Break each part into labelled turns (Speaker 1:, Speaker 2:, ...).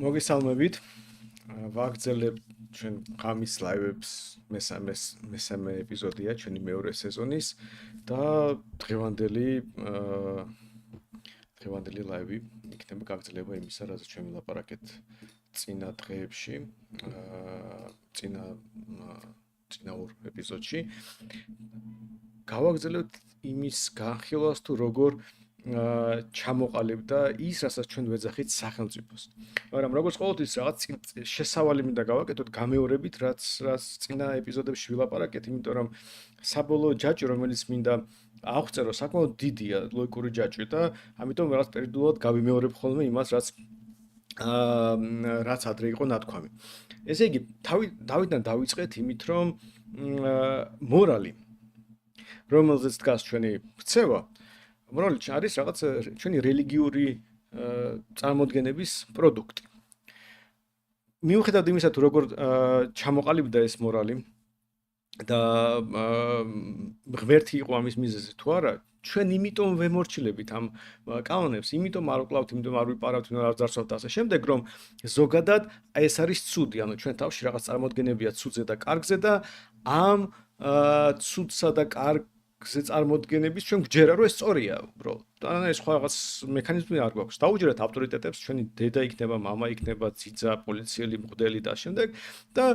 Speaker 1: მოგესალმებით. ვაგრძელებთ ჩვენ ღამის ლაივებს მესამე ეპიზოდია ჩვენი მეორე სეზონის და დღევანდელი ლაივი იქნება გაგრძელება იმისა, რაზეც ჩვენ ვილაპარაკეთ წინა დღეებში, წინა ორ ეპიზოდში. გავაგრძელებთ იმის განხილვას თუ როგორ ჩამოყალიბდა ის, რასაც ჩვენ ვეძახით სახელმწიფოს. მაგრამ როგორც ყოველთვის რაღაც შესავალი მინდა გავაკეთოთ გამეორებით, რაც წინა ეპიზოდებში ვილაპარაკეთ, იმიტომ რომ საბოლოო ჯაჭვი, რომელიც მინდა აღწერო, საკმაოდ დიდია ლოგიკური ჯაჭვი და ამიტომ რაღაც პერიოდულად გავიმეორებ ხოლმე იმას, რაც ადრე იყო ნათქვამი. ესე იგი, თავიდან დავიწყეთ იმით, რომ მორალი, რომელზეც დგას ჩვენი ქცევა, მორალი არის რაღაც ჩვენი რელიგიური წარმოდგენების პროდუქტი. მიუხედავად იმისა, თუ როგორ ჩამოყალიბდა ეს მორალი და ღმერთი იყო ამის მიზეზი თუ არა, ჩვენ იმიტომ ვემორჩილებით ამ კანონებს, იმიტომ არ ვკლავთ, იმიტომ არ ვიპარავთ, იმიტომ არ ვძარცვავთ და ასე შემდეგ, რომ ზოგადად ეს არის ცუდი, ანუ ჩვენ თავში რაღაც წარმოდგენებია ცუდზე და კარგზე და ამ ცუდსა და კარგზე წარმოდგენების ჩვენ გვჯერა, რომ ეს სწორია, უბრალოდ. და ეს სხვა რაღაც მექანიზმი არ გვაქვს. დაუჯერეთ ავტორიტეტებს, ჩვენი დედა იქნება, მამა იქნება, ძიძა, პოლიციელი, მღვდელი და შემდეგ და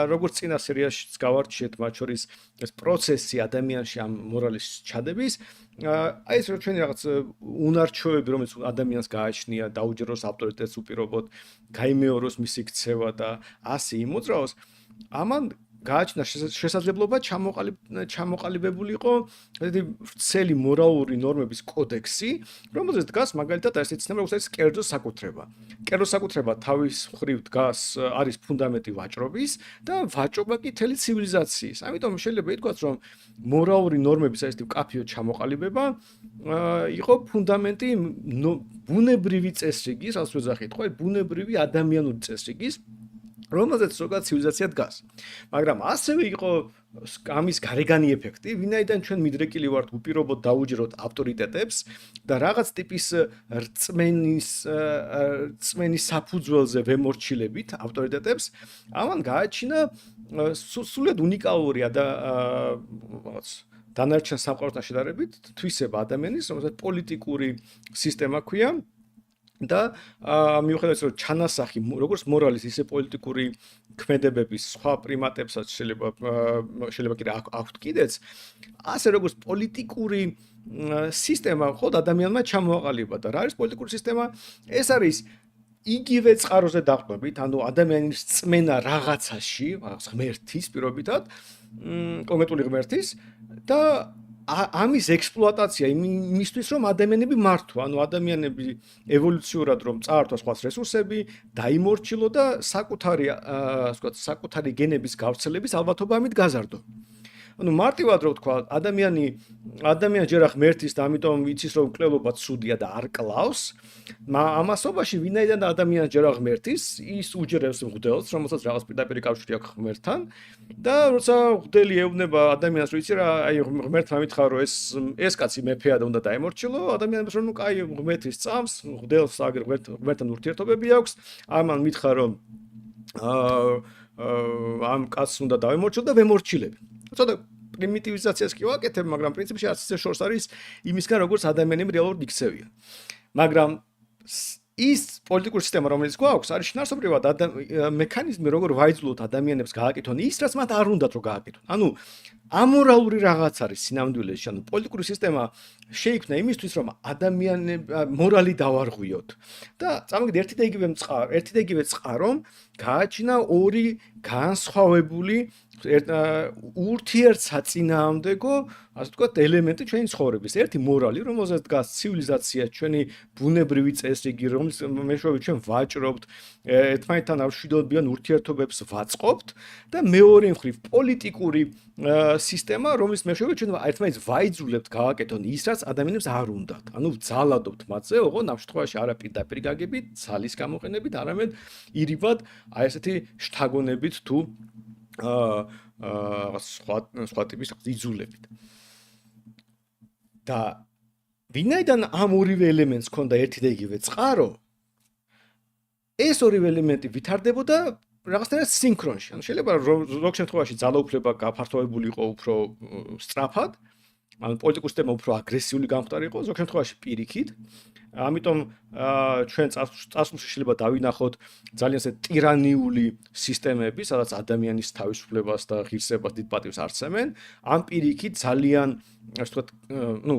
Speaker 1: როგორც წინა სერიაშიც გავარჩიეთ, მათ შორის ეს პროცესი ადამიანში ამ მორალის ჩადების, აი ეს ჩვენი რაღაც უნარჩვევები, რომელიც ადამიანს გააჩნია, დაუჯეროს ავტორიტეტს უპირობოდ, გაიმეოროს მისი ქცევა და ასე იმოძრაოს, ამან გააჩნდა შესაძლებლობა ჩამოყალიბებულიყო ესეთი ვრცელი მორალური ნორმების კოდექსი, რომელზეც დგას მაგალითად ესეთი ცნება, როგორც არის კერძო საკუთრება. კერძო საკუთრება თავის მხრივ დგას არის ფუნდამენტი ვაჭრობის და ვაჭრობა კი მთელი ცივილიზაციის. ამიტომ შეიძლება ითქვას, რომ მორალური ნორმების ესეთი მკაფიო ჩამოყალიბება იყო ფუნდამენტი ბუნებრივი წესრიგის, ასე ვეძახით, ხო, ბუნებრივი ადამიანური წესრიგის, რომელზეც ზოგადად ცივილიზაცია დგას. მაგრამ ასევე იყო ამის გარეგანი ეფექტი, ვინაიდან ჩვენ მიდრეკილი ვართ უპირობოდ დაუჯეროთ ავტორიტეტებს და რაღაც ტიპის რწმენის საფუძველზე ვემორჩილებით ავტორიტეტებს, ამან გააჩინა სულად უნიკალური რაღაც დანარჩენ სამყაროსთან შედარებით თვისება ადამიანის, რომელსაც პოლიტიკური სისტემა ჰქვია. და მიუხედავად იმისა, რომ ჩანასახი როგორც მორალის, ისე პოლიტიკური ქმედებების სხვა პრიმატებსაც შეიძლება კიდე აქვთ კიდეც, ასე როგორც პოლიტიკური სისტემა მხოლოდ ადამიანმა ჩამოაყალიბა და რა არის პოლიტიკური სისტემა? ეს არის იგივე წყაროზე დაყრდნობით, ანუ ადამიანის წმენა რაღაცაში, ღმერთის პირობითად, კონკრეტული ღმერთის და ამის ექსპლუატაცია იმისთვის, რომ ადამიანები მართვა, ანუ ადამიანები ევოლუციურად რომ წაართვა სხვა რესურსები, დაიმორჩილო და საკუთარი გენების გავრცელების ალბათობა ამით გაზარდო. ანუ მარტივად რო ვთქვა, ადამიანი ჯერა ღმერთის და ამიტომ იცის რომ მკვლელობა ცუდია და არ კლავს, ამასობაში ვინაიდან ადამიანს ჯერა ღმერთის, ის უჯერებს მღვდელს, რომელსაც რაღაც პირდაპირ კავშირი აქვს ღმერთთან და როცა მღვდელი ეუბნება ადამიანს, რომ იცი რა, აი ღმერთმა მითხრა რომ ეს კაცი მეფეა და უნდა დაემორჩილო, ადამიანს რომ ნუ კაი ღმერთის წამს, მღვდელს აგერ ღმერთთან ურთიერთობები აქვს, ამან მითხრა რომ ამ კაცს უნდა დავემორჩილო და ვემორჩილებ. ცოტა პრიმიტივიზაციას კი ვაკეთებ, მაგრამ პრინციპში არც ისე შორს არის იმისგან, როგორც ადამიანები რეალურად იქცევიან. მაგრამ ის პოლიტიკური სისტემა, რომელიც გვაქვს, არის შინაარსობრივად მექანიზმი, როგორ ვაიძულოთ ადამიანებს გააკეთონ ის, რაც მათ არ უნდათ რომ გააკეთონ. ანუ ამორალური რაღაც არის სინამდვილეში, ანუ პოლიტიკური სისტემა შეიქმნა იმისთვის, რომ მორალი დავარღვიოთ. და წამოგიდე ერთი და იგივე წყარომ გააჩინა ორი განსხვავებული ურთიერთსაწინააღმდეგო, ასე ვთქვათ, ელემენტი ჩვენი ცხოვრების. ერთი მორალი, რომელზეც დგას ცივილიზაცია, ჩვენი ბუნებრივი წესრიგი, რომლის მეშვეობით ჩვენ ვაჭრობთ, ერთმანეთთან მშვიდობიან ურთიერთობებს ვაწყობთ და მეორე მხრივ პოლიტიკური სისტემა, რომლის მეშვეობით ჩვენ ერთმანეთს ვაიძულებთ გავაკეთონ ის, რაც ადამიანებს არ უნდათ. ანუ ვძალადობთ მათზე, ოღონდ ამ შემთხვევაში არა პირდაპირ გაგებით, ძალის გამოყენებით, არამედ ირიბად აი ესეთი შთაგონებით თუ სხვა ტიპის იძულებით. და ვინაიდან ამ ორივე ელემენტს ჰქონდა ერთი და იგივე წყარო, ეს ორივე ელემენტი ვითარდებოდა რაღაცნაირად სინქრონში. ანუ შეიძლება ზოგ შემთხვევაში ძალაუფლება გაფართოებული იყო უფრო სწრაფად, ანუ პოლიტიკური სისტემა უფრო აგრესიული გამხდარი იყო, ზოგ შემთხვევაში პირიქით. ამიტომ ჩვენ წარსულში შეიძლება დავინახოთ ძალიან ესე ტირანიული სისტემები, სადაც ადამიანის თავისუფლებას და ღირსებას დიდ პატივს არცემენ. ამ პირიქით ძალიან, ასე ვთქვათ, ნუ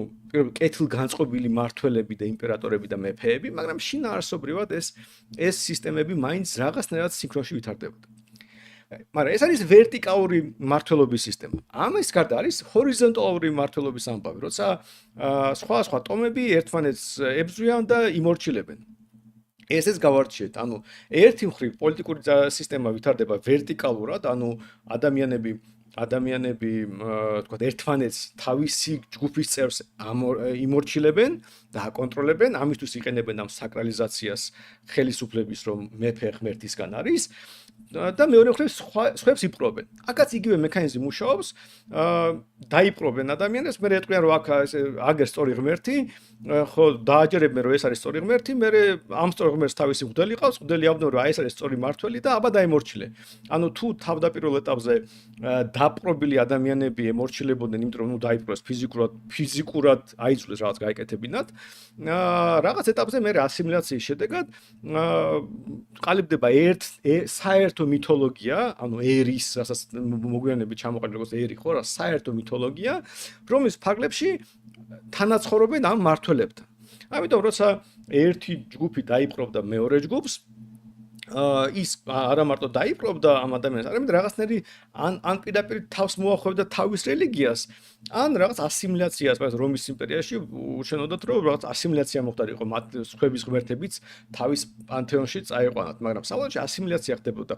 Speaker 1: კეთილგანწყობილი მმართველები და იმპერატორები და მეფეები, მაგრამ შინაარსობრივად ეს სისტემები მაინც რაღაცნაირად სინქრონში ვითარდებოდა. მაგრამ ეს არის ვერტიკალური მმართველობის სისტემა. ამის გარდა არის ჰორიზონტალური მმართველობის ამბავი, როცა სხვა ტომები ერთმანეთს ებრძვიან და იმორჩილებენ. ესეც გავარჩიეთ, ანუ ერთი მხრივ პოლიტიკური სისტემა ვითარდება ვერტიკალურად, ანუ ადამიანები, თქვათ, ერთმანეთს თავისი ჯგუფის წევრს იმორჩილებენ და აკონტროლებენ, ამისთვის იყენებენ ამ საკრალიზაციას ხელისუფლების, რომ მეფე ღმერთისგან არის. და მეორე მხრივ სხვებს იპყრობენ. აქაც იგივე მექანიზმი მუშაობს, დაიპყრობენ ადამიანებს, მე ეტყვიან რომ აქ აგერ სწორი ღმერთი, ხო დააჯერებენ რომ ეს არის სწორი ღმერთი, მე ამ სწორი ღმერთს თავისი მღვდელი ყავს, მღვდელი ამბობ რომ ეს არის სწორი მმართველი და აბა დაემორჩილე. ანუ თუ თავდაპირველ ეტაპზე დაპყრობილი ადამიანები ემორჩილებოდნენ, იმიტომ რომ ნუ დაიპყროს ფიზიკურად აიწვეს რაღაც გაეკეთებინათ, რაღაც ეტაპზე მე ასიმილაციის შედეგად ყალიბდება საერთო მითოლოგია, ანუ ერის, რასაც მოგვიანებით ჩამოყალიბდა როგორც ერი ხო, რა საერთო მითოლოგია, რომლის ფარგლებში თანაცხოვრობენ ამ მმართველებთან. ამიტომ როცა ერთი ჯგუფი დაიპყრობდა მეორე ჯგუფს, ის არა მარტო დაიპყრობდა ამ ადამიანს, არამედ რაღაცნაირი ან პირდაპირ თავს მოახვევდა თავის რელიგიას, ან რაღაც ასიმილაციას, მაგალითად რომის იმპერიაში უშენოდათ, რომ რაღაც ასიმილაცია მოხდარიყო, მათ სხვების ღმერთებიც თავის პანთეონში წაიყვანათ, მაგრამ საბოლოოში ასიმილაცია ხდებოდა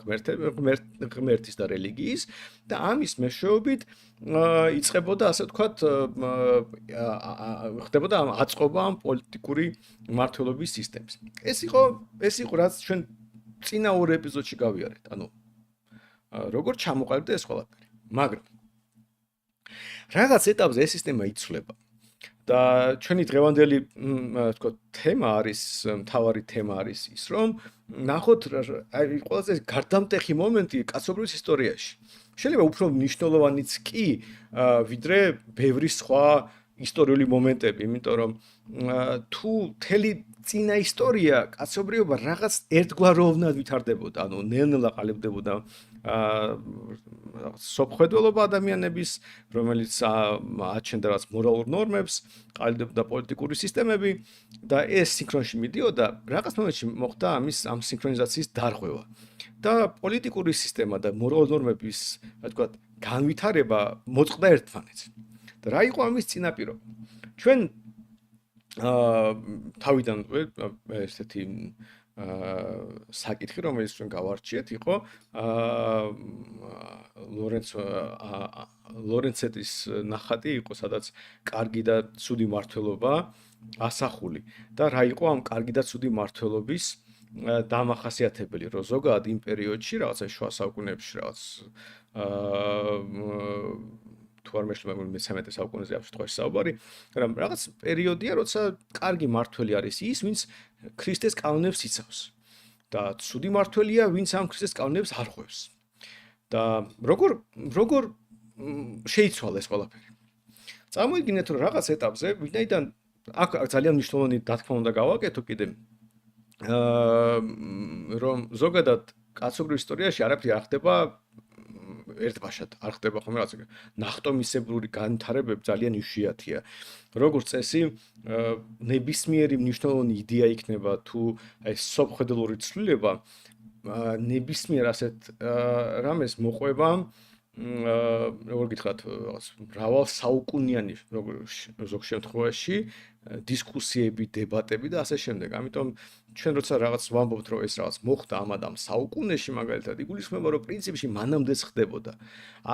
Speaker 1: ღმერთის და რელიგიის და ამის მეშვეობით იწყებოდა, ასე ვთქვათ, ხდებოდა აწყობა ამ პოლიტიკური მმართველობის სისტემის. ეს იყო რაც ჩვენ წინა ორ ეპიზოდში გავიარეთ, ანუ როგორ ჩამოყალიბდა ეს ყველაფერი. მაგრამ რაღაც ეტაპზე ეს სისტემა იცვლება და ჩვენი დღევანდელი, თქო, თემა არის, მთავარი თემა არის ის, რომ ნახოთ აი ყველაზე გარდამტეხი მომენტი კაცობრიობის ისტორიაში. შეიძლება უფრო მნიშვნელოვანიც კი, ვიდრე ბევრი სხვა ისტორიული მომენტები, იმიტომ რომ თუ მთელი წინა ისტორია კაცობრიობა რაღაც ერთგვაროვნად ვითარდებოდა, ანუ ნელ-ნელა ყალიბდებოდა სოფხედველობა ადამიანების, რომელიც აჩენდა რაღაც მორალურ ნორმებს, ყალიბდებოდა პოლიტიკური სისტემები და ეს სინქრონში მიდიოდა, რაღაც მომენტში მოხდა ამ სინქრონიზაციის დარღვევა. და პოლიტიკური სისტემა და მორალურ ნორმების, რა თქვა, განვითარება მოწყდა ერთმანეთს. და რა იყო ამის წინაპირობა? ჩვენ თავიდან ესეთი საკითხი, რომელიც ჩვენ გავარჩიეთ, იყო ლორენცეტის ნახატი იყო, სადაც კარგი და ცუდი მმართველობა ასახული და რა იყო ამ კარგი და ცუდი მმართველობის დამახასიათებელი, რომ ზოგადად იმ პერიოდში, რაღაცა შუა საუკუნეებში, რაღაც თუ არ მეშლება მე-13 საუკუნეზე ამ შემთხვევაში საუბარი, მაგრამ რაღაც პერიოდია, როცა კარგი მმართველი არის ის, ვინც ქრისტეს კანონებს იცავს და ცუდი მმართველია, ვინც ამ ქრისტეს კანონებს არ ხვევს. და როგორ შეიცვალა ეს ყველაფერი? წარმოიდგინეთ, რომ რაღაც ეტაპზე, ვინაიდან აქ ძალიან მნიშვნელოვანი დათქმა უნდა გავაკეთო კიდე, რომ ზოგადად კაცობრიობის ისტორიაში არაფერი არ ხდება ერთბაშად, არ ხდება ხოლმე რაღაც ნახტომისებური განვითარებები ძალიან იშვიათია. როგორც წესი, ნებისმიერი მნიშვნელოვანი იდეა იქნება თუ ეს სოფხედელური ცვლილება ნებისმიერ ასეთ რამეს მოყვება, როგორ გითხრათ, რაღაც მრავალ საუკუნიანი ზოგ შემთხვევაში დისკუსიები, დებატები და ასე შემდეგ. ამიტომ ჩვენ როცა რაღაც ვამბობთ, რომ ეს რაღაც მოხდა ამ საუკუნეში, მაგალითად, იგულისხმება, რომ პრინციპში მანამდეც ხდებოდა.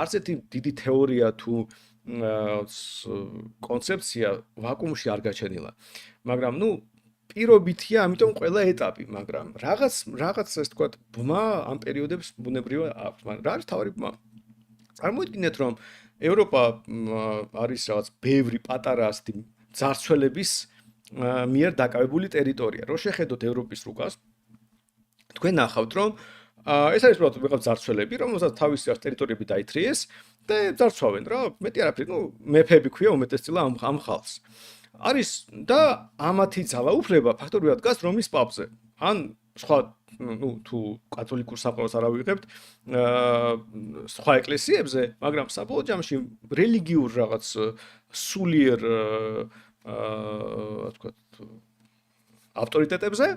Speaker 1: არც ერთი დიდი თეორია თუ კონცეფცია ვაკუუმში არ გაჩენილა. მაგრამ, პირობითია, ამიტომ ყველა ეტაპი, მაგრამ რაღაც ასე ვთქვათ, ბმა ამ პერიოდებს ბუნებრივად აქვს. მაგრამ რა არის თავარი ბმა? წარმოიდგინეთ, რომ ევროპა არის რაღაც ბევრი პატარა ასეთი ძარცველების მიერ დაკავებული ტერიტორია. რო შეხედოთ ევროპის რუკას, თქვენ ნახავთ, რომ ეს არის უბრალოდ ვიღაც ძარცველები, რომელსაც თავისი ტერიტორიები დაითრიეს და ძარცვავენ რა, მეტი არაფერი, მეფეები ქვია უმეტესწილა ამ ხალხს. არის და ამათი ძალაუფლება ფაქტობრივად დგას რომის პაპზე. ან სხვა თუ კათოლიკურ საყოველთაოს არ ავიღებთ, სხვა ეკლესიებზე, მაგრამ საბოლოო ჯამში რელიგიურ რაღაც სულიერ თქვა ავტორიტეტებზე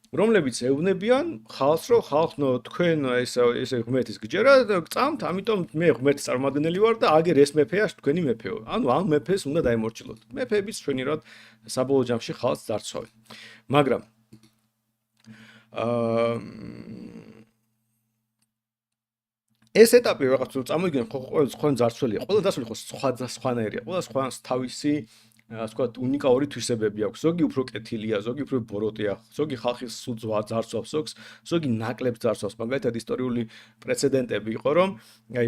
Speaker 1: რომლებიც ეუბნებიან ხალხს, რომ ხალხო თქვენ ესე ღმერთის გჯერა გწამთ, ამიტომ მე ღმერთის წარმომადგენელი ვარ და აგერ ეს მეფეა თქვენი მეფეო. ანუ ამ მეფეს უნდა დაემორჩილოთ. მეფეებიც ჩვენი რად საბოლოო ჯამში ხალხს ძარცვავენ. მაგრამ ეს ეტაპი რაღაც წამოიგენ ყოველ სხვა ძარცველია. ყველა დასული ხო სხვანაირია. ყველა სხვა თავისი ასე ვთქვათ, უნიკალური თვისებები აქვს. ზოგი უფრო კეთილია, ზოგი უფრო ბოროტია, ზოგი ხალხის სულ ძარცვავს, ზოგი ნაკლებს ძარცვავს. მაგალითად, ისტორიული პრეცედენტები იყო, რომ აი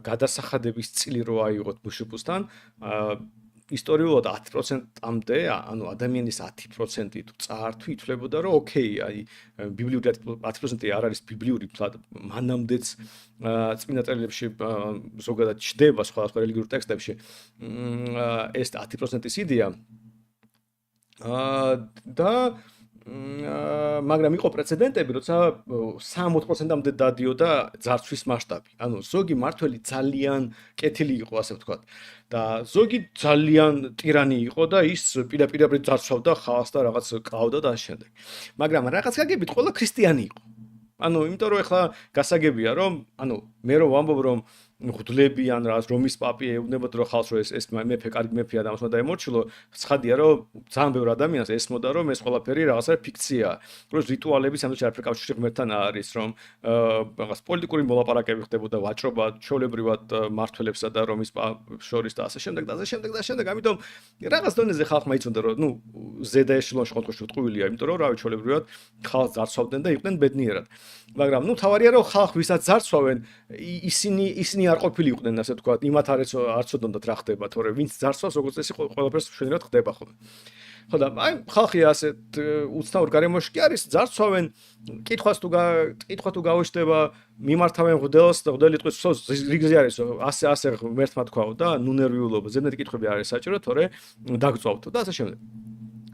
Speaker 1: გადასახადების წილი რო აიღოთ ბუშუპუსთან, ისტორიულად 10%-მდე, ანუ ადამიანის 10% თუ წაართვი ითვლებოდა, რომ ოკეი, აი ბიბლიური 10% არ არის ბიბლიური, თლად მანამდეც წმინდა წერილებში ზოგადად ჩდება სხვადასხვა რელიგიურ ტექსტებში ეს 10%-ის იდეა და მაგრამ იყო პრეცედენტები, როცა 60%-მდე დადიოდა ძარცვის მასშტაბი. ანუ ზოგი მართველი ძალიან კეთილი იყო, ასე ვთქვათ. და ზოგი ძალიან ტირანი იყო და ის პირდაპირ ძარცვავდა ხალხს და რაღაც კლავდა და ამ შემდეგ. მაგრამ რაღაც გაგებით ყველა ქრისტიანი იყო. ანუ იმიტომ რომ ეხლა გასაგებია რომ ანუ მე რომ ვამბობ რომ ღვთლები ან რა რომის პაპი ეუბნებოდა რომ ხალხს რომ ეს მეფე კარგი მეფეა და მას უნდა დაემორჩილო, ცხადია რომ ძალიან ბევრ ადამიანს ესმოდა რომ ეს ყველაფერი რაღაცა ფიქციაა. რომ რიტუალები სამდროს არაფერი კავშირი ღმერთთან არის, რომ რაღაც პოლიტიკური მოლაპარაკები ხდებოდა ვაჭრობა ჩვეულებრივად მართველებსა და რომის შორის და ასე შემდეგ და ასე შემდეგ და შემდეგ. ამიტომ რაღაც დონეზე ხალხმა იცოდა რომ ნუ ზედა ეშელონში ყოველთვის უტყუილია, იმიტომ რომ რავი ჩვეულებრივად ხალხს ძარცვავდნენ და იყვნენ ბედნიერად. მაგრამ ნუ თავარია რომ ხალხ ვისაც ძარცვავენ ისინი არ ყოფილი იყვნენ, ასე ვთქვათ, იმათ არც ოდნავ რა ხდება, თორე ვინც ძარცვავს, როგორც წესი ყველაფერს მშვენივრად ხდება ხოლმე. ხო და აი ხალხი ასეთ უცნაურ გარემოში კი არის, ძარცვავენ, კითხვა თუ გავეშტება, მიმართავენ ღვთელს და ღვთელი ტყვის რიგზე არის, ასე ღმერთმა თქვაო და ნუ ნერვიულობა, ზედმეტი კითხვები არის საჭირო, თორე დაგწვავთო და ასე შემდეგ.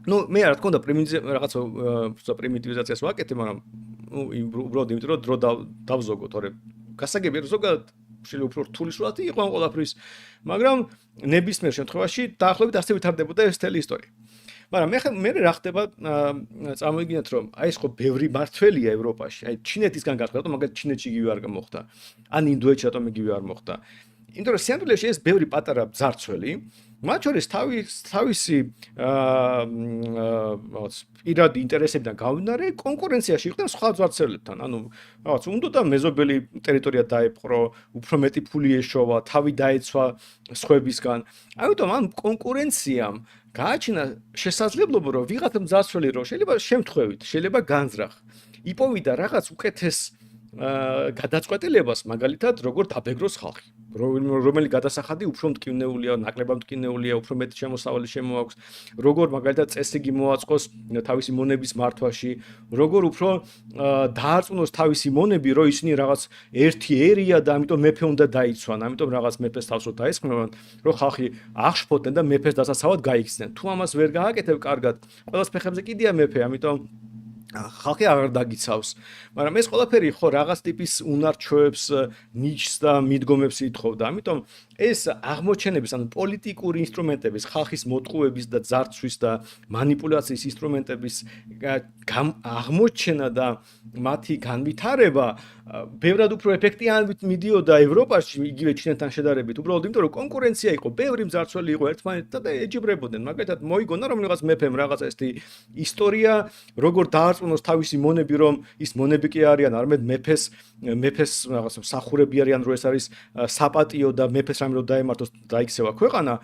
Speaker 1: ნუ მე რა თქმა უნდა რაღაცა პრიმიტივიზაციას ვაკეთებ, მაგრამ ნუ უბრალოდ იმიტომ რომ დრო დავზოგო, თორე გასაგებია რომ ზოგადად შეიძლება უფრო რთული სურათი იყო ამ ყველაფრის, მაგრამ ნებისმიერ შემთხვევაში დაახლოებით ასე ვითარდებოდა ეს მთელი ისტორია. მაგრამ მე რა ხდება, წარმოიდგინეთ რომ აი ეს ხო ბევრი მართველია ევროპაში, აი ჩინეთისგან გასვლათ, მაგალითად ჩინეთში იგივე არ მოხდა, ან ინდოეთში რატომ იგივე არ მოხდა. იმიტომ რომ სიამოვნებაში ეს ბევრი პატარა ძარცველი, მათ შორის თავისი რაღაც პირადი ინტერესებიდან გამომდინარე კონკურენციაში იყვნენ სხვა ძარცველებთან. ანუ რაღაც უნდა მეზობელი ტერიტორია დაეპყრო, უფრო მეტი ფული ეშოვა, თავი დაეცვა სხვებისგან. ამიტომ ამ კონკურენციამ გააჩინა შესაძლებლობა, რომ ვიღაცა ძარცველი რო შეიძლება შემთხვევით, შეიძლება განზრახ, იპოვიდა რაღაც უკეთეს გადაწყვეტილებას, მაგალითად, როგორ დაბეგროს ხალხი. რომელი გადასახადი უფრო მტკივნეულია, ნაკლებად მტკივნეულია, უფრო მეტი შემოსავალი შემოაქვს, როგორ მაგალითად წესრიგი მოაწყოს თავისი მონების მართვაში, როგორ უფრო დაარწმუნოს თავისი მონები, რომ ისინი რაღაც ერთი ერია და ამიტომ მეფე უნდა დაიცვან, ამიტომ რაღაც მეფეს თავს რო დაესხმევან, რომ ხალხი აღშფოთდნენ და მეფეს დასაცავად გაიქცნენ. თუ ამას ვერ გააკეთებ კარგად, ყველას ფეხებზე კიდია მეფე, ამიტომ ხალხი აღარ დაგიცავს, მაგრამ ეს ყველაფერი ხო რაღაც ტიპის უნარჩვევებს, ნიჩს და მიდგომებს ითხოვდა. ამიტომ ეს აღმოჩენების, ანუ პოლიტიკური ინსტრუმენტების, ხალხის მოტყუების და ძარცვის და მანიპულაციის ინსტრუმენტების აღმოჩენა და მათი განვითარება ბევრად უფრო ეფექტიანად მიდიოდა ევროპაში, იგივე ჩინეთთან შედარებით, უბრალოდ იმიტომ რომ კონკურენცია იყო, ბევრი მძარცველი იყო ერთმანეთთან და ეჯიბრებოდნენ. მაგალითად, მოიგონა რომ რაღაც მეფემ რაღაც ესეთი ისტორია, როგორ დაარწმუნოს თავისი მონები, რომ ის მონები კი არიან, არამედ მეფეს რაღაც მსახურები არიან, რომ ეს არის საპატიო და მეფეს რამე რომ დაემართოს, დაიქცევა ქვეყანა.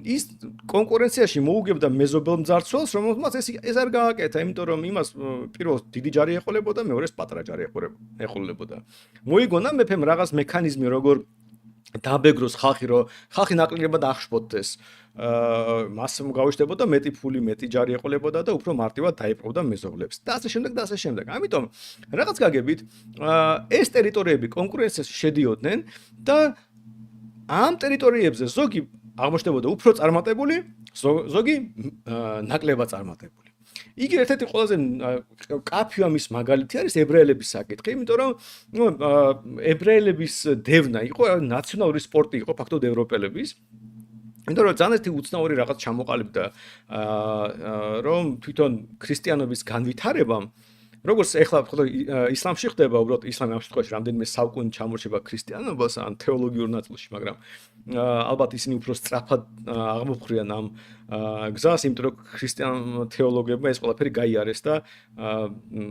Speaker 1: ის კონკურენციაში მოუგებდა მეზობელ მძარცველს, რომელმაც ეს არ გააკეთა, იმიტომ რომ იმას პირველს დიდი ჯარი ეყოლებოდა, მეორეს პატარა ჯარი ეყოლებოდა. მოიგონა მეფემ რაღაც მექანიზმი, როგორ დაბეგროს ხალხი, რომ ხალხი ნაკლებად აღშფოთდეს. მას გავიშდებოდა მეტი ფული, მეტი ჯარი ეყოლებოდა და უფრო მარტივად დაიპყრობდა მეზობლებს. და ასე შემდეგ და ასე შემდეგ. ამიტომ რაღაც გაგებით ეს ტერიტორიები კონკურენციაში შედიოდნენ და ამ ტერიტორიებზე ზოგი აღმოჩნდებოდა უფრო წარმატებული, ზოგი ნაკლებად წარმატებული. იგი ერთ-ერთი ყველაზე კაფე ამის მაგალითი არის ებრაელების საკითხი, იმიტომ რომ ებრაელების დევნა იყო ნაციონალური სპორტი იყო ფაქტობრივად ევროპელების. იმიტომ რომ ძალიან ერთი უცნაური რაღაც ჩამოყალიბდა რომ თვითონ ქრისტიანობის განვითარებამ როგორც ეხლა ისლამში ხდება, უბრალოდ ისლამი ამ შემთხვევაში რამდენიმე საუკუნე ჩამორჩება ქრისტიანობას ან თეოლოგიურ ნაწილში, მაგრამ ალბათ ისინი უფრო სწრაფად აღმოფხვრიან ამ გზას, იმიტომ რომ ქრისტიან თეოლოგებმა ეს ყველაფერი გაიარეს და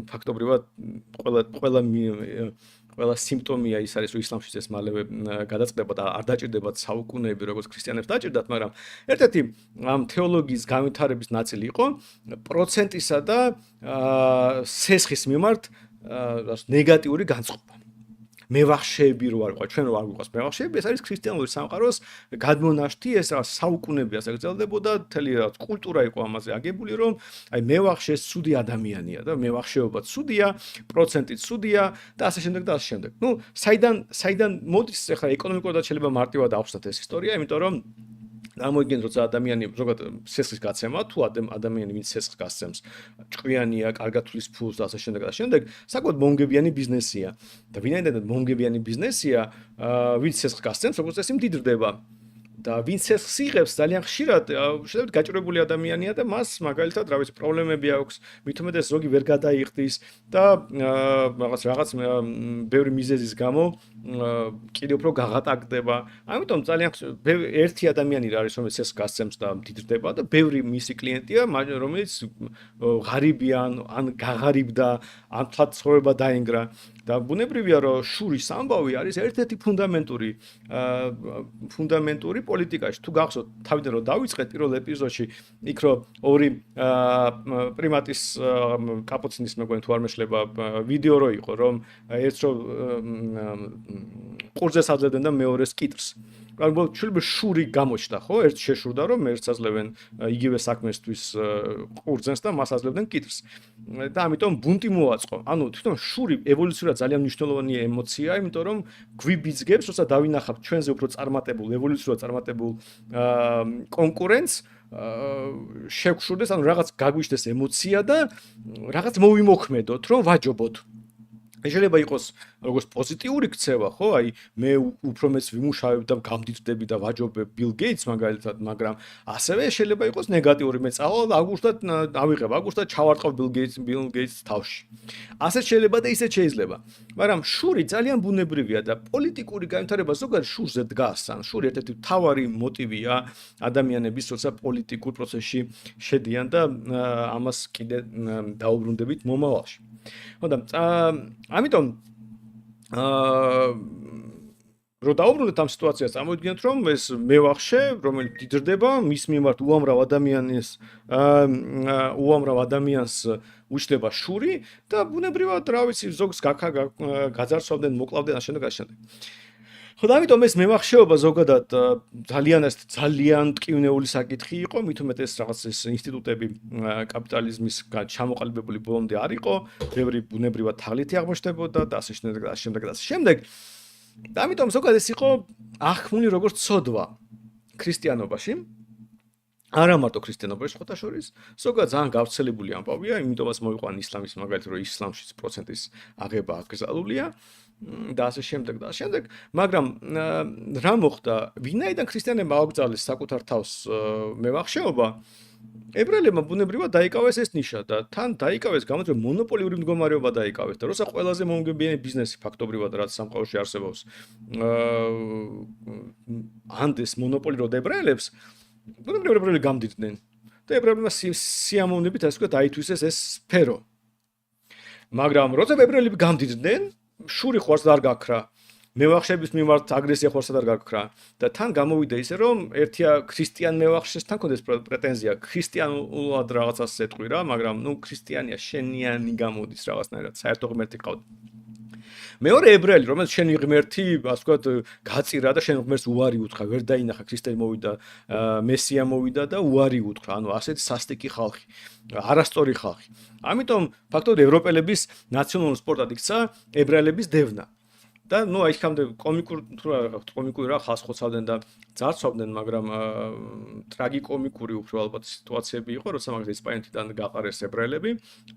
Speaker 1: ფაქტობრივად ყველა სიმპტომია ის არის, რომ ისლამში ეს მალევე გადაწყდება და არ დაჭირდებათ საუკუნეები, როგორც ქრისტიანებს დაჭირდათ, მაგრამ ერთ-ერთი ამ თეოლოგიის განვითარების ნაწილი იყო პროცენტისა და სესხის მიმართ ნეგატიური განწყობა. მევახშეები რო არ ყვა, ჩვენ რო არ გვიყავს მევახშეები, ეს არის ქრისტიანული სამყაროს გადმონაშთი, ეს რა საუკუნეები ასე გრძელდებოდა, მთელი რა კულტურა იყო ამაზე აგებული, რომ აი მევახშე ცუდი ადამიანია და მევახშეობა ცუდია, პროცენტი ცუდია და ასე შემდეგ და ასე შემდეგ. ნუ საიდან მოდის ახლა ეკონომიკურად შეიძლება მარტივად ავხსნათ ეს ისტორია, იმიტომ რომ ამოიგენ როცა ადამიანი ზოგადად სესხის გაცემა თუ ადამიანი ვინც სესხს გასცემს ჭკვიანია, კარგად თulis ფულს და ასე შემდეგ და შემდეგ საკუთარ მომგებიანი ბიზნესია და ვინაიდან მომგებიანი ბიზნესია ვინც სესხს გასცემს როგორც წესი მდიდრდება და ვინც სესხს იღებს ძალიან ხშირად შეიძლება გაჭირებული ადამიანია და მას მაგალითად რა ვიცი პრობლემები აქვს მით უმეტეს ზოგი ვერ გადაიხდის და რაღაც ბევრი მიზეზის გამო კიდევ უფრო გაღატაკდება. ამიტომ ძალიან ერთი ადამიანი რა არის რომელიც სესხს გასცემს და მდიდრდება და ბევრი მისი კლიენტია რომელიც ღარიბია ან გაღარიბდა ან თვად ცხოვრება დაინგრა და ბუნებრივია რომ შურის ამბავი არის ერთ-ერთი ფუნდამენტური პოლიტიკაში. თუ გახსოვთ თავიდან რომ დავიწყეთ პირველ ეპიზოდში იქ რომ ორი პრიმატის კაპუცინის მეგონი თუ არ მეშლება ვიდეო რო იყო რომ ერთს რომ ყურძეს აძლევდნენ და მეორეს კიტრს. ალბათ შეიძლება შური გამოჩნდა, ხო? ერთ შეშურდა რომ ერთს აძლევენ იგივე საქმესთვის ყურძენს და მას აძლევდნენ კიტრს. და ამიტომ ბუნტი მოაწყო. ანუ თვითონ შური ევოლუციურად ძალიან მნიშვნელოვანი ემოციაა, იმიტომ რომ გვიბიძგებს, როცა დავინახავთ ჩვენზე უფრო წარმატებულ, ევოლუციურად წარმატებულ კონკურენტს შევხშურდეს, ანუ რაღაც გაგვიშდეს ემოცია და რაღაც მოვიმოქმედოთ, რომ ვაჯობოთ. შეიძლება იყოს როგორც პოზიტიური ქცევა, ხო? აი მე უფრო მეც ვიმუშავებ და გამდიდრდები და ვაჯობებ ბილ გეიტს მაგალითად, მაგრამ ასევე შეიძლება იყოს ნეგატიური მე წავალ აგვისტად ავიღებ, აგვისტად ჩავარტყავ ბილ გეიტს თავში. ასეც შეიძლება და ისეც შეიძლება. მაგრამ შური ძალიან ბუნებრივია და პოლიტიკური განვითარება ზოგადად შურზე დგას, ან შური ერთ-ერთი მთავარი მოტივია ადამიანების, როცა პოლიტიკურ პროცესში შედიან და ამას კიდე დაუბრუნდებით მომავალში. ხოდა ამიტომ რო დაუბრუნდეთ ამ სიტუაციას, წამოვიდგინოთ რომ ეს მევახშე, რომელიც დიდრდება, მის მიმართ უამრავ ადამიანს უჩნდება შური და ბუნებრივად რა ვიცი ზოგს გაძარცვავდნენ, მოკლავდნენ ამ შემდეგ. ხოდა ამიტომ ეს მევახშეობა ზოგადად ძალიან ტკივნეული საკითხი იყო, მით უმეტეს რაღაც ეს ინსტიტუტები კაპიტალიზმის ჩამოყალიბებული ბოლომდე არ იყო, ბევრი ბუნებრივად თაღლითი აღმოჩნდებოდა და ასე შემდეგ. და ამიტომ ზოგადად ეს იყო აღქმული როგორც ცოდვა ქრისტიანობაში. არა მარტო ქრისტიანობაში ხოთა შორის, ზოგადად ძალიან გავრცელებული ამბავია, იმიტომაც მოვიყვან ისლამის მაგალითად, რომ ისლამში პროცენტის აღება აკრძალულია. და ასე შემდეგ და შემდეგ, მაგრამ რა მოხდა? ვინაიდან ქრისტიანებმა აუკრძალეს საკუთარ თავს მევახშეობა, ებრაელებმა ბუნებრივად დაიკავეს ეს ნიშა და თან დაიკავეს გამოც რომ მონოპოლიური მდგომარეობა დაიკავეს და როცა ყველაზე მომგებიანი ბიზნესი ფაქტობრივად რაც სამყაროში არსებობს ანდეს მონოპოლი რო ებრაელებს, ბუნებრივად ებრაელები გამდიდნენ და ებრაელებმა სიამოვნებით ასე ვთქვათ აითვისეს ეს სფერო. მაგრამ როცა ებრაელები გამდიდნენ შური ხوارს არ გაქრა, მევახშების მიმართ აგრესია ხوارს არ გაქრა და თან გამოვიდა ისე რომ ერთია ქრისტიან მევახშესთან კონდეს პრეტენზია ქრისტიანულად რაღაცას ეთყვი რა, მაგრამ ნუ ქრისტიანია შენიანი გამოდის რაღაცნაირად, საერთო ღმერთი ყავდა. მეორე ებრაელი, რომელიც შენი ღმერთი, ასე ვთქვათ, გაწირა და შენ ღმერთს უარი უთხრა, ვერ დაინახა, ქრისტე მოვიდა, მესია მოვიდა და უარი უთხრა. ანუ ასეთი სასტიკი ხალხი, არასწორი ხალხი. ამიტომ ფაქტობრივად ევროპელების ნაციონალურ სპორტად იქცა ებრაელების დევნა. და ნუ აი ხამდე კომიკური რა ხალხს ხოცავდნენ და ძარცვავდნენ, მაგრამ ტრაგიკომიკური უფრო ალბათ სიტუაციები იყო, როცა მაგას ესპანეთიდან გაყარეს ებრაელები,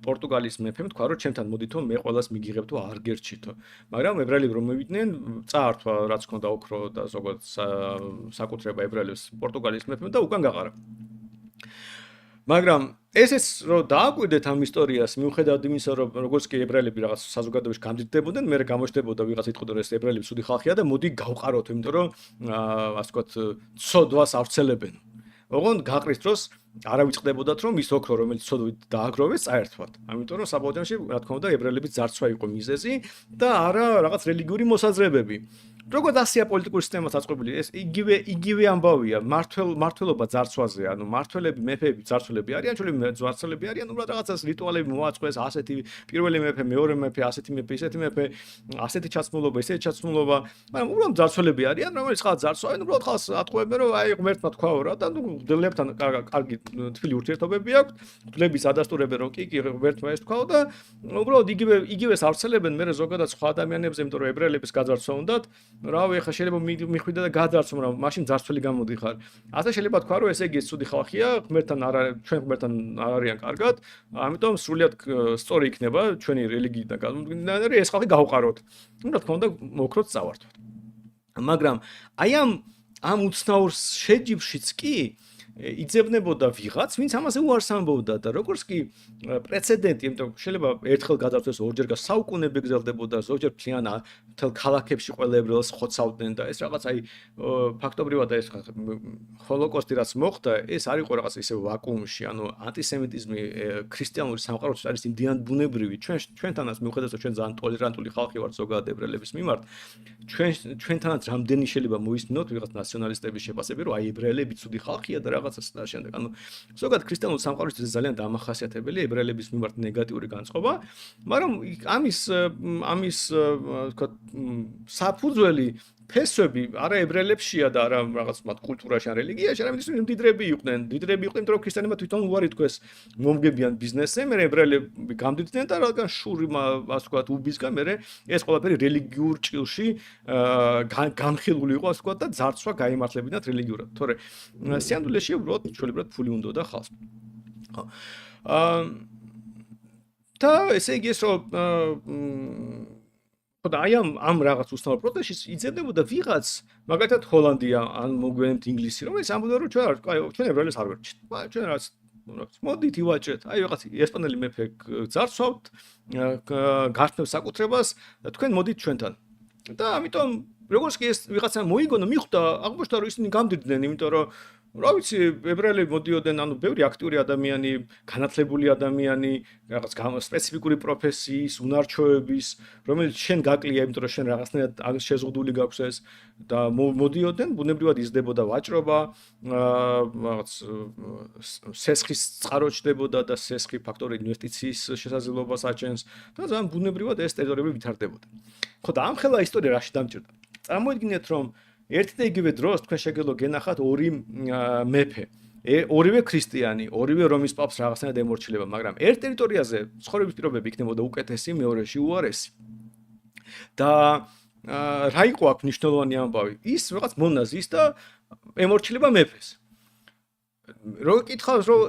Speaker 1: პორტუგალიის მეფემ თქვა, რომ ჩემთან მოდითო, მე ყველას მიგიღებთო, არ გერჩითო. მაგრამ ებრაელები რომ მოვიდნენ, წაართვა რაც ქონდა ოქრო და ზოგადად საკუთრება ებრაელებს პორტუგალიის მეფემ და უკან გაყარა. მაგრამ ესეც რომ დააკვირდეთ ამ ისტორიას, მიუხედავად იმისა, რომ როგორც კი ებრაელები რაღაც საზოგადოებაში გამდიდდებოდნენ, მე გამოჩნდებოდა ვიღაც იტყოდა, რომ ეს ებრაელები ცუდი ხალხია და მოდი გავყაროთ, იმიტომ რომ ასე ვთქვათ, ცოდვას ავრცელებენ. ოღონდ გაყრის დროს არ ავიწყდებოდათ, რომ ის ოქრო, რომელიც ცოდვით დააგროვეს, წაერთვათ. ამიტომ რომ საბოლოოში, რა თქმა უნდა, ებრაელების ძარცვა იყო მიზეზი და არა რაღაც რელიგიური მოსაზრებები. როგორც ასია პოლიტიკური სისტემა დაწყობილი, ეს იგივე ამბავია, მართლობა ძარცვაზე, ანუ მართველები, მეფეები ძარცველები არიან, ჩვენი ძარცველები არიან, უბრალოდ რაღაცას რიტუალები მოაწყეს, ასეთი პირველი მეფე, მეორე მეფე, ასეთი მეფე, ისეთი მეფე, ასეთი ჩაცმულობა, ისეთი ჩაცმულობა, მაგრამ უბრალოდ ძარცველები არიან, რომელიც ხალხს ძარცვავენ, უბრალოდ ხალხს ატყუებენ, რომ აი ღმერთმა თქვაო რა და ნუ მღვდლებთან კარგი თბილი ურთიერთობები აქვს, მღვდლების ადასტურებენ, რომ კი ღმერთმა ეს თქვაო და უბრალოდ იგივეს ავრცელებენ მე ზოგადად სხვა ადამიანებზე, იმიტომ რომ ებრაელების გაძარცვა უნდათ. რავი, ახლა შეიძლება მიხვიდა და გადაარცო, მაგრამ მაშინ ძარცველი გამოდიხარ. ასე შეიძლება თქვა, რომ ესე იგი ცუდი ხალხია, ღმერთთან ჩვენ ღმერთთან არ არიან კარგად, ამიტომ სრულიად სწორი იქნება ჩვენი რელიგიიდან გამომდინარე, ეს ხალხი გავყაროთ. ნუ რა თქმა უნდა, მოქროთ წავართვათ. მაგრამ აი ამ უცნაურ შეჯიბრშიც კი იძებნებოდა ვიღაც, ვინც ამაზე უარს ამბობდა და როგორც კი პრეცედენტი, იმიტომ შეიძლება ერთხელ გადაწყვეტს, ორჯერ საუკუნეები გრძელდებოდა, ზოგჯერ მთლიან მთელ ქალაქებში ყველა ებრაელს ხოცავდნენ და ეს რაღაც აი ფაქტობრივად ეს ჰოლოკოსტი რაც მოხდა, ეს არ იყო რაღაც ისე ვაკუუმში, ანუ ანტისემიტიზმი ქრისტიანული სამყაროში არის იმდენად ბუნებრივი, ჩვენთანაც მიუხედავად ჩვენ ძალიან ტოლერანტული ხალხი ვართ ზოგადად ებრაელების მიმართ, ჩვენთანაც რამდენი შეიძლება მოისმინოთ ვიღაც ნაციონალისტების შეფასები, რომ აი ებრაელები ცუდი ხალხია და რაღაცას და შემდეგ. ანუ ზოგადად ქრისტიანულ სამყაროში ეს ძალიან დამახასიათებელია ებრაელების მიმართ ნეგატიური განწყობა, მაგრამ ამის თქვა საფუძველი ფესვები არა ებრაელებშია და არა რაღაც მათ კულტურაში ან რელიგიაში, არამედ ის მდიდრები იყვნენ, იმიტომ რომ ქრისტიანებმა თვითონ უარი თქვეს მომგებიან ბიზნესზე, მე ებრაელები გამდიდნენ და რადგან შური ასე ვთქვათ უბისგან მე ეს ყველაფერი რელიგიურ ჭილში განხილული იყო ასე ვთქვათ და ძარცვა გაიმართლებინათ რელიგიურად. თორე სიამდვილეში უბრალოდ ჩვეულებრივად ფული უნდოდა ხალხს. ხო. და ესე იგი ეს რომ და აი ამ რაღაც უცნაურ პროცესში იძებნებოდა ვიღაც, მაგალითად ჰოლანდია ან მოგვიანებით ინგლისი, რომელიც ამბობდა რომ ჩვენ ებრაელებს არ ვერჩით. ჩვენ რაც მოდით ივაჭრეთ, აი რაღაც ესპანელი მეფე ძარცვავთ, გართმევს საკუთრებას და თქვენ მოდით ჩვენთან. და ამიტომ როგორც კი ეს ვიღაცა მოიგონა, მიხვდა, აღმოჩნდა რომ ისინი გამდიდნენ, იმიტომ რომ რა ვიცი, ებრაელები მოდიოდნენ, ანუ ბევრი აქტიური ადამიანი, განათლებული ადამიანი, რაღაც სპეციფიკური პროფესიის, უნარჩვევების, რომელიც შენ გაკლია, იმიტომ რომ შენ რაღაცნაირად შეზღუდული გაქვს ეს და მოდიოდნენ, ბუნებრივად იზრდებოდა ვაჭრობა, რაღაც სესხის წყარო ჩდებოდა და სესხი ფაქტორი ინვესტიციის შესაძლებლობას აჩენს და ძალიან ბუნებრივად ეს ტერიტორიები ვითარდებოდა. ხო და ამ ხელა ისტორია რაში დამჭირდა? წარმოიდგინეთ, რომ ერთი და იგივე დროს თქვენ შეგეძლო გენახათ ორი მეფე, ორივე ქრისტიანი, ორივე რომის პაპს რაღაცნაირად ემორჩილება, მაგრამ ერთ ტერიტორიაზე ცხოვრების პირობები იქნებოდა უკეთესი, მეორეში უარესი. და რა იყო აქ მნიშვნელოვანი ამბავი? ის რაღაც მონაზის და ემორჩილება მეფეს. რო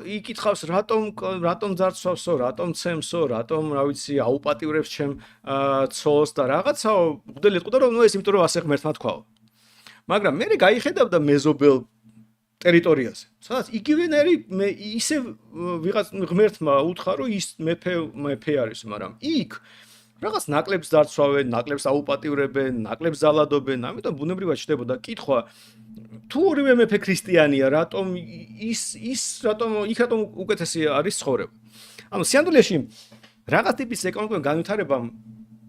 Speaker 1: იკითხავს რატომ ძარცვავსო, რატომ ცემსო, რატომ რა ვიცი აუპატიურებს ჩემ ცოლს და რაღაცაო, მღვდელი ეტყოდა რომ ეს იმიტომ რომ ასე ღმერთმა თქვაო. მაგრამ მე გაიხედავდა მეზობელ ტერიტორიაზე. სადაც იგივენერი ისე ვიღაც ღმერთმა უთხრა რომ ის მეფე არის, მაგრამ იქ რაღაც ნაკლებს ძარცვავენ, ნაკლებს აუპატიურებენ, ნაკლებს ზალადობენ, ამიტომ ბუნებრივად ჩნდებოდა კითხვა თუ ორივე მეფე ქრისტიანია, რატომ რატომ უკეთესი არის ცხოვრება? ანუ სიამდვილეში რაღაც ტიპის ეკონომიკურ განვითარებამ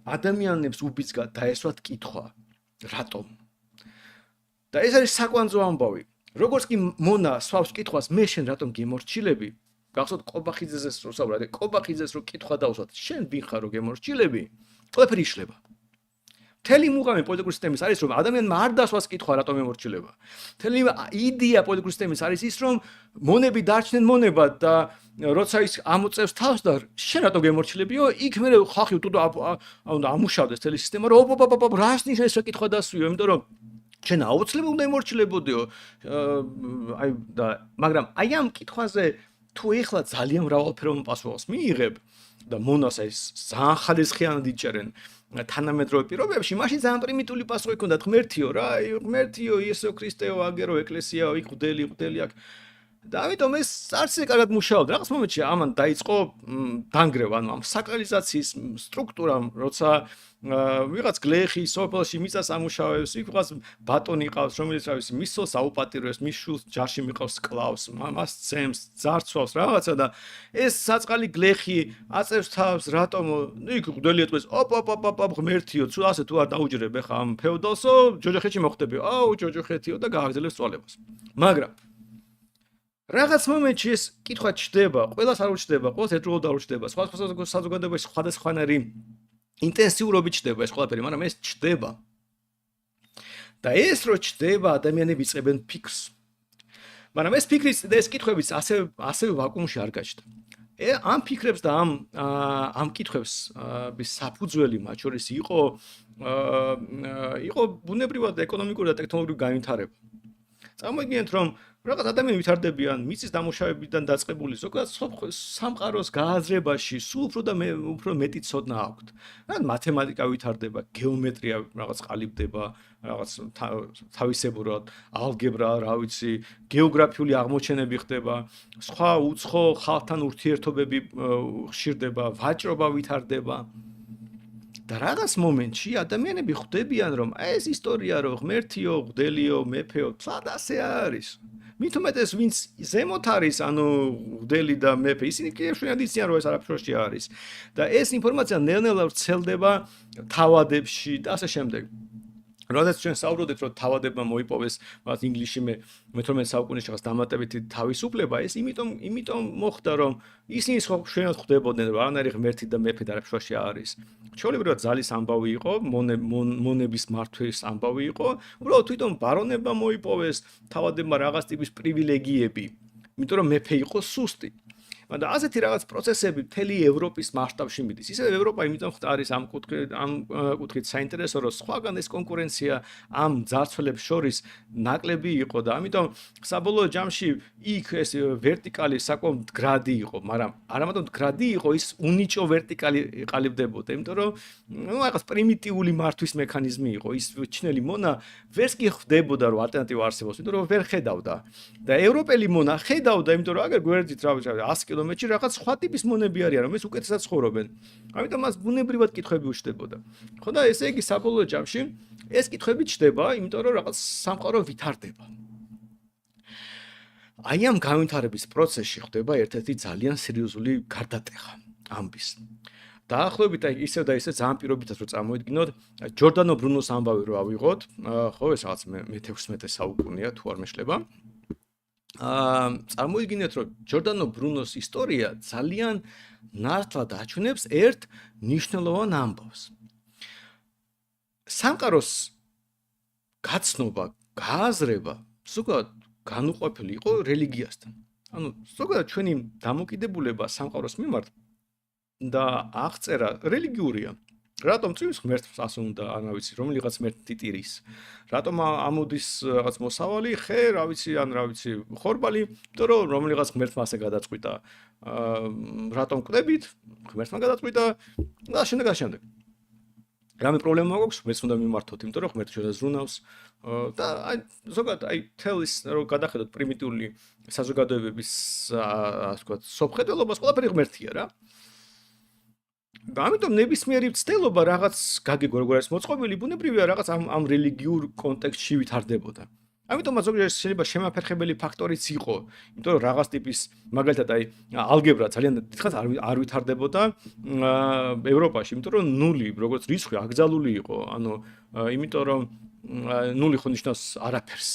Speaker 1: ადამიანებს უბიძგა დაესვათ კითხვა, რატომ? და ეს არის საკვანძო ამბავი. როგორც კი მონა სვავს კითხვას, მე შენ რატომ გემორჩილები? გახსოვთ კობახიძეს რო საუბრობთ, კობახიძეს რო კითხვა დავსვათ, შენ ვინ ხარ რო გემორჩილები? ყველაფერი იშლება. მთელი მუღამი პოლიტიკური სისტემის არის, რომ ადამიანმა არ დასვას კითხვა, რატომ ემორჩილება. მთელი იდეა პოლიტიკური სისტემის არის ის, რომ მონები დარჩნენ მონებად და როცა ის ამოწევს თავს და შენ რატო გემორჩილებიო, იქ მე ხალხი უტუდო უნდა ამუშავდეს მთელი სისტემა, რომ ოპ რას ნიშნავს ეს კითხვა დასვიო, იმიტომ რომ შენ აუცილებლად უნდა ემორჩილებოდიო. მაგრამ აი ამ კითხვაზე თუ ეხლა ძალიან მრავალფეროვან პასუხს მიიღებ და მონას ეს ძალიან ხალისხიანად იჭერენ თანამედროვე პირობებში, მაშინ ძალიან პრიმიტიული პასუხი ქონდათ ღმერთიო რა, ღმერთიო, იესო ქრისტეო, აგერო ეკლესიაო, იქ ღვდელი აქ. და ამიტომ ეს არც კარგად მუშაობდა. რაღაც მომენტში ამან დაიწყო დანგრევა, ანუ ამ საკრალიზაციის სტრუქტურამ, როცა ვიღაც გლეხი სოფელში მიწას ამუშავებს, იქ ვიღაც ბატონი ყავს, რომელიც რავის მისოს აუპატირებს, მის შულს ჯარში მიყავს, კლავს, მას წემს, ძარცვავს რაღაცა და ეს საწყალი გლეხი აწევს თავს, რატომო? იქ ღვდელი ეტყვის, ოპ ღმერთიო, თუ ასე თუ არ დაუჯერებ ახლა ამ ფეოდალსო, ჯოჯოხეთში მოხდებიო. აუ, ჯოჯოხეთიო და გააგრძელებს წვალებას. მაგრამ რაღაც მომენტში ეს კითხვა ჩდება, ყველას არ უჩდება, ყველას ერთდროულად არ უჩდება, სხვა საზოგადოებაში სხვადასხვანაირი ინტენსიურობით ჩდება ეს ყველაფერი, მაგრამ ეს ჩდება. და ეს რო ჩდება, ადამიანები იწყებენ ფიქრს. მაგრამ ეს ფიქრის და ეს კითხვებიც ასევე ვაკუუმში არ გაჩნდა. ამ ფიქრებს და ამ კითხვებს საფუძველი მათ შორის იყო ბუნებრივად ეკონომიკური და ტექნოლოგიური განვითარება. წარმოიდგინეთ, რომ რაღაც ადამიანები ვითარდებიან მიწის დამუშავებიდან დაწყებული ზოგადად სამყაროს გააზრებაში სულ უფრო მეტი ცოდნა აქვთ. რა მათემატიკა ვითარდება, გეომეტრია რაღაც ყალიბდება, რაღაც თავისებურად, ალგებრა, რა ვიცი, გეოგრაფიული აღმოჩენები ხდება, სხვა უცხო ხალხთან ურთიერთობები ხშირდება, ვაჭრობა ვითარდება. და რაღაც მომენტში ადამიანები ხვდებიან, რომ ეს ისტორია რომ ღმერთიო, ღვდელიო, მეფეო, თლად ასე არის. მით უმეტეს ვინც ზემოთ არის, ანუ ღვდელი და მეფე, ისინი კი ეშვენად იციან, რომ ეს არაფერში არის. და ეს ინფორმაცია ნელ-ნელა ვრცელდება თავადებში და ასე შემდეგ. როდესაც ჩვენ საუბრობთ, რომ თავადებმა მოიპოვეს მათ ინგლისში მე-18 საუკუნეში რაღაც დამატებითი თავისუფლება, ეს იმიტომ მოხდა, რომ ისინი შვენად ხვდებოდნენ, რომ არანაირი ღმერთი და მეფე და არაფერში არის. ჩვეულებრივად ძალის ამბავი იყო, მონების მართვის ამბავი იყო, უბრალოდ თვითონ ბარონებმა მოიპოვეს თავადებმა რაღაც ტიპის პრივილეგიები, იმიტომ რომ მეფე იყო სუსტი. და ასეთი რაღაც პროცესები მთელი ევროპის მასშტაბში მიდის. ისე ევროპა იმიტომ არის ამ კუთხით საინტერესო, რომ სხვაგან ეს კონკურენცია ამ ძარცველებს შორის ნაკლები იყო და ამიტომ საბოლოო ჯამში იქ ეს ვერტიკალი საკმაოდ მდგრადი იყო, მაგრამ არა მარტო მდგრადი იყო, ის უნიჭო ვერტიკალი ყალიბდებოდა, იმიტომ რომ რაღაც პრიმიტიული მართვის მექანიზმი იყო, ის ჩინელი მონა ვერც კი ხვდებოდა, რომ ალტერნატივა არსებობს, იმიტომ რომ ვერ ხედავდა. და ევროპელი მონა ხედავდა, იმიტომ რომ აგერ გვერდით რა ვიცი 100 კილომეტრში რაღაც სხვა ტიპის მონები არიან, რომელიც უკეთესად ცხოვრობენ. ამიტომ მას ბუნებრივად კითხვები უჩნდებოდა. ხო და ესე იგი საბოლოო ჯამში ეს კითხვები ჩდება, იმიტომ რომ რაღაც სამყარო ვითარდება. აი ამ განვითარების პროცესში ხდება ერთ-ერთი ძალიან სერიოზული გარდატეხა ამბის. დაახლოებით ისევ და ისე ძალიან პირობითად რო წარმოიდგინოთ, ჯორდანო ბრუნოს ამბავი რო ავიღოთ, ხო ეს რაღაც მე-16 საუკუნეა თუ არ მეშლება. წარმოიდგინეთ, რომ ჯორდანო ბრუნოს ისტორია ძალიან ნათლად აჩვენებს ერთ მნიშვნელოვან ამბავს. სამყაროს გაცნობა, გააზრება ზოგადად განუყოფელი იყო რელიგიასთან. ანუ ზოგადად ჩვენი დამოკიდებულება სამყაროს მიმართ და აღწერა რელიგიურია. რატომ წვიმს ღმერთს ასე უნდა, ან რა ვიცი, რომელიღაც ღმერთი ტიტირის. რატომ ამოდის რაღაც მოსავალი, ხე, რა ვიცი, ან რა ვიცი, ხორბალი, იმიტომ რომ რომელიღაც ღმერთმა ასე გადაწყვიტა. რატომ კვდებით? ღმერთმა გადაწყვიტა და შემდეგ. რამე პრობლემა მაქვს, მეც უნდა მიმართოთ, იმიტომ რომ ღმერთი ჩვენს ზრუნავს და აი ზოგადად აი თელის რომ გადახედოთ პრიმიტიული საზოგადოებების ასე ვთქვათ, სოფხედელობას ყველაფერი ღმერთია რა. და ამიტომ ნებისმიერი მცდელობა რაღაც გაგეგო როგორ არის მოწყობილი, ბუნებრივია რაღაც ამ რელიგიურ კონტექსტში ვითარდებოდა. ამიტომაც ზოგიერთ შეიძლება შემაფერხებელი ფაქტორიც იყო, იმიტომ რომ რაღაც ტიპის მაგალითად აი ალგებრა ძალიან დიდხანს არ ვითარდებოდა ევროპაში, იმიტომ რომ ნული როგორც რიცხვი აკრძალული იყო, ანუ იმიტომ რომ ნული ხო ნიშნავს არაფერს.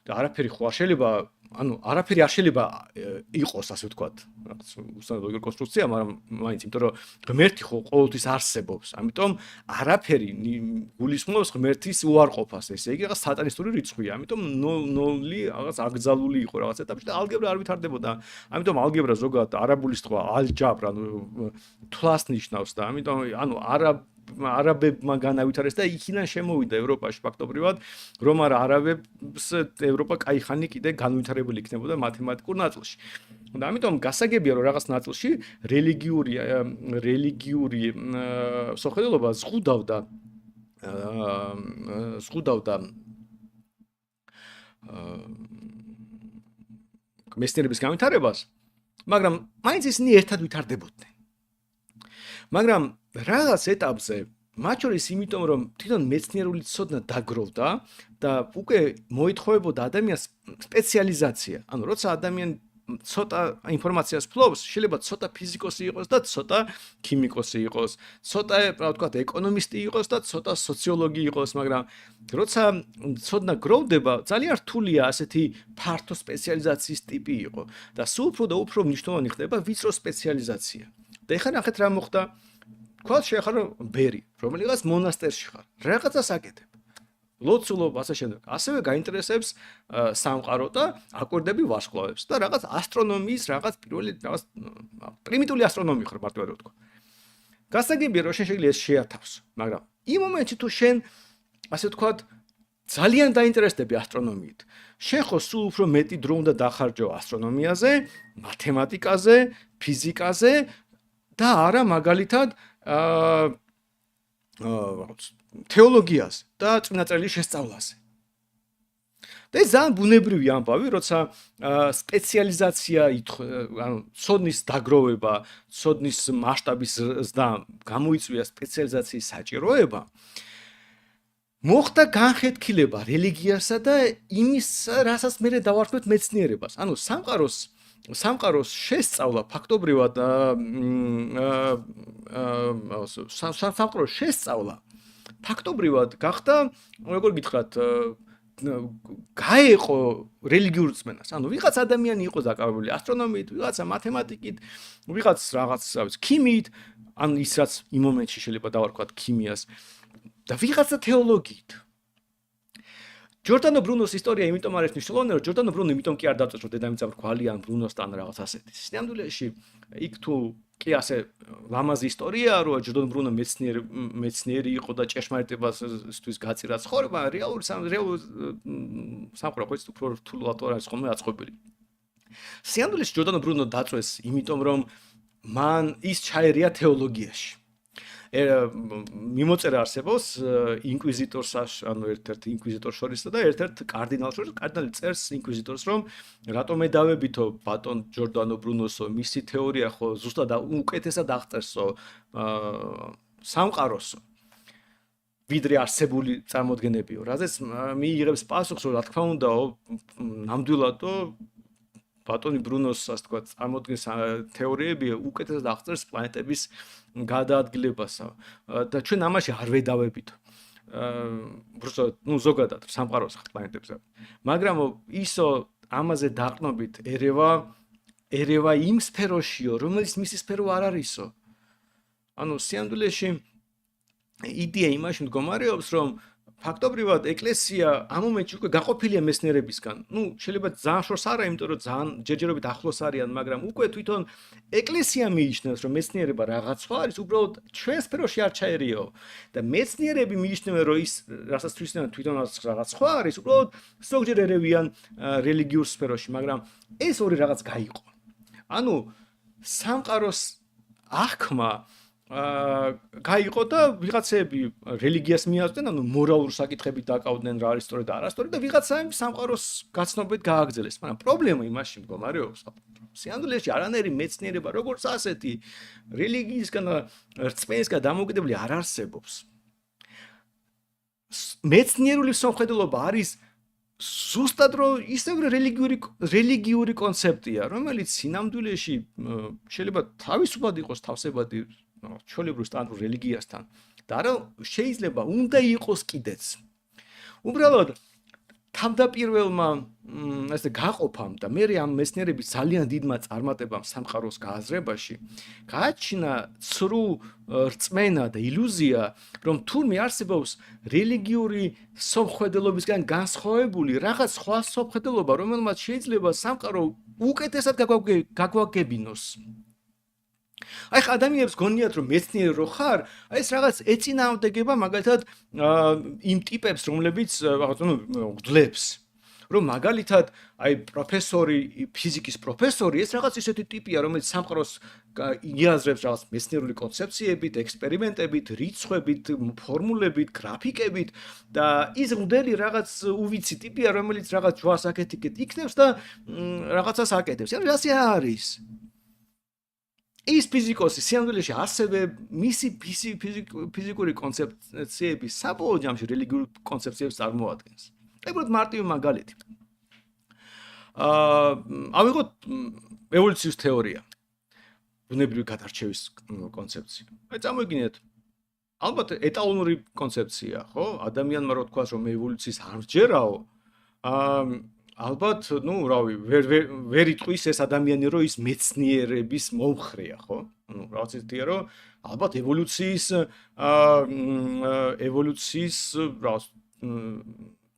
Speaker 1: და არაფერი ხო არ შეიძლება ანუ არაფერი არ შეიძლება იყოს, ასე ვთქვათ, რაღაც უბრალოდ ლოგიკური კონსტრუქცია, მაგრამ მაინც, იმიტომ რომ ღმერთი ხო ყოველთვის არსებობს. ამიტომ არაფერი გულისხმობს ღმერთის უარყოფას, ესე იგი რაღაც სატანისტური რიცხვია. ამიტომ ნოლი რაღაც აკრძალული იყო რაღაც ეტაპში და ალგებრა არ ვითარდებოდა. ამიტომ ალგებრა ზოგადად არაბული სიტყვა ალჯაბრა, ანუ თვლას ნიშნავს და ამიტომ ანუ არაბებმა განავითარეს და იქიდან შემოვიდა ევროპაში ფაქტობრივად, რომ არაბებს ევროპა კაი კიდე განვითარებული იქნებოდა მათემატიკურ ნაწილში. და ამიტომ გასაგებია რომ რაღაც ნაწილში რელიგიური სოხელობა ზღუდავდა მეცნიერების განვითარებას, მაგრამ მაინც ისინი ერთად ვითარდებოდნენ. მაგრამ რაღაც ეტაპზე, მათ შორის იმიტომ რომ თვითონ მეცნიერული ცოდნა დაგროვდა და უკვე მოითხოვებოდა ადამიანს სპეციალიზაცია. ანუ როცა ადამიანი ცოტა ინფორმაციას ფლობს, შეიძლება ცოტა ფიზიკოსი იყოს და ცოტა ქიმიკოსი იყოს, ცოტა, რა ვთქვათ, ეკონომისტი იყოს და ცოტა სოციოლოგი იყოს, მაგრამ როცა ცოდნა გროვდება, ძალიან რთულია ასეთი ფართო სპეციალიზაციის ტიპი იყო და სულ უფრო და უფრო მნიშვნელოვანი ხდება ვიწრო სპეციალიზაცია. და ეხლა ნახეთ რა მოხდა. თქვათ შეხარ ბერი, რომელიღაც მონასტერში ხარ, რაღაცას აკეთებ. ლოცულობ ასე შემდეგ. ასევე გაინტერესებს სამყარო და აკვირდები ვარსკვლავებს და რაღაც ასტრონომიის რაღაც პირველი რაღაც პრიმიტიული ასტრონომია ხარ მარტივად ვთქვა. გასაგებია რომ შენ შეიძლება ეს შეათავსო, მაგრამ იმ მომენტში თუ შენ ასე ვთქვათ ძალიან დაინტერესდები ასტრონომიით, შენ ხო სულ უფრო მეტი დრო უნდა დახარჯო ასტრონომიაზე, მათემატიკაზე, ფიზიკაზე და არა მაგალითად თეოლოგიაზე და წინაწრელის შესწავლაზე. და ეს ძალიან ბუნებრივი ამბავი, როცა სპეციალიზაცია, ანუ ცოდნის დაგროვება, ცოდნის მასშტაბის ზრდა გამოიწვია სპეციალიზაციის საჭიროება, მოხდა განხეთქილება რელიგიასა და იმის, რასაც მე დავარქვეთ მეცნიერებას. ანუ სამყაროს შესწავლა ფაქტობრივად სამყაროს შესწავლა ფაქტობრივად გახდა, როგორ გითხრათ, გაეყო რელიგიურ რწმენას. ანუ ვიღაც ადამიანი იყო დაკავებული ასტრონომიით, ვიღაცა მათემატიკით, ვიღაც რაღაც ქიმიით, ან ის რაც იმ მომენტში შეიძლება დავარქვათ ქიმიას და ვიღაცა თეოლოგიით. ჯორდანო ბრუნოს ისტორია იმიტომ არის მნიშვნელოვანი, რომ ჯორდანო ბრუნო იმიტომ კი არ დაწესდა რომ დედამიწა მრგვალია ან ბრუნოსთან რაღაც ასეთი. სინამდვილეში იქ თუ კი ასე ლამაზი ისტორია, რომ ჯორდანო ბრუნო მეცნიერი იყო და ჭეშმარიტებასთვის გაწირა ცხოვრება, რეალური სამყარო ხო ის უფრო რთულად არის ხოლმე აწყობილი. სინამდვილეში ჯორდანო ბრუნო დაწვეს იმიტომ რომ მან ის ჩაერია თეოლოგიაში. მიმოწერა არსებობს ინკვიზიტორს, ანუ ერთ-ერთ ინკვიზიტორს შორისსა და ერთ-ერთ კარდინალს შორის. კარდინალი წერს ინკვიზიტორს, რომ რატომ ედავებითო ბატონ ჯორდანო ბრუნოსო, მისი თეორია ხო ზუსტად უკეთესად აღწერსო სამყაროსო, ვიდრე არსებული წარმოდგენებიო. რაზეც მიიღებს პასუხს, რომ რა თქმა უნდა, ნამდვილადო ბატონი ბრუნოს, ასე ვთქვათ, წარმოდგენს თეორიები უკეთესად აღწერს პლანეტების გადაადგილებასა და ჩვენ ამაში არ ვედავებით. უბრალოდ, ზოგადად სამყაროს პლანეტებზე. მაგრამ ისო ამაზე დაყნობით ერევა იმ სფეროშიო, რომელიც მისი სფერო არ არისო. ანუ სინამდვილეში იდეა იმაში მდგომარეობს, რომ ფაქტობრივად ეკლესია ამ მომენტში უკვე გაყოფილია მეცნიერებისგან. შეიძლება ძალიან შორს არა, იმიტომ რომ ძალიან ჯერჯერობით ახლოს არიან, მაგრამ უკვე თვითონ ეკლესია მიიჩნევს, რომ მეცნიერება რაღაც სხვა არის, უბრალოდ ჩვენ სფეროში არ ჩაერიო. და მეცნიერები მიიჩნევენ, რომ ის, რასაც თვითონ რაღაც სხვა არის, უბრალოდ ზოგჯერ ერევიან რელიგიურ სფეროში, მაგრამ ეს ორი რაღაც გაიყო. ანუ სამყაროს აღქმა გაიყო და ვიღაცები რელიგიას მიაწვდნენ, ანუ მორალურ საკითხებით დაკავდნენ რა არის სწორი და არასწორი და ვიღაცაები სამყაროს გაცნობით გააგრძელეს. მაგრამ პრობლემა იმაში მდგომარეობს, სინამდვილეში არანაირი მეცნიერება როგორც ასეთი რელიგიისგან და რწმენისგან დამოუკიდებელი არ არსებობს. მეცნიერული სამხედროობა არის ზუსტად რომ ისევ რელიგიური კონცეფტია, რომელიც სინამდვილეში შეიძლება თავისუფლად იყოს თავსებადი ჩვეულებრივ სტანდარტულ რელიგიასთან და არა შეიძლება უნდა იყოს კიდეც. უბრალოდ თავდაპირველმა ესე გაყოფამ და მე ამ მეცნიერების ძალიან დიდმა წარმატებამ სამყაროს გააზრებაში გააჩინა ცრუ რწმენა და ილუზია, რომ თურმე არსებობს რელიგიური სომხედელობისგან განსხვავებული რაღაც სხვა სომხედელობა, რომელმაც შეიძლება სამყარო უკეთესად გაგვაგებინოს. აი ხა ადამიანებს გონიათ რომ მეცნიერი რო ხარ, აი ეს რაღაც ეწინააღმდეგება მაგალითად იმ ტიპებს, რომლებიც რაღაც გძლებს. რომ მაგალითად აი პროფესორი, ფიზიკის პროფესორი ეს რაღაც ისეთი ტიპია, რომელიც სამყაროს იაზრებს რაღაც მეცნიერული კონცეფციებით, ექსპერიმენტებით, რიცხვებით, ფორმულებით, გრაფიკებით და ის მოდელი რაღაც უვიცი ტიპია, რომელიც რაღაც ჯვარს აკეთიკეთ იქნებს და რაღაცას აკეთებს. ანუ ასე არის. ის ფიზიკოსი სიამდვილეში ასევე მისი ფიზიკური კონცეფციების საბოლოო ჯამში რელიგიურ კონცეფციებს წარმოადგენს. უბრალოდ მარტივი მაგალითი. ავიღოთ ევოლუციის თეორია. ბუნებრივი გადარჩევის კონცეფცია. აი წამოიგინეთ. ალბათ ეტალონური კონცეფცია, ხო? ადამიანმა რო თქვას რომ ევოლუციის არ მსჯერაო, ალბათ, რავი, ვერ იტყვის ეს ადამიანი, რომ ის მეცნიერების მომხრეა, ხო? რაღაც ისეთია, რომ ალბათ ევოლუციის რაღაც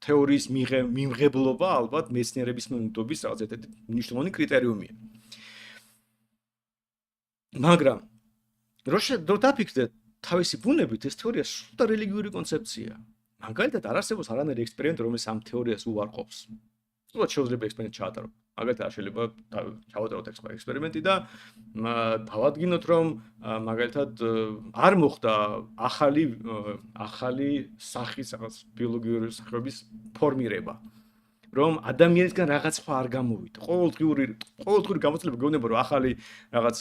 Speaker 1: თეორიის მიმღებლობა ალბათ მეცნიერების მომდობის რაღაც ერთ-ერთი მნიშვნელოვანი კრიტერიუმია. მაგრამ რო დაფიქრდეთ თავისი ბუნებით, ეს თეორია სრულად რელიგიური კონცეფცია. მაგალითად, არ არსებობს არანაირი ექსპერიმენტი, რომელიც ამ თეორიას უარყოფს. სრულად შეიძლება ექსპერიმენტი ჩაატარო. მაგალითად, არ შეიძლება ჩავატაროთ ექსპერიმენტი და დავადგინოთ, რომ მაგალითად არ მოხდა ახალი სახის რაღაც ბიოლოგიური სახეობის ფორმირება. რომ ადამიანისგან რაღაც სხვა არ გამოვიდა. ყოველდღიური გამოცდილება გეუბნება, რომ ახალი რაღაც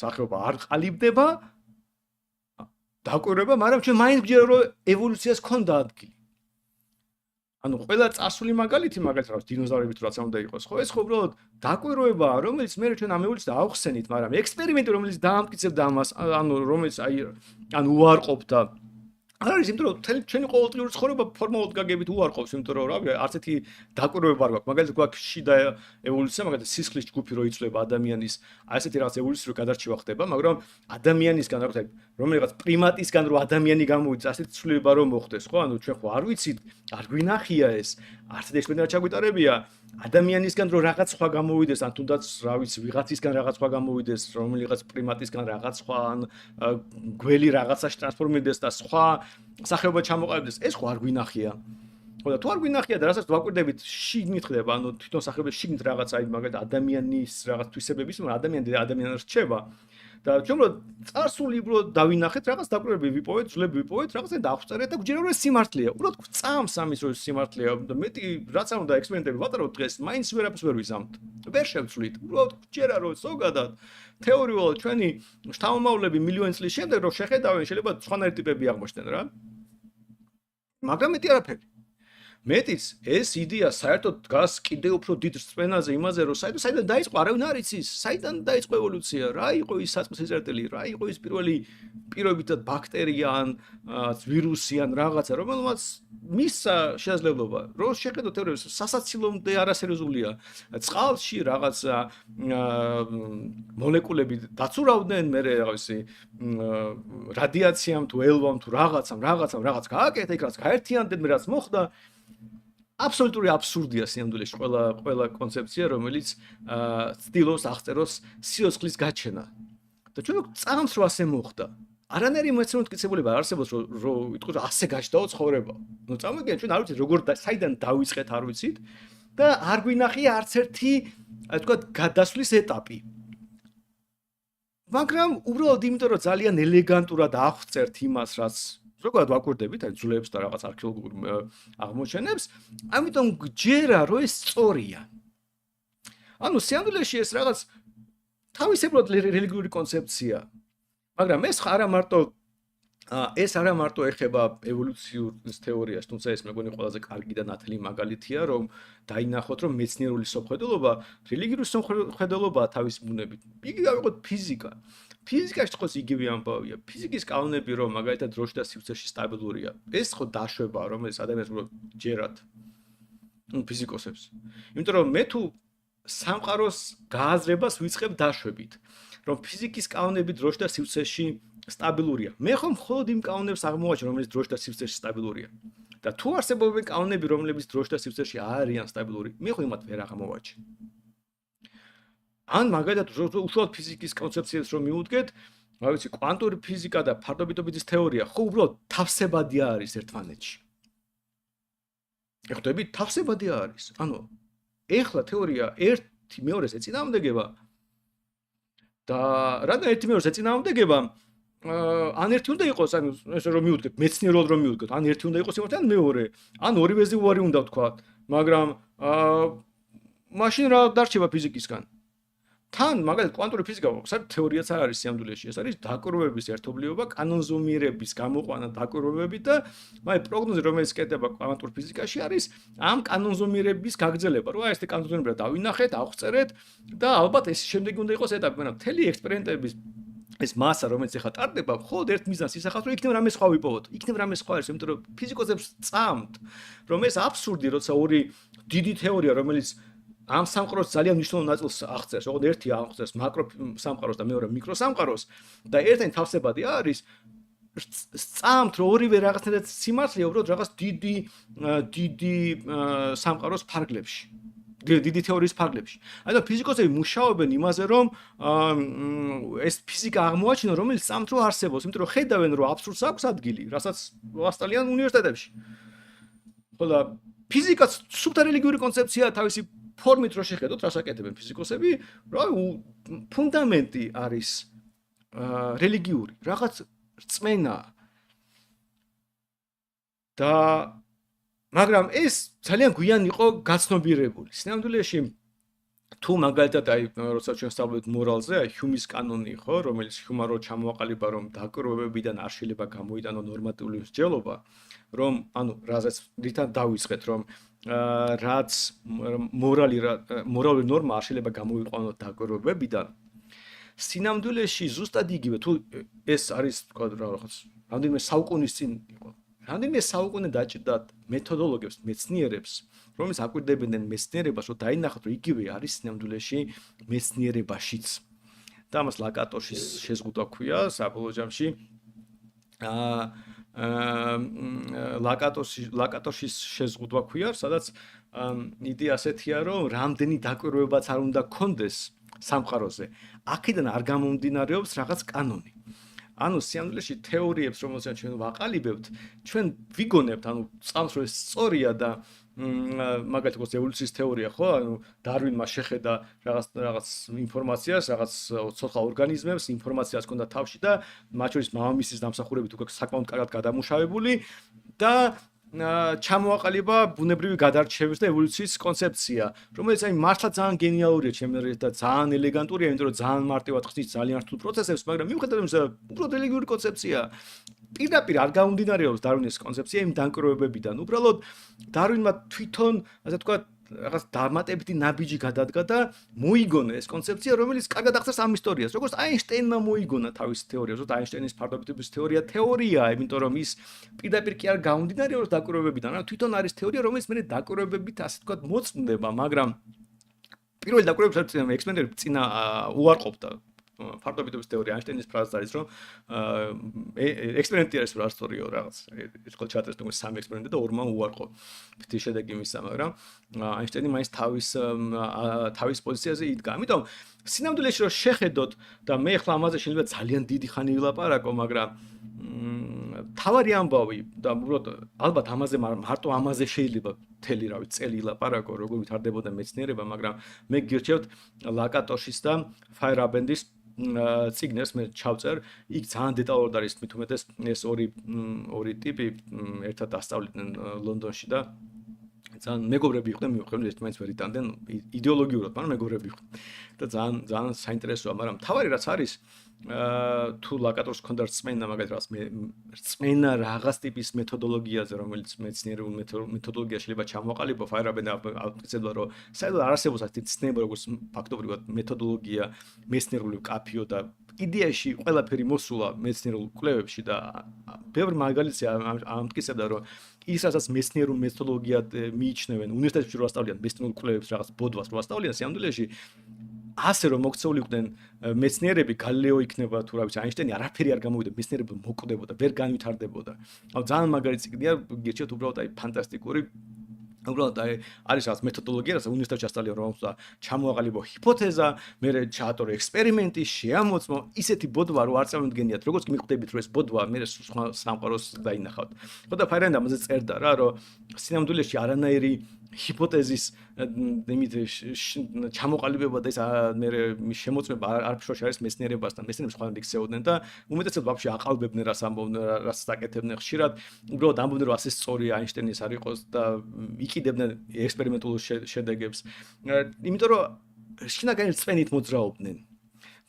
Speaker 1: სახეობა არ ყალიბდება, დაკვირვება, მაგრამ ჩვენ მაინც გვჯერა, რომ ევოლუციას ჰქონდა ადგილი. ანუ ყველა წარსული მაგალითი, მაგალითად, დინოზავრებით რაც უნდა იყოს, ხო, ეს ხო უბრალოდ დაკვირვებაა, რომელიც მე ჩვენ ამ ევოლუციას ავხსენით, მაგრამ ექსპერიმენტი, რომელიც დაამტკიცებდა ამას, ანუ რომელიც უარყოფდა არ არის, იმიტომ რომ ჩვენი ყოველდღიური ცხოვრება ფორმალურად გაგებით უარყოფს, იმიტომ რომ რავი, არც ერთი დაკვირვება არ გვაქვს. მაგალითად, გვაქვს შიდა ევოლუცია, მაგალითად, სისხლის ჯგუფი რო იწვება ადამიანის, აი ესეთი რაღაც ევოლუციური გადარჩევა ხდება, მაგრამ ადამიანისგან რომელიღაც პრიმატისგან რო ადამიანი გამოვიდა, ასეთი ცვლილება რო მოხდეს, ხო? ანუ ჩვენ ხო არ ვიცით, არ გვინახია ეს, არც ერთ ექსპერიმენტად ჩაგვიტარებია. ადამიანისგან რო რაღაც სხვა გამოვიდეს, ან თუნდაც რა ვიცი, ვიღაცისგან რაღაც სხვა გამოვიდეს, რომელიღაც პრიმატისგან რაღაც სხვა, ან გველი რაღაცაში ტრანსფორმირდეს და სხვა სახეობა ჩამოყალიბდეს, ეს ხო არ გვინახია. ხო და თუ არ გვინახია და რასაც ვაკვირდებით, შიგნით ხდება, ანუ თვითონ სახეობის შიგნით რაღაც აი მაგალითად ადამიანის რაღაც თვისებების, ადამიანი რჩება. და ჩვენ რო წარსული უბრალოდ დავინახეთ, რაღაც დაკვირვები ვიპოვეთ, ძლები ვიპოვეთ, რაღაცა დავწერეთ და გვჯერა რომ ეს სიმართლეა. უბრალოდ გვწამს ამის რომ სიმართლეა და მეტი რაც არ უნდა ექსპერიმენტები ვატარავთ დღეს, მაინც ვერაფერს ვერ ვიზამთ. ვერ შევცვლით. უბრალოდ გვჯერა რომ ზოგადად თეორიულად ჩვენი შთამომავლები მილიონი წლის შემდეგ რომ შეხედავენ, შეიძლება სხვანაირი ტიპები აღმოჩნდნენ რა. მაგრამ მეტი არაფერი. მეტიც ეს იდეა საერთოდ დგას კიდევ უფრო დიდ რწმენაზე იმაზე, რომ საიდან დაიწყო, არავინ არ იცის, საიდან დაიწყო ევოლუცია, რა იყო ის საწყისი წერტილი, რა იყო ის პირველი პირობითად ბაქტერია ან ვირუსი ან რაღაცა, რომელმაც მისცა შესაძლებლობა, რომ შეხედოთ თეორიებს, სასაცილომდე არასერიოზულია. წყალში რაღაც მოლეკულები დაცურავდნენ, მე რაღაცი რადიაციამ თუ ელვამ თუ რაღაცამ გააკეთა, იქ რაც გაერთიანდნენ, მე რაც მოხდა. აბსოლუტური აბსურდია სიამდვილეში ყველა კონცეფცია, რომელიც ცდილობს აღწეროს სიცოცხლის გაჩენა. და ჩვენ წამს რო ასე მოხდა. არანაირი მეცნიერული მტკიცებულება არ არსებობს, რომ იტყვი, რომ ასე გაჩნდაო ცხოვრება. ნუ წამოგიდგენთ, ჩვენ არ ვიცით როგორ საიდან დავიწყეთ, არ ვიცით და არ გვინახია არც ერთი, ასე ვთქვათ, გადასვლის ეტაპი. მაგრამ უბრალოდ იმიტომ, რომ ძალიან ელეგანტურად აღწერთ იმას, რაც ზოგადად ვაკვირდებით, აი ძვლებს და რაღაც არქეოლოგიურ აღმოჩენებს, ამიტომ გჯერა, რომ ეს სწორია. ანუ სიამდვილეში ეს რაღაც თავისებურად რელიგიური კონცეფცია. მაგრამ ეს არა მარტო ეხება ევოლუციურ თეორიას, თუმცა ეს მეგონი ყველაზე კარგი და ნათელი მაგალითია, რომ დაინახოთ, რომ მეცნიერული სამხედველობა რელიგიური სამხედველობაა თავის ბუნებით. იგი გავიყოთ ფიზიკა. ფიზიკაში თქოს იგივე ამბავია. ფიზიკის კანონები რომ მაგალითად დროში და სივრცეში სტაბილურია. ეს ხო დაშვებაა, რომელიც ადამიანს უბრალოდ ჯერათ. ფიზიკოსებს. იმიტომ რომ მე თუ სამყაროს გააზრებას ვიწყებ დაშვებით, რომ ფიზიკის კანონები დროში და სივრცეში სტაბილურია. მე ხომ მხოლოდ იმ კანონებს აღმოვაჩენ, რომელიც დროში და სივრცეში სტაბილურია. და თუ არსებობენ კანონები, რომლებიც დროში და სივრცეში არ არიან სტაბილური, მე ხო იმათ ვერ აღმოვაჩენ. ან მაგალითად უშუალოდ ფიზიკის კონცეფციებს რომ მიუდგეთ, რა ვიცი, კვანტური ფიზიკა და ფარდობიტობითის თეორია ხო უბრალოდ თავსებადი არის ერთმანეთში. ეხდები თავსებადი არის. ანუ ეხლა თეორია ერთი მეორეს ეწინააღმდეგება და რადგან ერთი მეორეს ეწინააღმდეგება, ან ერთი უნდა იყოს, ანუ ესე რომ მიუდგეთ, მეცნიერულად რომ მიუდგეთ, ან ერთი უნდა იყოს იმათ, ან მეორე, ან ორივეზე უარი უნდა ვთქვა, მაგრამ მაშინ რა დარჩება ფიზიკისგან? თან მაგალითად კვანტური ფიზიკა საერთოდ თეორიაც არ არის სიამდვილეში, ეს არის დაკვირვებების ერთობლიობა, კანონზომიერების გამოყვანა დაკვირვებებით და მაგ პროგნოზი რომელიც კეთდება კვანტურ ფიზიკაში არის ამ კანონზომიერების გაგრძელება. რა ეს კანონზომიერება დავინახეთ, აღწერეთ და ალბათ ეს შემდეგი უნდა იყოს ეტაპი, მაგრამ მთელი ექსპერიმენტების ეს მასა რომელიც ახლა ტარდება, მხოლოდ ერთ მიზანს ისახავს, რომ იქნებ რამე სხვა ვიპოვოთ. იქნებ რამე სხვა არის, იმიტომ რომ ფიზიკოსებს წამთ, რომ ეს აბსურდი, როცა ორი დიდი თეორია, რომელიც ამ სამყაროს ძალიან მნიშვნელოვან ნაწილს აღწერს, ოღონდ ერთი აღწერს მაკრო სამყაროს და მეორე მიკრო სამყაროს და ერთიანი თავსებადი არის, წამთ რომ ორივე რაღაცნაირად სიმართლეა, უბრალოდ რაღაც დიდი სამყაროს ფარგლებში. დიდი თეორიის ფარგლებში. ანუ ფიზიკოსები მუშაობენ იმაზე, რომ ეს ფიზიკა აღმოაჩინონ, რომელიც წამთ რომ არსებობს, იმიტომ რომ ხედავენ, რომ აბსურდს აქვს ადგილი, რასაც ვასწავლიან უნივერსიტეტებში. ხოლო ფიზიკაც სუფთა რელიგიური კონცეფცია თავისი ფორმით რო შეხედოთ, რას აკეთებენ ფიზიკოსები, რა ფუნდამენტი არის რელიგიური, რაღაც რწმენა. და მაგრამ ეს ძალიან გვიან იყო გაცნობიერებული. სინამდვილეში თუ მაგალითად აი როცა ჩვენ ვსწავლობთ მორალზე, აი ჰიუმის კანონი ხო, რომელიც ჰიუმმა რო ჩამოაყალიბა, რომ დაკვირვებებიდან არ შეიძლება გამოიტანო ნორმატიული მსჯელობა, რომ ანუ რაზეც რითან დავიწყეთ, რომ რაც მორალური ნორმა არ შეიძლება გამოიყვანოს დაკვირვებებიდან. სინამდვილეში ზუსტად იგივე, თუ ეს არის თქვა რაღაც რამდენიმე საუკუნის წინ იყო. რამდენიმე საუკუნე დაჭირდათ მეთოდოლოგებს, მეცნიერებს, რომლის აკვირდებენ მეცნიერებას, რომ დაინახოთ, რომ იგივე არის სინამდვილეში მეცნიერებაშიც. და ამას ლაკატოშის შეზღუდვა ქვია საბოლოო ჯამში. ლაკატოშის შეზღუდვა ქვია, სადაც იდეა ასეთია, რომ რამდენი დაკვირვებაც არ უნდა გქონდეს სამყაროზე. აქედან არ გამომდინარეობს რაღაც კანონი. ანუ სიამდვილეში თეორიებს, რომელსაც ჩვენ ვაყალიბებთ, ჩვენ ვიგონებთ, ანუ წამს რომ ეს სწორია და მაგალითად როგორც ევოლუციის თეორია, ხო, ანუ დარვინმა შეხედა რაღაც ინფორმაციას, რაღაც ცოცხალ ორგანიზმებს, ინფორმაციას ჰქონდა თავში და მათ შორის მამამისის დამსახურებით უკვე საკმაოდ კარგად გადამუშავებული და ჩამოაყალიბა ბუნებრივი გადარჩევის და ევოლუციის კონცეფცია, რომელიც აი მართლა ძალიან გენიალურია ჩემი და ძალიან ელეგანტურია, იმიტომ რომ ძალიან მარტივად ხსნის ძალიან რთულ პროცესებს, მაგრამ მიუხედავად იმისა, უბრალოდ რელიგიური კონცეფცია. პირდაპირ არ გამომდინარეობს დარვინის კონცეფცია იმ დაკვირვებებიდან. უბრალოდ დარვინმა თვითონ, ასე ვთქვათ, რაღაც დამატებითი ნაბიჯი გადადგა და მოიგონა ეს კონცეფცია, რომელიც კარგად აღწერს ამ ისტორიას. როგორც აინშტაინმა მოიგონა თავისი თეორია, ზოგადად აინშტაინის ფარდობიტობის თეორიაა, იმიტომ რომ ის პირდაპირ კი არ გამომდინარეობს დაკვირვებებიდან, არა თვითონ არის თეორია, რომელიც მე დაკვირვებებით, ასე ვთქვათ, მოწმდება, მაგრამ პირველი დაკვირვებების ექსპერიმენტები წინა უარყოფდა ფარდობიტობის თეორია. აინშტაინის ფრაზა არის, რომ ექსპერიმენტი არის რა ისტორიო რაღაც. ეს ხო ჩაწერეს თუმცა სამი ექსპერიმენტი და ორმა უარყო. ფთი შედეგი მისცა, მაგრამ აინშტაინი მაინც თავის პოზიციაზე იდგა. ამიტომ სინამდვილეში რომ შეხედოთ და მე ახლა ამაზე შეიძლება ძალიან დიდი ხანი ვილაპარაკო, მაგრამ თავარი ამბავი და უბრალოდ ალბათ ამაზე მარტო ამაზე შეიძლება მთელი რავი წელი ილაპარაკო, როგორ ვითარდებოდა მეცნიერება, მაგრამ მე გირჩევთ ლაკატოშის და ფაიერაბენდის ციგნებს მე ჩავწერ, იქ ძალიან დეტალურად არის მით უმეტეს ეს ორი ტიპი ერთად ასწავლიდნენ ლონდონში და ძალიან მეგობრები იყვნენ, მიუხედავად ერთმანეთს ვერ იტანდნენ იდეოლოგიურად, მაგრამ მეგობრები იყვნენ. და ძალიან საინტერესოა, მაგრამ თავარი რაც არის თუ ლაკატოს ქონდა რწმენა, მაგალითად რწმენა რაღაც ტიპის მეთოდოლოგიაზე, რომელიც მეცნიერულ მეთოდოლოგია შეიძლება ჩამოაყალიბო, ფაიერაბენ აღწევდა, რომ საერთოდ არ არსებობს ასეთი ცნება, როგორც ფაქტობრივად მეთოდოლოგია, მეცნიერული კაფიო და იდეაში ყველაფერი მოსულა მეცნიერულ კვლევებში და ბევრი მაგალითია ამტკიცებდა რომ ის რასაც მეცნიერულ მეთოდოლოგიად მიიჩნევენ უნივერსიტეტებში რო ასწავლიან მეცნიერულ კვლევებს რაღაც ბოდვას რო ასწავლიან სიამდვილეში ასე რომ მოქცეულიყვნენ მეცნიერები გალილეო იქნება თუ რა ვიცი აინშტაინი არაფერი არ გამოვიდა მეცნიერები მოკვდებოდა ვერ განვითარდებოდა ძალიან მაგალითი კიდია გირჩევთ უბრალოდ აი ფანტასტიკური უბრალოდ არის რაღაც მეთოდოლოგია, რაც უნივერსიტეტში ასწავლიან რომ ჩამოაყალიბო ჰიპოთეზა, მე ჩაატორო ექსპერიმენტი, შეამოწმო, ისეთი ბოდვა რო არ წარმოგდგენიათ, როგორც კი მიხვდებით რომ ეს ბოდვა მე სხვა სამყაროს დაინახავთ. ხო და ფაირენდა ამაზე წერდა რა, რომ სინამდვილეში არანაირი ჰიპოთეზის იმით ჩამოყალიბება და ეს მე შემოწმება არაფერში არის მეცნიერებასთან, მეცნიერებს ხვალ იქცეოდნენ და უმეტესად ვაფშე აყალბებდნენ რას ამბობდნენ, რას საკეთებდნენ ხშირად, უბრალოდ ამბობდნენ რომ ასე სწორია აინშტაინის არ იყოს და იყიდებდნენ ექსპერიმენტულ შედეგებს. იმიტომ რომ შინაგანი რწმენით მოძრაობდნენ.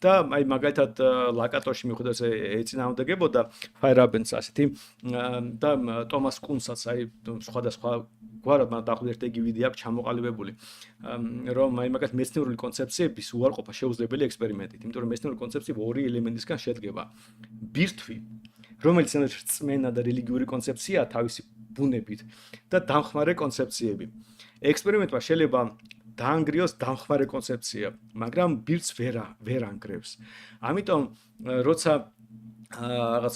Speaker 1: და აი მაგალითად ლაკატოში მიხვდეთ ეწინააღმდეგებოდა ფაირაბენს ასეთი და ტომას კუნსაც აი სხვადასხვა გვარად მათ დაახლოებით ერთი ვიდეო აქვს ჩამოყალიბებული რომ აი მაგალითად მეცნიერული კონცეფციების უარყოფა შეუძლებელი ექსპერიმენტით იმიტომ რომ მეცნიერული კონცეფცია ორი ელემენტისგან შედგება ბირთვი რომელიც რწმენა და რელიგიური კონცეფციაა თავისი ბუნებით და დამხმარე კონცეფციები ექსპერიმენტმა შეიძლება დაანგრიოს დამხმარე კონცეფცია, მაგრამ ბირთს ვერ ანგრევს. ამიტომ როცა რაღაც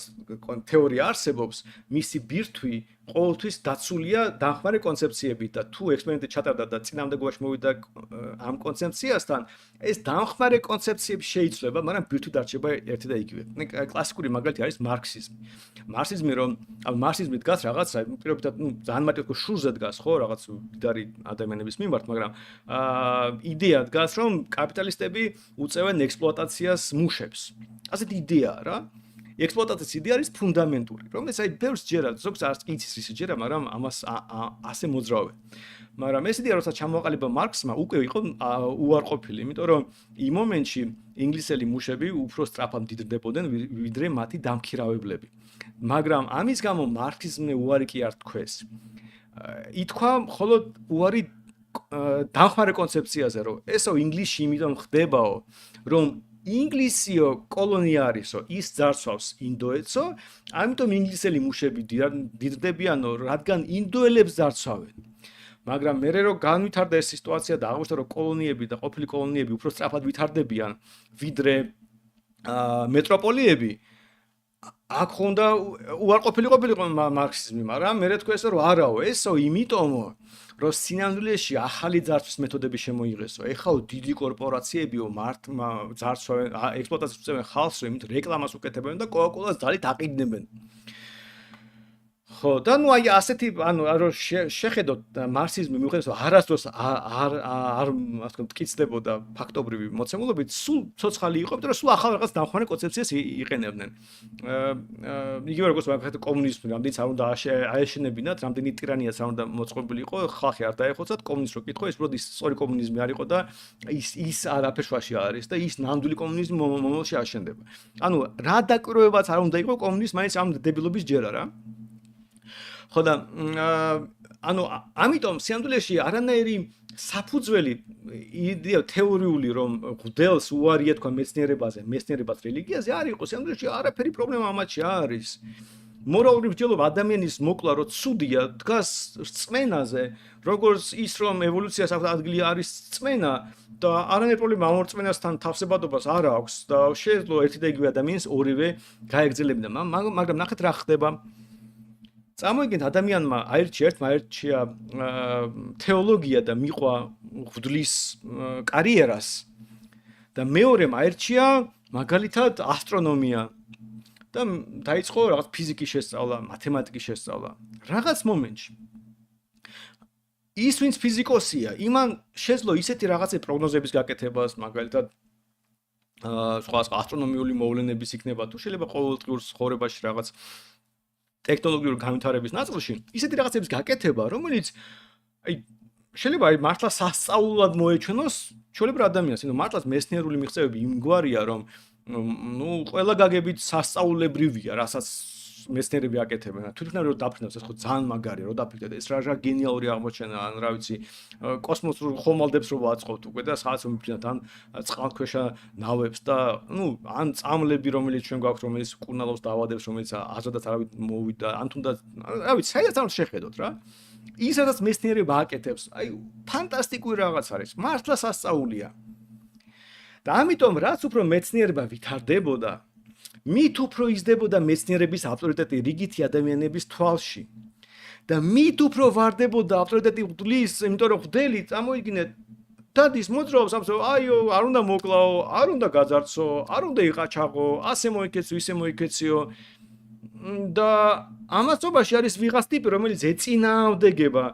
Speaker 1: თეორია არსებობს, მისი ბირთვი ყოველთვის დაცულია დამხმარე კონცეფციებით და თუ ექსპერიმენტი ჩატარდა და წინამდებობაში მოვიდა ამ კონცეფციასთან, ეს დამხმარე კონცეფციები შეიცვლება, მაგრამ ბირთვი დარჩება ერთი და იგივე. კლასიკური მაგალითი არის მარქსიზმი. მარქსიზმი რომ მარქსიზმი დგას რაღაცა, პირობითად, ძალიან მარტივად შურზე დგას, ხო, რაღაც მდიდარი ადამიანების მიმართ, მაგრამ იდეა დგას, რომ კაპიტალისტები უწევენ ექსპლუატაციას მუშებს. ასეთი იდეაა რა. ექსპლუატაციის იდეა არის ფუნდამენტური, რომელიც აი ბევრს ჯერა, ზოგს არც იცის ის ჯერა, მაგრამ ამას ასე მოძრაობენ. მაგრამ ეს იდეა როცა ჩამოაყალიბა მარქსმა, უკვე იყო უარყოფილი, იმიტომ რომ იმ მომენტში ინგლისელი მუშები უფრო სწრაფად მდიდრდებოდნენ, ვიდრე მათი დამქირავებლები. მაგრამ ამის გამო მარქსიზმზე უარი კი არ თქვეს. ითქვა მხოლოდ უარი დამხმარე კონცეფციაზე, რომ ესო ინგლისში იმიტომ ხდებაო, რომ ინგლისიო კოლონია არისო, ის ძარცვავს ინდოეთსო, ამიტომ ინგლისელი მუშები დიდრდებიანო, რადგან ინდოელებს ძარცვავენ. მაგრამ მერე რომ განვითარდა ეს სიტუაცია და აღმოჩნდა რომ კოლონიები და ყოფილი კოლონიები უფრო სწრაფად ვითარდებიან, ვიდრე მეტროპოლიები, აქ ხონდა უარყოფილი ყოფილიყო მარქსიზმი, მაგრამ მერე თქვეს რომ არაო, ესო იმიტომო რომ სინამდვილეში ახალი ძარცვის მეთოდები შემოიღესო. ეხლა დიდი კორპორაციებიო ძარცვენ, ექსპლუატაციას უწევენ ხალხს, რომ იმით რეკლამას უკეთებენ და კოკა-კოლას ძალით აყიდნენ. ხო, და ნუ აი ასეთი, ანუ რომ შეხედოთ მარქსიზმი მიუხედავად არასდროს არ ასე ვთქვათ, მტკიცდებოდა ფაქტობრივი მოცემულობით, სულ ცოცხალი იყო, იმიტომ რომ სულ ახალ რაღაც დამხმარე კონცეფციას იყენებდნენ. იგივე როგორც მაგალითად კომუნიზმი, რამდენიც არ უნდა აეშენებინათ, რამდენი ტირანიაც არ უნდა მოწყობილიყო, ხალხი არ დაეხოცათ, კომუნიზმს რო კითხო, ის უბრალოდ ის სწორი კომუნიზმი არ იყო და ის არაფერში არის და ის ნამდვილი კომუნიზმი მომავალში აშენდება. ანუ რა დაკვირვებაც არ უნდა იყოს კომუნიზმი, მაინც ამ დებილობის ჯერა რა. ხო და ანუ ამიტომ სიამდვილეში არანაირი საფუძველი იდეა თეორიული რომ ღდელს უარია თქვა მეცნიერებაზე, მეცნიერებას რელიგიაზე არ იყო, სიამდვილეში არაფერი პრობლემა ამათში არის. მორალური მსჯელობა ადამიანის მოკლა რო ცუდია, დგას რწმენაზე, როგორც ის რომ ევოლუციას ადგილი არის რწმენა და არანაირი პრობლემა ამ რწმენასთან თავსებადობას არ აქვს და შეიძლება ერთი და იგივე ადამიანს ორივე გაეგრძელებინა, მაგრამ ნახეთ რა ხდება. წამოიგეთ ადამიანმა ერთმა აირჩია თეოლოგია და მიყვა ღვთლის კარიერას და მეორემ აირჩია მაგალითად ასტრონომია და დაიწყო რაღაც ფიზიკის შესწავლა, მათემატიკის შესწავლა. რაღაც მომენტში ის ვინც ფიზიკოსია, იმან შეძლო ისეთი რაღაცე პროგნოზების გაკეთებას, მაგალითად სხვა ასტრონომიული მოვლენების იქნება თუ შეიძლება ყოველდღიურ ცხოვრებაში რაღაც ტექნოლოგიური განვითარების ნაწილში ისეთი რაღაცების გაკეთება, რომელიც აი შეიძლება აი მართლა სასწაულად მოეჩვენოს ჩვეულებრივ ადამიანს, ანუ მართლა მეცნიერული მიღწევები იმგვარია, რომ ნუ ყველა გაგებით სასწაულებრივია, რასაც მეცნიერები აკეთებენ. თვითონ რომ დაფრინავს ეს ხო ძალიან მაგარია, რომ დაფიქრდეთ ეს რა გენიალური აღმოჩენა, ან რა ვიცი, კოსმოსურ ხომალდებს რო ვაწყობთ უკვე და სადაც მიფრინავთ ან წყალქვეშა ნავებს და ან წამლები რომელიც ჩვენ გვაქვს, რომელიც კურნალობს დაავადებს, რომელიც აზრადაც არავით მოვიდა, ან თუნდაც რა ვიცი, საერთოდ არ შეხედოთ რა. ისაც მეცნიერება აკეთებს, აი ფანტასტიკური რაღაც არის, მართლა სასწაულია. და ამიტომ რაც უფრო მეცნიერება ვითარდებოდა, მით უფრო იზრდებოდა მეცნიერების ავტორიტეტი რიგითი ადამიანების თვალში. და მით უფრო ვარდებოდა ავტორიტეტი ღვთლის, იმიტომ რომ ღვთელი წამოიგინეთ დადის მოძრაობს ამას, აიო, არ უნდა მოკლაო, არ უნდა გაძარცო, არ უნდა იყაჩაღო, ასე მოიქეციო, ისე მოიქეციო. და ამასობაში არის ვიღაც ტიპი, რომელიც ეწინააღმდეგება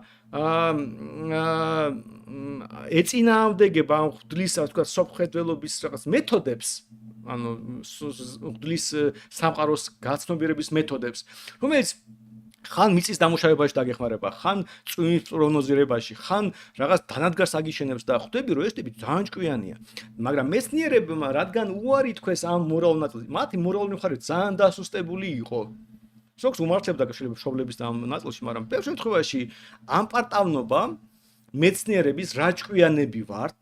Speaker 1: ამ ღვთლის, თქვა, სოფხედველობის რაღაც მეთოდებს, ანუ ღვთლის სამყაროს გაცნობიერების მეთოდებს, რომელიც ხან მიწის დამუშავებაში დაგეხმარება, ხან წვიმის პროგნოზირებაში, ხან რაღაც დანადგარს აგიშენებს და ხვდები, რომ ეს ტიპი ძალიან ჭკვიანია. მაგრამ მეცნიერებმა, რადგან უარი თქვეს ამ მორალურ ნაწილს, მათი მორალური მხარე ძალიან დასუსტებული იყო. ზოგს უმართლებდა შეიძლება მშობლების ამ ნაწილში, მაგრამ ბევრ შემთხვევაში ამ პარტავნობა მეცნიერების რა ჭკვიანები ვართ,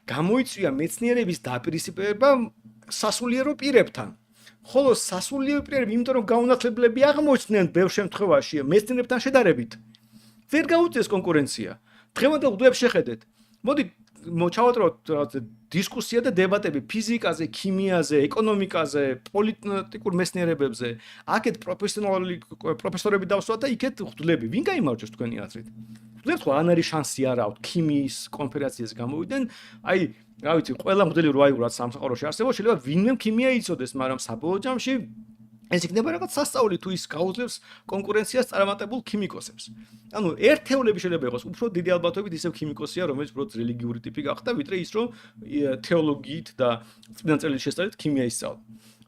Speaker 1: გამოიწვია მეცნიერების დაპირისპირება სასულიერო პირებთან. ხოლო სასულიერო პირები, იმიტომ რომ გაუნათლებლები აღმოჩნდნენ ბევრ შემთხვევაში მეცნიერებთან შედარებით, ვერ გაუწიეს კონკურენცია. დღევანდელ ღვთლებს შეხედეთ. მოდი ჩავატაროთ დისკუსია და დებატები ფიზიკაზე, ქიმიაზე, ეკონომიკაზე, პოლიტიკურ მეცნიერებებზე. აქეთ პროფესორები დავსვათ და იქეთ ღვთლები. ვინ გაიმარჯვებს თქვენი აზრით? ღვთლებს ხო არ არის შანსი არა აქვთ ქიმიის კონფერენციაზე გამოვიდნენ, აი რა ვიცი, ყველა მოდელი რო აიღო რაც სამყაროში არსებობს, შეიძლება ვინმე ქიმია იცოდეს, მაგრამ საბოლოო ჯამში ეს იქნება რაღაც სასწაული თუ ის გაუძლებს კონკურენციას წარმატებულ ქიმიკოსებს. ანუ ერთეულები შეიძლება იყოს უფრო დიდი ალბათობით ისევ ქიმიკოსია, რომელიც უბრალოდ რელიგიური ტიპი გახდა, ვიდრე ის რომ თეოლოგიით და წინაწელით შესწავლით ქიმია ისწავლა.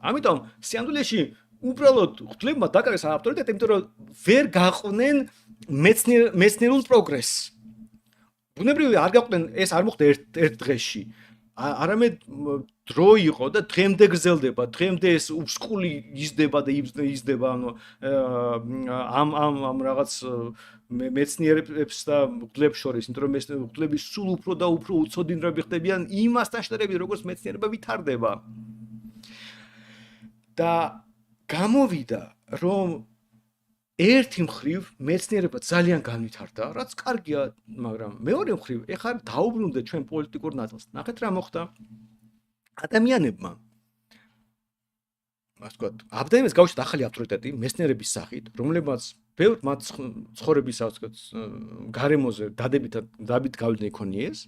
Speaker 1: ამიტომ სიამდვილეში უბრალოდ ღვთლებმა დაკარგეს ავტორიტეტი, იმიტომ რომ ვერ გაყვნენ მეცნიერულ პროგრესს. ბუნებრივი არ გაყვნენ, ეს არ მოხდა ერთ დღეში. არამედ დრო იყო და დღემდე გრძელდება, დღემდე ეს უსკული იზრდება და იზრდება, ანუ ამ რაღაც მეცნიერებს და ღვთლებს შორის, იმიტომ რომ ღვთლები სულ უფრო და უფრო უცოდინრები ხდებიან იმასთან შედარებით, როგორც მეცნიერება ვითარდება. და გამოვიდა, რომ ერთი მხრივ მეცნიერება ძალიან განვითარდა, რაც კარგია, მაგრამ მეორე მხრივ ეხლა დაუბრუნდეთ ჩვენ პოლიტიკურ ნაწილს. ნახეთ რა მოხდა. ადამიანებმა ასე ვთქვათ, აბდაიმეს გავუშვათ ახალი ავტორიტეტი მეცნიერების სახით, რომლებმაც ბევრ მათ ცხოვრების ასე ვთქვათ, გარემოზე დადებით გავლენა იქონიეს.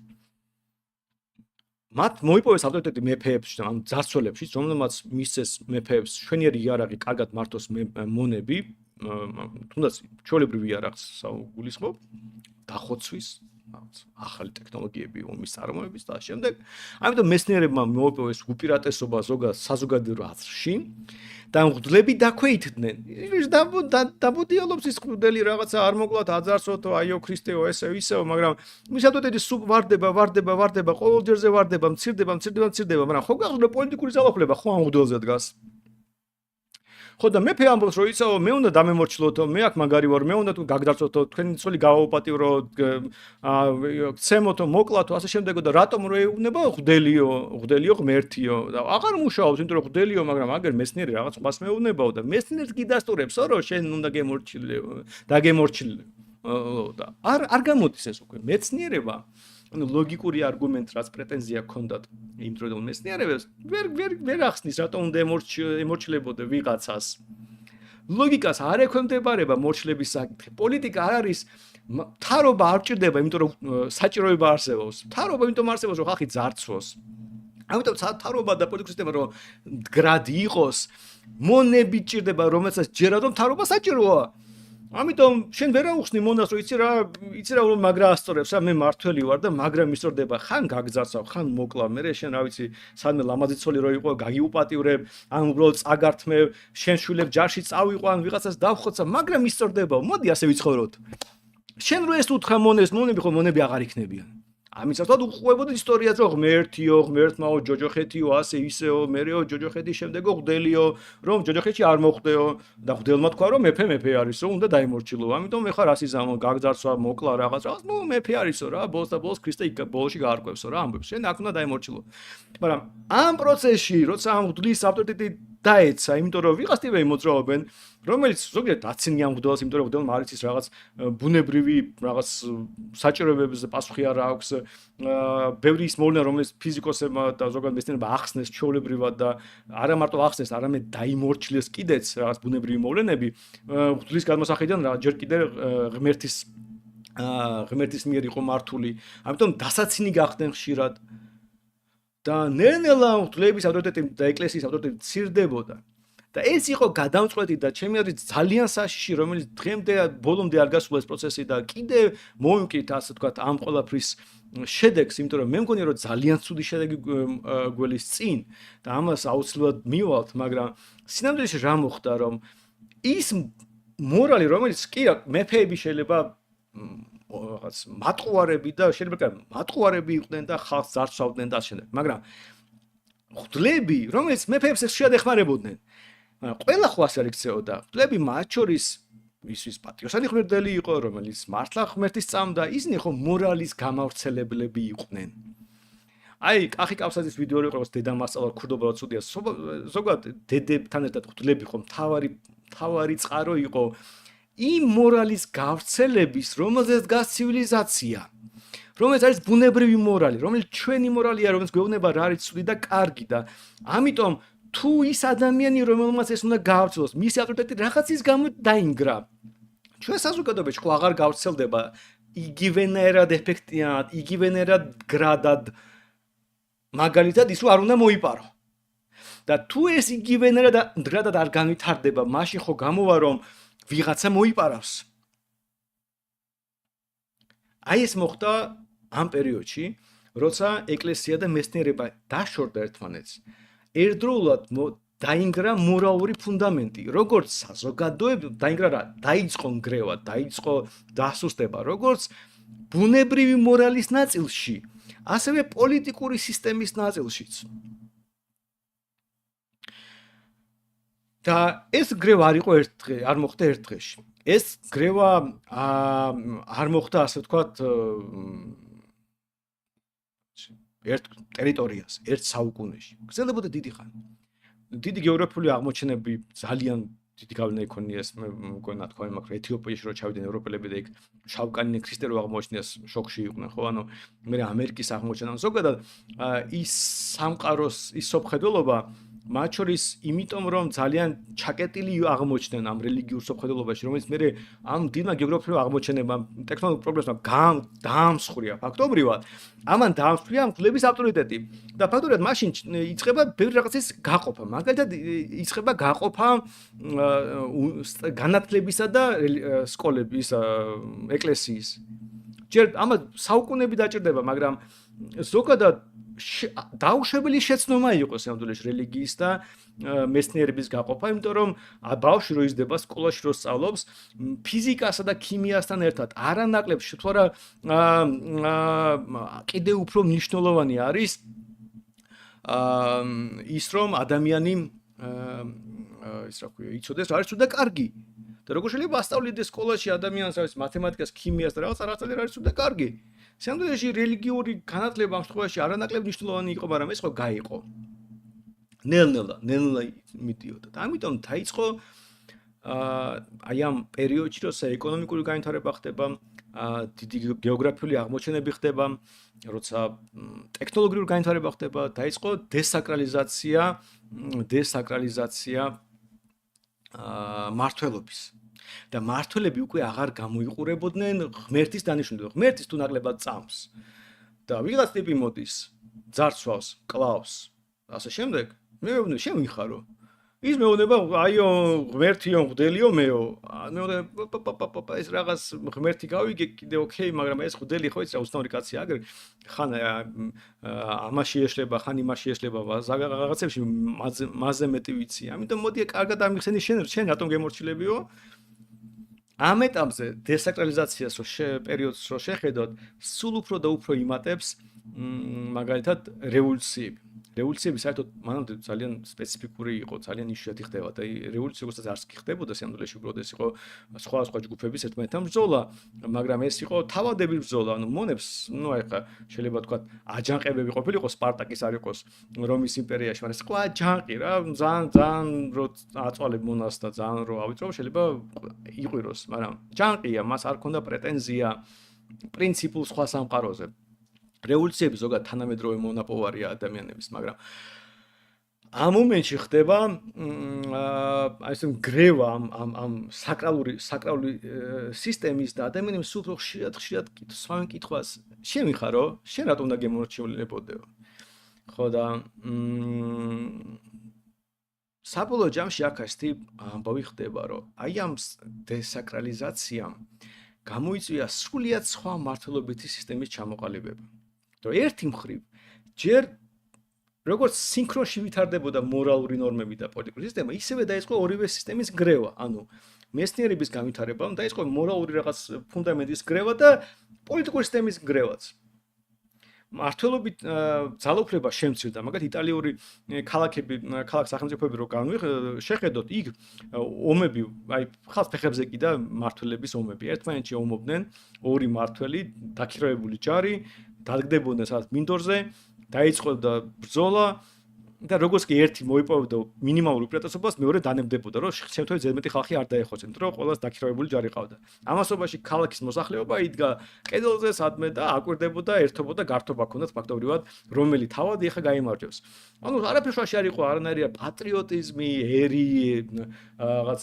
Speaker 1: მათ მოიპოვეს ავტორიტეტი მეფეებს, ან ძარცველებში, რომლებმაც მისცეს მეფეებს შვენიერი იარაღი კარგად მართოს მონები, თუნდაც ჩვეულებრივი იარაღს გულისხმობ, დახოცვის, ახალი ტექნოლოგიები, ომის წარმოების და შემდეგ. ამიტომ მეცნიერებმა მოიპოვეს უპირატესობა საზოგადოებრივ აზრში და ღვთლები დაქვეითდნენ. დაბუდიალობს ის ღვთელი რაღაცა არ მოკლათ აძარცოთო, აიო ქრისტეო, ესეო, ისეო, მაგრამ მის ავტორიტეტი სულ ვარდება, ყოველ ჯერზე ვარდება, მცირდება, მაგრამ ხო გახსოვდა პოლიტიკური ძალაუფლება ხო ამ ღვთელზე დგას. ხო და მეფე ამბობს რომ იცაო მე უნდა დამემორჩილოთო, მე აქ მაგარი ვარ, მე უნდა თუ გაგდარწოთო, თქვენი ცოლი გავაუპატიურო, ცემოთო, მოკლათო, ასე შემდეგო და რატომ რო ეუბნება ღვთელიო ღმერთიო და აღარ მუშაობს, იმიტომ რომ ღვთელიო, მაგრამ აგერ მეცნიერი რაღაც ხმას მეუბნებაო და მეცნიერს გიდასტურებსო რომ შენ უნდა დაგემორჩილო და არ გამოდის ეს უკვე მეცნიერება. ანუ ლოგიკური არგუმენტი რაც პრეტენზია ჰქონდათ იმ დროინდელ მეცნიერებს ვერ ახსნის რატომ უნდა ემორჩილებოდე ვიღაცას. ლოგიკას არ ექვემდებარება მორჩილების საკითხი. პოლიტიკა არ არის თარობა არ ჭირდება, იმიტომ რომ საჭიროება არსებობს. თარობა იმიტომ არსებობს, რომ ხალხი ძარცვოს. ამიტომ თარობა და პოლიტიკური სისტემა რომ მდგრადი იყოს, მონები ჭირდება, რომელსაც ჯერადო თარობა საჭიროა. ამიტომ შენ ვერ აუხსნი მონას, რომ იცი რა მაგრა ასწორებს, მე მართველი ვარ და მაგრა მისწორდება, ხან გაგძარცავ, ხან მოკლა, მე შენ რა ვიცი, სადმე ლამაზი ცოლი რო იყო, გაგიუპატივრებ, ან უბრალოდ წაგართმევ, შენ შვილებს ჯარში წავიყო, ან ვიღაცას დავხოცა, მაგრა მისწორდება, მოდი ასე ვიცხოვროთ. შენ რო ეს უთხრა მონებს, მონები ხო მონები აღარ იქნებიან. ამისაცად უყვებოდი ისტორიას, რომ ღმერთიო, ღმერთმაო, ჯოჯოხეთიო, ასე ისეო, მერეო, ჯოჯოხეთის შემდეგო ღდელიო, რომ ჯოჯოხეთში არ მოხვდეო და ღდელმა თქვა, რომ მეფე არისო, უნდა დაიმორჩილო. ამიტომ ეხლა რას იზამო, გაგძარცვა, მოკლა რაღაც, ნუ მეფე არისო რა, ბოლოს და ბოლოს ქრისტე ბოლოში გაარკვევსო რა ამბებს. შენ აქ უნდა დაიმორჩილო. მაგრამ ამ პროცესში, როცა ამ ღდლის ავტორიტეტი დაეცა, იმიტომ რომ ვიღას ტიპები მოძრაობენ, რომელიც ზოგიერთ აცინი ამ ღდელს, იმიტომ რომ ღდელმა არ იცის რაღაც ბუნებრივი რაღაც საჭიროებებზე პასუხი არ აქვს, ბევრი ის მოვლენა, რომელიც ფიზიკოსებმა და ზოგადად მეცნიერებმა ახსნეს ჩვეულებრივად და არა მარტო ახსნეს, არამედ დაიმორჩილეს კიდეც რაღაც ბუნებრივი მოვლენები, ღდლის გადმოსახედიდან ჯერ კიდე ღმერთის მიერ იყო მართული, ამიტომ დასაცინი გახდნენ ხშირად და ნელ-ნელა ღდლების ავტორიტეტი და ეკლესიის ავტორიტეტი ცირდებოდა. და ეს იყო გადამწყვეტი და ჩემი აზრით ძალიან საშიში, რომელიც დღემდე ბოლომდე არ გასულა ეს პროცესი და კიდე მოვიმკით, ასე ვთქვათ, ამ ყველაფრის შედეგს, იმიტომ რომ მე მგონია, რომ ძალიან ცუდი შედეგი გველის წინ და ამას აუცილებლად მივალთ, მაგრამ სინამდვილეში რა მოხდა, რომ ის მორალი, რომელიც კი მეფეები შეიძლება რაღაც მატყუარები და შეიძლება მატყუარები იყვნენ და ხალხს ძარცვავდნენ და ასე შემდეგ, მაგრამ ღდლები, რომელიც მეფეებს ხშირად ეხმარებოდნენ, ყველა ხო ასე არ იქცეოდა. ღდლები მათ შორის ისთვის პატრიოტი ღმერთელი იყო, რომელიც მართლა ღმერთის წამდა, ისინი ხო მორალის გამავრცელებლები იყვნენ. აი, კახი კავსაძის ვიდეო იყო, დედა მასწავლა ქურდობა რა ცუდია. ზოგადად დედებთან ერთად ღდლები ხო მთავარი წყარო იყო იმ მორალის გავრცელების, რომელზეც დგას ცივილიზაცია. რომელიც არის ბუნებრივი მორალი, რომელიც ჩვენი მორალია, რომელიც გვეუბნება რა არის ცუდი და კარგი და ამიტომ თუ ის ადამიანი, რომელმაც ეს უნდა გავრცელოს, მისი ავტორიტეტი რაღაცის გამო დაინგრა. ჩვენ საზოგადოებაში ხო აღარ გავრცელდება იგივენერად ეფექტიანად, იგივენერად გრადად. მაგალითად ის რომ არ უნდა მოიპარო. და თუ ეს იგივენერად გრადად არ განვითარდება, მაშინ ხო გამოვა რომ ვიღაცა მოიპარავს. აი ეს მოხდა ამ პერიოდში, როცა ეკლესია და მეცნიერება დაშორდა ერთმანეთს, ერთდროულად დაინგრა მორალური ფუნდამენტი, როგორც საზოგადოებრივ დაინგრა რა, დაიწყო ნგრევა, დაიწყო დასუსტება, როგორც ბუნებრივი მორალის ნაწილში, ასევე პოლიტიკური სისტემის ნაწილშიც. და ეს გრევა არ იყო ერთ დღე, არ მოხდა ერთ დღეში. ეს გრევა არ მოხდა, ასე ვთქვათ, ერთ ტერიტორიას, ერთ საუკუნეში. გრძელებოდა დიდი ხანი. დიდი გეოგრაფიული აღმოჩენები ძალიან დიდი გავლენა იქონია ეს მე მგონა თქვა იმაქ რომ ეთიოპიაში რო ჩავიდნენ ევროპელები და იქ შავკანიანი ქრისტე რო აღმოჩნიეს შოქში იყვნენ ხო ანუ მე ამერიკის აღმოჩენა ზოგადად ის სამყაროს ის სოფხედელობა მათ შორის იმიტომ რომ ძალიან ჩაკეტილი აღმოჩნდნენ ამ რელიგიურ სოფხედელობაში რომელიც მე ამ დილმა გეოგრაფიულ აღმოჩენებამ ტექნოლოგიურ პროგრესამ დაამსხვრია ფაქტობრივად ამან დაამსხვრია ამ კლუბის ავტორიტეტი და ფაქტობრივად მაშინ იწყება ბევრი რაღაცის გაყოფა მაგალითად იწყება გაყოფა განათლებისა და სკოლების ეკლესიის ჯერ ამას საუკუნეები დაჭირდება მაგრამ ზოგადად დაუშვებელი შეცნობა იყო სამდვილეში რელიგიის და მეცნიერების გაყოფა, იმიტომ რომ ბავშვი რო იზრდება სკოლაში რო სწავლობს ფიზიკასა და ქიმიასთან ერთად არანაკლებ თუ არა კიდევ უფრო მნიშვნელოვანი არის ის რომ ადამიანი ის რა ქვია იცოდეს რა არის თუ და კარგი და როგორ შეიძლება ასწავლიდეს სკოლაში ადამიანს არის მათემატიკას, ქიმიას და რაღაც არის თუ და კარგი სამდვილეში რელიგიური განათლება ამ შემთხვევაში არანაკლებ მნიშვნელოვანი იყო, მაგრამ ეს ხო გაიყო. ნელ-ნელა მიდიოდა. და ამიტომ დაიწყო აი ამ პერიოდში, როცა ეკონომიკური განვითარება ხდება, დიდი გეოგრაფიული აღმოჩენები ხდება, როცა ტექნოლოგიური განვითარება ხდება, დაიწყო დესაკრალიზაცია მართველობის. და მართველები უკვე აღარ გამოიყურებოდნენ ღმერთის დანიშნულებას. ღმერთის თუ ნაკლებად წამს. და ვიღაც ტიპი მოდის, ძარცვავს, კლავს, ასე შემდეგ. მე მეუბნები, შენ ვიხარო? ის მეუბნება, აიო, ღმერთიო, ღდელიო მეო. მეუბნება, ეს რაღაც ღმერთი გავიგე, კიდე ოკეი, მაგრამ ეს ღდელი ხო იცი რა უცნაური კაცია, აგერ ხან ამაში ეშლება, ხან იმაში ეშლება, რაღაცებში მასზე მეტი ვიცი. ამიტომ მოდი კარგად ამიხსენი შენ რატომ გემორჩილებიო? ამ ეტაპზე დესაკრალიზაციას პერიოდს რო შეხედოთ, სულ უფრო და უფრო იმატებს მაგალითად რევოლუციები. რევოლუციები საერთოდ მანამდე ძალიან სპეციფიკური იყო, ძალიან იშვიათი ხდება და რევოლუცია უბრალოდ არც კი ხდებოდა სიამდვილეში, უბრალოდ ეს იყო სხვა ჯგუფების ერთმანეთთან ბრძოლა, მაგრამ ეს იყო თავადების ბრძოლა, ანუ მონებს, ნუ აი ხა შეიძლება თქვა აჯანყებები ყოფილიყო სპარტაკის არ იყოს რომის იმპერიაში, მაგრამ ეს იყო აჯანყი რა, ძალიან რო აწვალებ მონას და ძალიან რო ავიწრო, შეიძლება იყვიროს, მაგრამ ჯანყია, მას არ ქონდა პრეტენზია პრინციპულ სხვა სამყაროზე. რევოლუციები ზოგადად თანამედროვე მონაპოვარია ადამიანების, მაგრამ ამ მომენტში ხდება აი ეს გრევა ამ საკრალური სისტემის და ადამიანებს სულ უფრო ხშირად სხვავენ კითხვას შენ ვიხარო? შენ რატომ უნდა გემორჩილებოდეო? ხო და საბოლოო ჯამში აქ ასეთი ამბავი ხდება, რომ აი ამ დესაკრალიზაციამ გამოიწვია სრულიად სხვა მართლობითი სისტემის ჩამოყალიბება. რომ ერთი მხრივ ჯერ როგორც სინქრონში ვითარდებოდა მორალური ნორმები და პოლიტიკური სისტემა, ისევე დაიწყო ორივე სისტემის გრევა. ანუ მეცნიერების განვითარებამ დაიწყო მორალური რაღაც ფუნდამენტის გრევა და პოლიტიკური სისტემის გრევაც. მართლობით ძალაუფლება შემცირდა, მაგალითად იტალიური ქალაქ სახელმწიფოები რო შეხედოთ, იქ ომები, აი ხალხ ფეხებზე კიდე მართლების ომები, ერთმანეთში ომობდნენ ორი მართველი, დაქირავებული ჯარი დადგდებოდნენ სადაც მინდორზე, დაიწყებდა ბრძოლა და როგორც კი ერთი მოიპოვებდა მინიმალურ უპირატესობას, მეორე დანებდებოდა, რომ შემთხვევით ზედმეტი ხალხი არ დაეხოცებინათ, რომ ყველას დაქირავებული ჯარი ყავდა. ამასობაში ქალაქის მოსახლეობა იდგა კედელზე სადმე და აკვირდებოდა, ერთობოდა, გართობა ჰქონდათ ფაქტობრივად, რომელი თავადი ახლა გაიმარჯვებს. ანუ არაფერში არ იყო არანაირი პატრიოტიზმი, ერი, რაღაც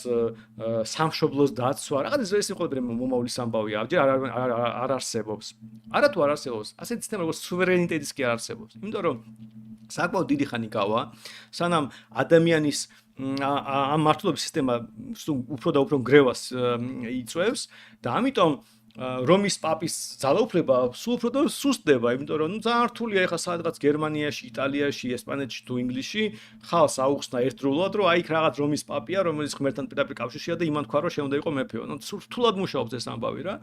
Speaker 1: სამშობლოს დაცვა, რაღაც ეს იყო მომავლის ამბავი, ამჯერ არ არსებობს. არათუ არ არსებობს, ასეთი სისტემა როგორც სუვერენიტეტის კი არ არსებობს. იმიტომ რომ საკმაოდ დიდი ხანი გავა, სანამ ადამიანის ამ მართლობის სისტემა უფრო და უფრო გრევას იწვევს და ამიტომ რომის პაპის ძალაუფლება სულ უფრო და სუსტდება, იმიტომ რომ ძალიან რთულია ეხლა სადღაც გერმანიაში, იტალიაში, ესპანეთში თუ ინგლისში ხალხს აუხსნა ერთდროულად, რომ აი იქ რაღაც რომის პაპია, რომელიც ღმერთთან პირდაპირ კავშირშია და იმან თქვა, რომ შენ უნდა იყო მეფეო. ნუ რთულად მუშაობს ეს ამბავი რა.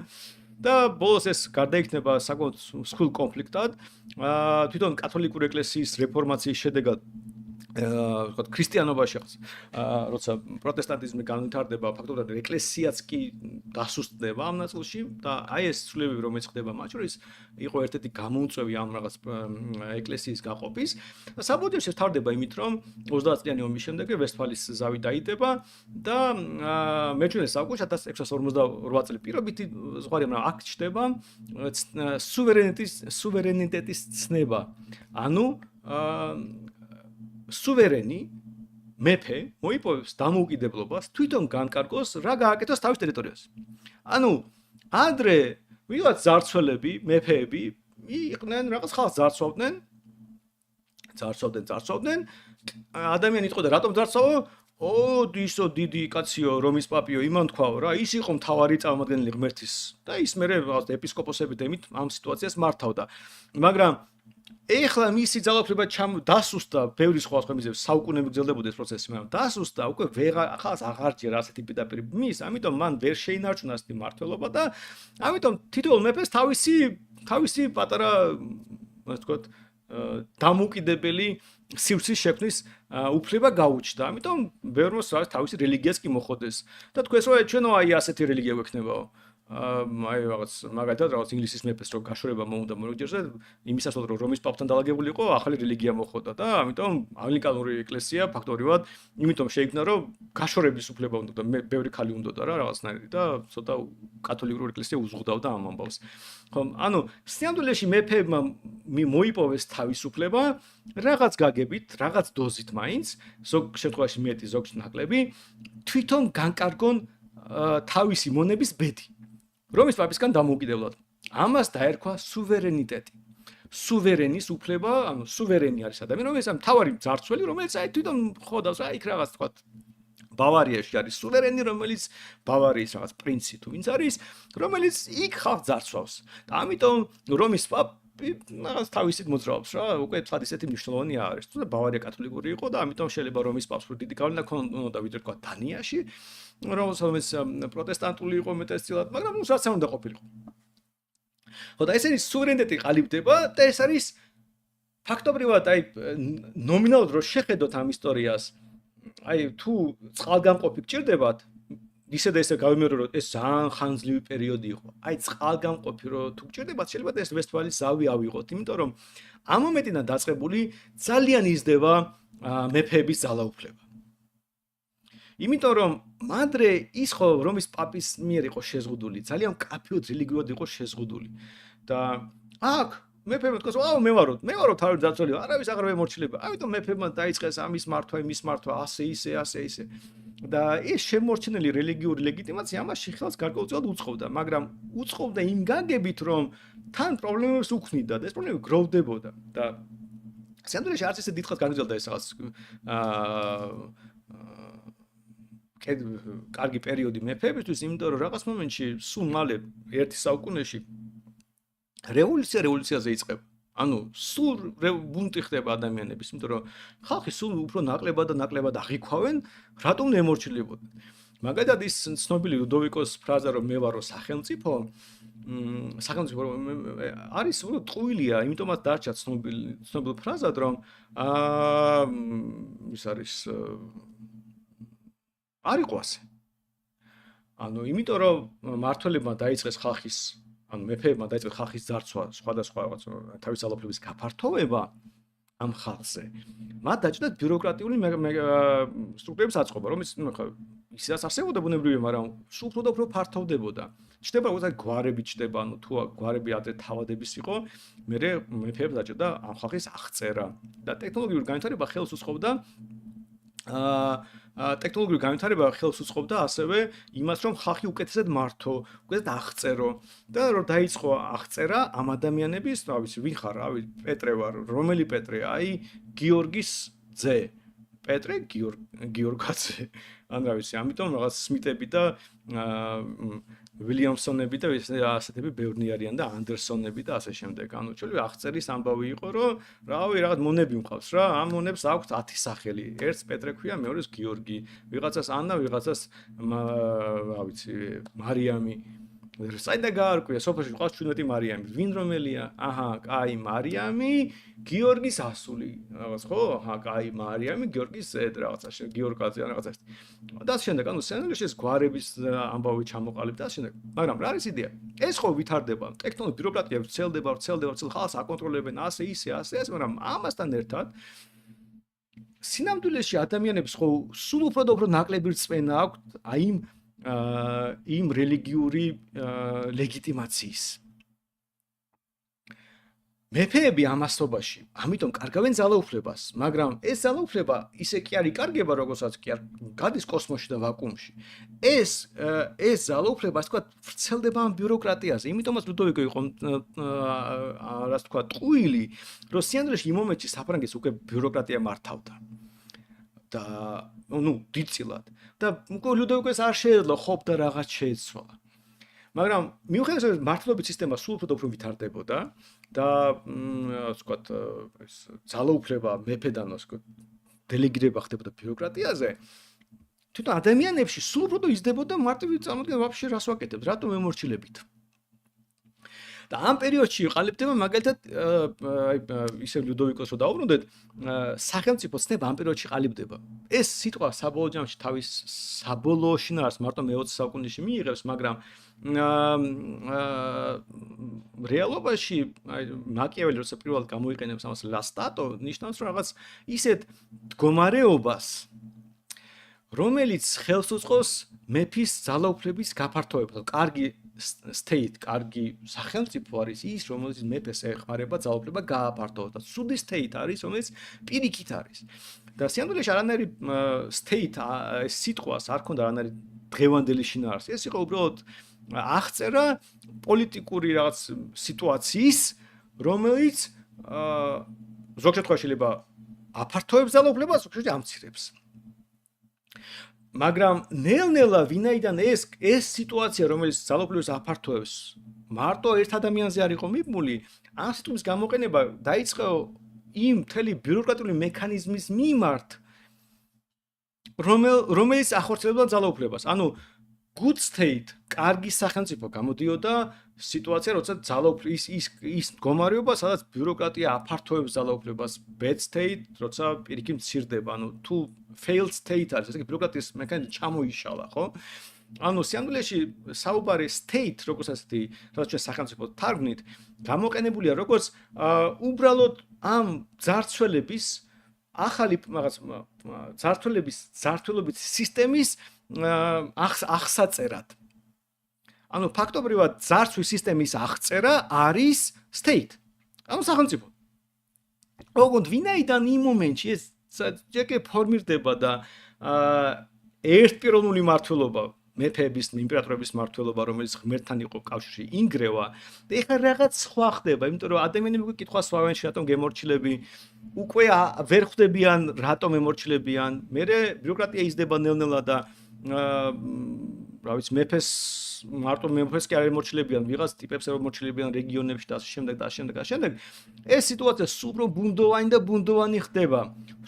Speaker 1: და ბოლოს ეს გარდაიქნება საკმაოდ მსხვილ კონფლიქტად. თვითონ კათოლიკური ეკლესიის რეფორმაციის შედეგად ვთქვათ ქრისტიანობაში როცა პროტესტანტიზმი განვითარდება, ფაქტობრივად ეკლესიაც კი დასუსტდება ამ ნაწილში და აი ეს ცვლილებები რომელიც ხდება მათ შორის იყო ერთ-ერთი გამოუწვევი ამ რაღაც ეკლესიის გაყოფის. საბოლოოში ეს თარდება იმით, რომ 30 წლიანი ომის შემდეგ ვესტფალის ზავი დაიდება და მე-17 საუკუნეში 1648 წელი პირობითი ზღვარი, მაგრამ აქ ჩდება სუვერენიტეტის ცნება. ანუ სუვერენი მეფე მოიპოვებს დამოუკიდებლობას თვითონ განკარგოს რა გააკეთოს თავის ტერიტორიაზე. ანუ ადრე ვიღაც ძარცველები, მეფეები იყვნენ რაღაც ხალხს ძარცვავდნენ. ადამიანი იტყოდა რატომ ძარცვავო? ისო დიდი კაციო, რომის პაპიო, იმან თქვაო რა, ის იყო მთავარი წარმომადგენელი ღმერთის და ის მერე რაღაც ეპისკოპოსები დემით ამ სიტუაციას მართავდა. მაგრამ ეხლა მისი ძალაუფლება დასუსტდა, ბევრი სხვა მიზეზებით საუკუნეები გრძელდებოდა ეს პროცესი, მაგრამ დასუსტდა, უკვე ხალხს აღარ ჯერა ასეთი პირდაპირ მის, ამიტომ მან ვერ შეინარჩუნა ასეთი მართლობა და ამიტომ თითოეულ მეფეს თავისი პატარა, ასე ვთქვათ, დამოუკიდებელი სივრცის შექმნის უფლება გაუჩნდა. ამიტომ ბევრმა თავისი რელიგიაც კი მოხდეს და თქვენს რომ ჩვენო აი ასეთი რელიგია გვექნებაო. აი რაღაც მაგალითად რაღაც ინგლისის მეფეს რო გაშორება მოუნდა მორიგჯერზე, იმისასაც რომ რომის პაპთან დალაგებული იყო, ახალი რელიგია მოხდა და ამიტომ ანგლიკანური ეკლესია ფაქტობრივად იმიტომ შეიქმნა, რომ გაშორების უფლება უნდა და ბევრი ხალი უნდა და რა რაღაცნაირი და ცოტა კათოლიკური ეკლესია უზღუდავდა ამ ამბავს. ხო, ანუ სიამდვილეში მეფეებმა მოიპოვეს თავისუფლება რაღაც გაგებით, რაღაც დოზით მაინც, ზოგ შემთხვევაში მეტი, ზოგში ნაკლები, თვითონ განკარგონ თავისი მონების ბედი. რომის პაპისგან დამოუკიდებლად. ამას დაერქვა სუვერენიტეტი. სუვერენის უფლება, ანუ სუვერენი არის ადამიანი, რომელიც ამ თავარი ძარცველი, რომელიც აი თვითონ ხოდავს, აი იქ რაღაც თქვა ბავარიაში არის სუვერენი, რომელიც ბავარიის რაღაც პრინცი თუ ვინც არის, რომელიც იქ ხალხს ძარცვავს. და ამიტომ რომის პაპ რაღაც თავისით მოძრაობს რა, უკვე თქვა ისეთი მნიშვნელოვანი არის. თუმცა ბავარია კათოლიკური იყო და ამიტომ შეიძლება რომის პაპს უფრო დიდი გავლენა ქონოდა ვიდრე თქვა დანიაში, რომელსაც პროტესტანტული იყო მეტესწილად, მაგრამ რაც არ უნდა ყოფილიყო. ხო და ეს არის სუვერენიტეტი ყალიბდება და ეს არის ფაქტობრივად აი ნომინალურად რო შეხედოთ ამ ისტორიას, აი თუ წყალგამყოფი გჭირდებათ ისე და ესე გავიმეორო რომ ეს ძალიან ხანძლივი პერიოდი იყო. აი წყალგამყოფი რო თუ გჭირდებათ შეიძლება ეს ვესტფალის ზავი ავიღოთ, იმიტომ რომ ამ მომენტიდან დაწყებული ძალიან იზრდება მეფეების ძალაუფლება. იმიტომ რომ მანდრე ის ხო რომის პაპის მიერ იყო შეზღუდული, ძალიან კაფეოდ რელიგიურად იყო შეზღუდული. და აქ მეფემ თქვა, აუ მე ვარო თავი დაწოლი, არავის აღარ მემორჩილება. ამიტომ მეფებმა დაიწყეს ამის მართვა, იმის მართვა, ასე ისე. და ეს შემორჩენილი რელიგიური ლეგიტიმაცია ამაში ხელს გარკვეულწილად უწყობდა, მაგრამ უწყობდა იმ გაგებით, რომ თან პრობლემებს უქმნიდა და ეს პრობლემები გროვდებოდა და სამდრეში არც ისე დიდხანს განვიძალდა ეს რაღაც კარგი პერიოდი მეფეებისთვის, იმიტომ რომ რაღაც მომენტში სულ მალე ერთი საუკუნეში რევოლუციაზე იწყება. ანუ სულ ბუნტი ხდება ადამიანების, იმიტომ რომ ხალხი სულ უფრო ნაკლებად აღიქვავენ, რატომ ემორჩილებოდნენ. მაგალითად ის ცნობილი ლუდოვიკოს ფრაზა რომ მე ვარო სახელმწიფო არის უბრალოდ ტყუილია, იმიტომაც დარჩა ცნობილი ფრაზად რომ ის არის არ იყო ასე. ანუ იმიტომ რომ მართველებმა დაიწყეს ხალხის ანუ მეფეებმა დაიწყეს ხალხის ძარცვა, სხვადასხვა რაღაც თავის ძალაუფლების გაფართოვება ამ ხალხზე. მათ დაჭდათ ბიუროკრატიული სტრუქტურების აწყობა, რომელიც ისედაც არსებობდა ბუნებრივია, მაგრამ სულ უფრო და უფრო ფართოვდებოდა. ჩნდება უცებ გვარები ჩნდება, ანუ თუ გვარები ადრე თავადების იყო, მერე მეფეებს დაჭდა ამ ხალხის აღწერა და ტექნოლოგიური განვითარება ხელს უწყობდა ტექნოლოგიური განვითარება ხელს უწყობდა ასევე იმას, რომ ხალხი უკეთესად მართო, უკეთესად აღწერო და რომ დაიწყო აღწერა ამ ადამიანების, რა ვიცი, ვინ ხარ, რა ვიცი, პეტრე ვარ, რომელი პეტრე, აი გიორგის ძე. პეტრე გიორგაძე. ან რა ვიცი, ამიტომ რაღაც სმიტები და ვილიამსონები და ასეთები ბევრნი არიან და ანდერსონები და ასე შემდეგ. ანუ ჩვენი აღწერის ამბავი იყო, რომ რავი, რაღაც მონები მყავს რა, ამ მონებს აქვთ 10 სახელი. ერთს პეტრე ქვია, მეორეს გიორგი, ვიღაცას ანა, ვიღაცას რა ვიცი, მარიამი. საიდან გაარკვია, სოფელში ყავს 17 მარიამი. ვინ რომელია? აჰა, კაი, მარიამი, გიორგის ასული. რაღაც ხო? აჰა, კაი, მარიამი, გიორგის ზედ რაღაცა, გიორგაძე ან რაღაცა. და ამ შემდეგ, ანუ სცენარიაში ეს გვარების ამბავი ჩამოყალიბდა და ამ შემდეგ. მაგრამ რა არის იდეა? ეს ხო ვითარდება, ტექნოლოგია, ბიუროკრატია ვრცელდება, ხალხს აკონტროლებენ, ასე, მაგრამ ამასთან ერთად სინამდვილეში ადამიანებს ხო სულ უფრო და უფრო ნაკლები რწმენა აქვთ აი იმ რელიგიური ლეგიტიმაციის. მეფეები ამასობაში, ამიტომ კარგავენ ძალაუფლებას, მაგრამ ეს ძალაუფლება ისე კი არ იკარგება, როგორცაც კი არ გადის კოსმოსში და ვაკუუმში. ეს ძალაუფლება, ასე ვთქვათ, ვრცელდება ამ ბიუროკრატიაზე. იმიტომაც ლუდოვიკო იყო ასე ვთქვათ, ტყუილი, რომ სინამდვილეში იმ მომენტში საფრანგეთს უკვე ბიუროკრატია მართავდა. და ნუ დიდწილად და ლუდოვიკოს არ შეეძლო ხობ და რაღაც შეეცვალა. მაგრამ მიუხედავად იმისა, მართლობის სისტემა სულ უფრო და უფრო ვითარდებოდა და ასე ვთქვათ, ეს ძალაუფლება მეფედან ასე ვთქვათ, დელეგირება ხდებოდა ბიუროკრატიაზე. თვითონ ადამიანებში სულ უფრო და იზრდებოდა მარტივი წარმოდგენა, ვაფშე რას ვაკეთებთ, რატომ ემორჩილებით. და ამ პერიოდში ყალიბდება მაგალითად ისე ლუდოვიკოს რო დაუბრუნდეთ, სახელმწიფო ცნება ამ პერიოდში ყალიბდება. ეს სიტყვა საბოლოო ჯამში თავის საბოლოო შინაარსს მარტო მე-20 საუკუნეში მიიღებს, მაგრამ რეალობაში მაკიაველი როცა პირველად გამოიყენებს ამას ლასტატო, ნიშნავს რომ რაღაც ისეთ მდგომარეობას, რომელიც ხელს უწყობს მეფის ძალაუფლების გაფართოვებას. კარგი state, კარგი სახელმწიფო არის ის, რომელიც მეფეს ეხმარება ძალაუფლება გააფართოვოს და ცუდი state არის, რომელიც პირიქით არის. და სიამდვილეში არანაირი state სიტყვას არ ქონდა არანაირი დღევანდელი შინაარსი. ეს იყო უბრალოდ აღწერა პოლიტიკური რაღაც სიტუაციის, რომელიც ზოგ შემთხვევაში შეიძლება აფართოვებს ძალაუფლებას, ზოგ შემთხვევაში ამცირებს. მაგრამ ნელ-ნელა ვინაიდან ეს სიტუაცია, რომელიც ძალაუფლებას აფართოვებს, მარტო ერთ ადამიანზე არ იყო მიბმული, ამ სიტყვის გამოყენება დაიწყო იმ მთელი ბიუროკრატიული მექანიზმის მიმართ, რომელიც ახორციელებდა ძალაუფლებას. ანუ good state, კარგი სახელმწიფო გამოდიოდა სიტუაცია, როცა ის მდგომარეობა, სადაც ბიუროკრატია აფართოებს ძალაუფლებას, bad state, როცა პირიქით მცირდება, ანუ თუ failed state არის, ესე იგი ბიუროკრატიის მექანიზმი ჩამოიშალა, ხო? ანუ სიამოვნებაში საუბარი state, როგორც ასეთი, რაც ჩვენ სახელმწიფო თარგმნით, გამოყენებულია როგორც უბრალოდ ამ ძარცველების ახალი რაღაც ძართველობის სისტემის აღსაწერად. ანუ ფაქტობრივად ძარცვის სისტემის აღწერა არის state. ანუ სახელმწიფო. ოღონდ ვინაიდან იმ მომენტში ეს ჯერ ფორმირდება და ერთპიროვნული მმართველობა მეფეების, იმპერატორების მმართველობა, რომელიც ღმერთთან იყო კავშირში, ინგრევა და ეხლა რაღაც სხვა ხდება, იმიტომ რომ ადამიანები უკვე კითხვა სვავენ, რატომ გემორჩილები, უკვე ვერ ხვდებიან, რატომ ემორჩილებიან. მერე ბიუროკრატია იზრდება ნელ-ნელა და რა ვიცი, მეფეს მარტო მეფეს კი არ ემორჩილებიან, ვიღაც ტიპებს ემორჩილებიან რეგიონებში და ასე შემდეგ და ასე შემდეგ და ასე შემდეგ. ეს სიტუაცია სულ უფრო ბუნდოვანი და ბუნდოვანი ხდება.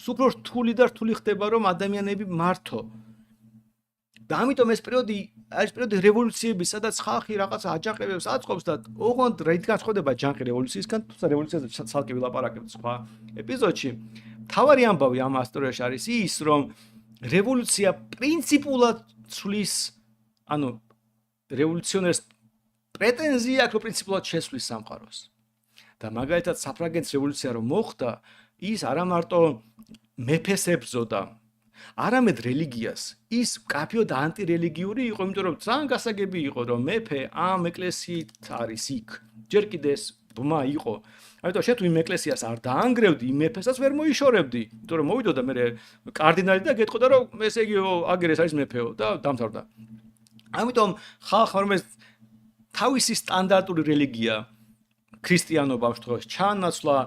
Speaker 1: სულ უფრო რთული და რთული ხდება, რომ ადამიანები მართო. და ამიტომ ეს პერიოდი არის პერიოდი რევოლუციების, სადაც ხალხი რაღაც აჯანყებებს აწყობს და ოღონდ რა განსხვავდება ჯანყი რევოლუციისგან, თუმცა რევოლუციაზე ცალკე ვილაპარაკებთ სხვა ეპიზოდში. თავარი ამბავი ამ ისტორიაში არის ის, რომ რევოლუცია პრინციპულად ცვლის, ანუ რევოლუციონერს პრეტენზია აქვს, რომ პრინციპულად შესვლის სამყაროს. და მაგალითად საფრანგეთის რევოლუცია რომ მოხდა, ის არა მარტო მეფეს ებრძოდა, არამედ რელიგიას. ის კაფეო და ანტირელიგიური იყო, იმიტომ რომ ძალიან გასაგები იყო, რომ მეფე ამ ეკლესიით არის იქ. ჯერ კიდე ეს ბმა იყო. ამიტომ შენ თუ იმ ეკლესიას არ დაანგრევდი, იმ მეფესაც ვერ მოიშორებდი, იმიტომ რომ მოვიდოდა მე კარდინალი და გეტყოდა რომ ესე იგი აგერ ეს არის მეფეო და დამთავრდა. ამიტომ ხალხმა რომელიც თავისი სტანდარტული რელიგია ქრისტიანობა ამ შემთხვევაში ჩაანაცვლა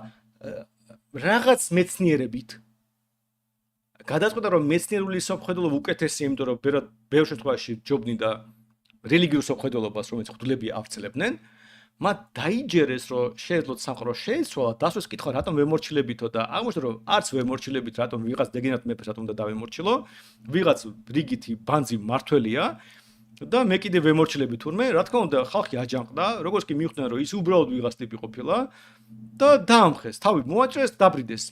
Speaker 1: რაღაც მეცნიერებით. გადაწყვეტა რომ მეცნიერული სამხედროობა უკეთესია, იმიტომ რომ ბევრ შემთხვევაში ჯობნიდა რელიგიურ სამხედროობას, რომელიც ღვთლები ავრცელებდნენ. მათ დაიჯერეს, რომ შეეძლოთ სამყარო შეეცვალა, დასვეს კითხვა, რატომ ვემორჩილებითო და აღმოჩნდა, რომ არც ვემორჩილებით, რატომ ვიღაც დეგენერატ მეფეს რატომ უნდა დავემორჩილო, ვიღაც რიგითი ბანძი მართველია და მე კიდე ვემორჩილები თურმე, რა თქმა უნდა, ხალხი აჯანყდა, როგორც კი მიხვდნენ, რომ ის უბრალოდ ვიღაც ტიპი ყოფილა და დაამხეს, თავი მოაჭრეს, დაბრიდეს.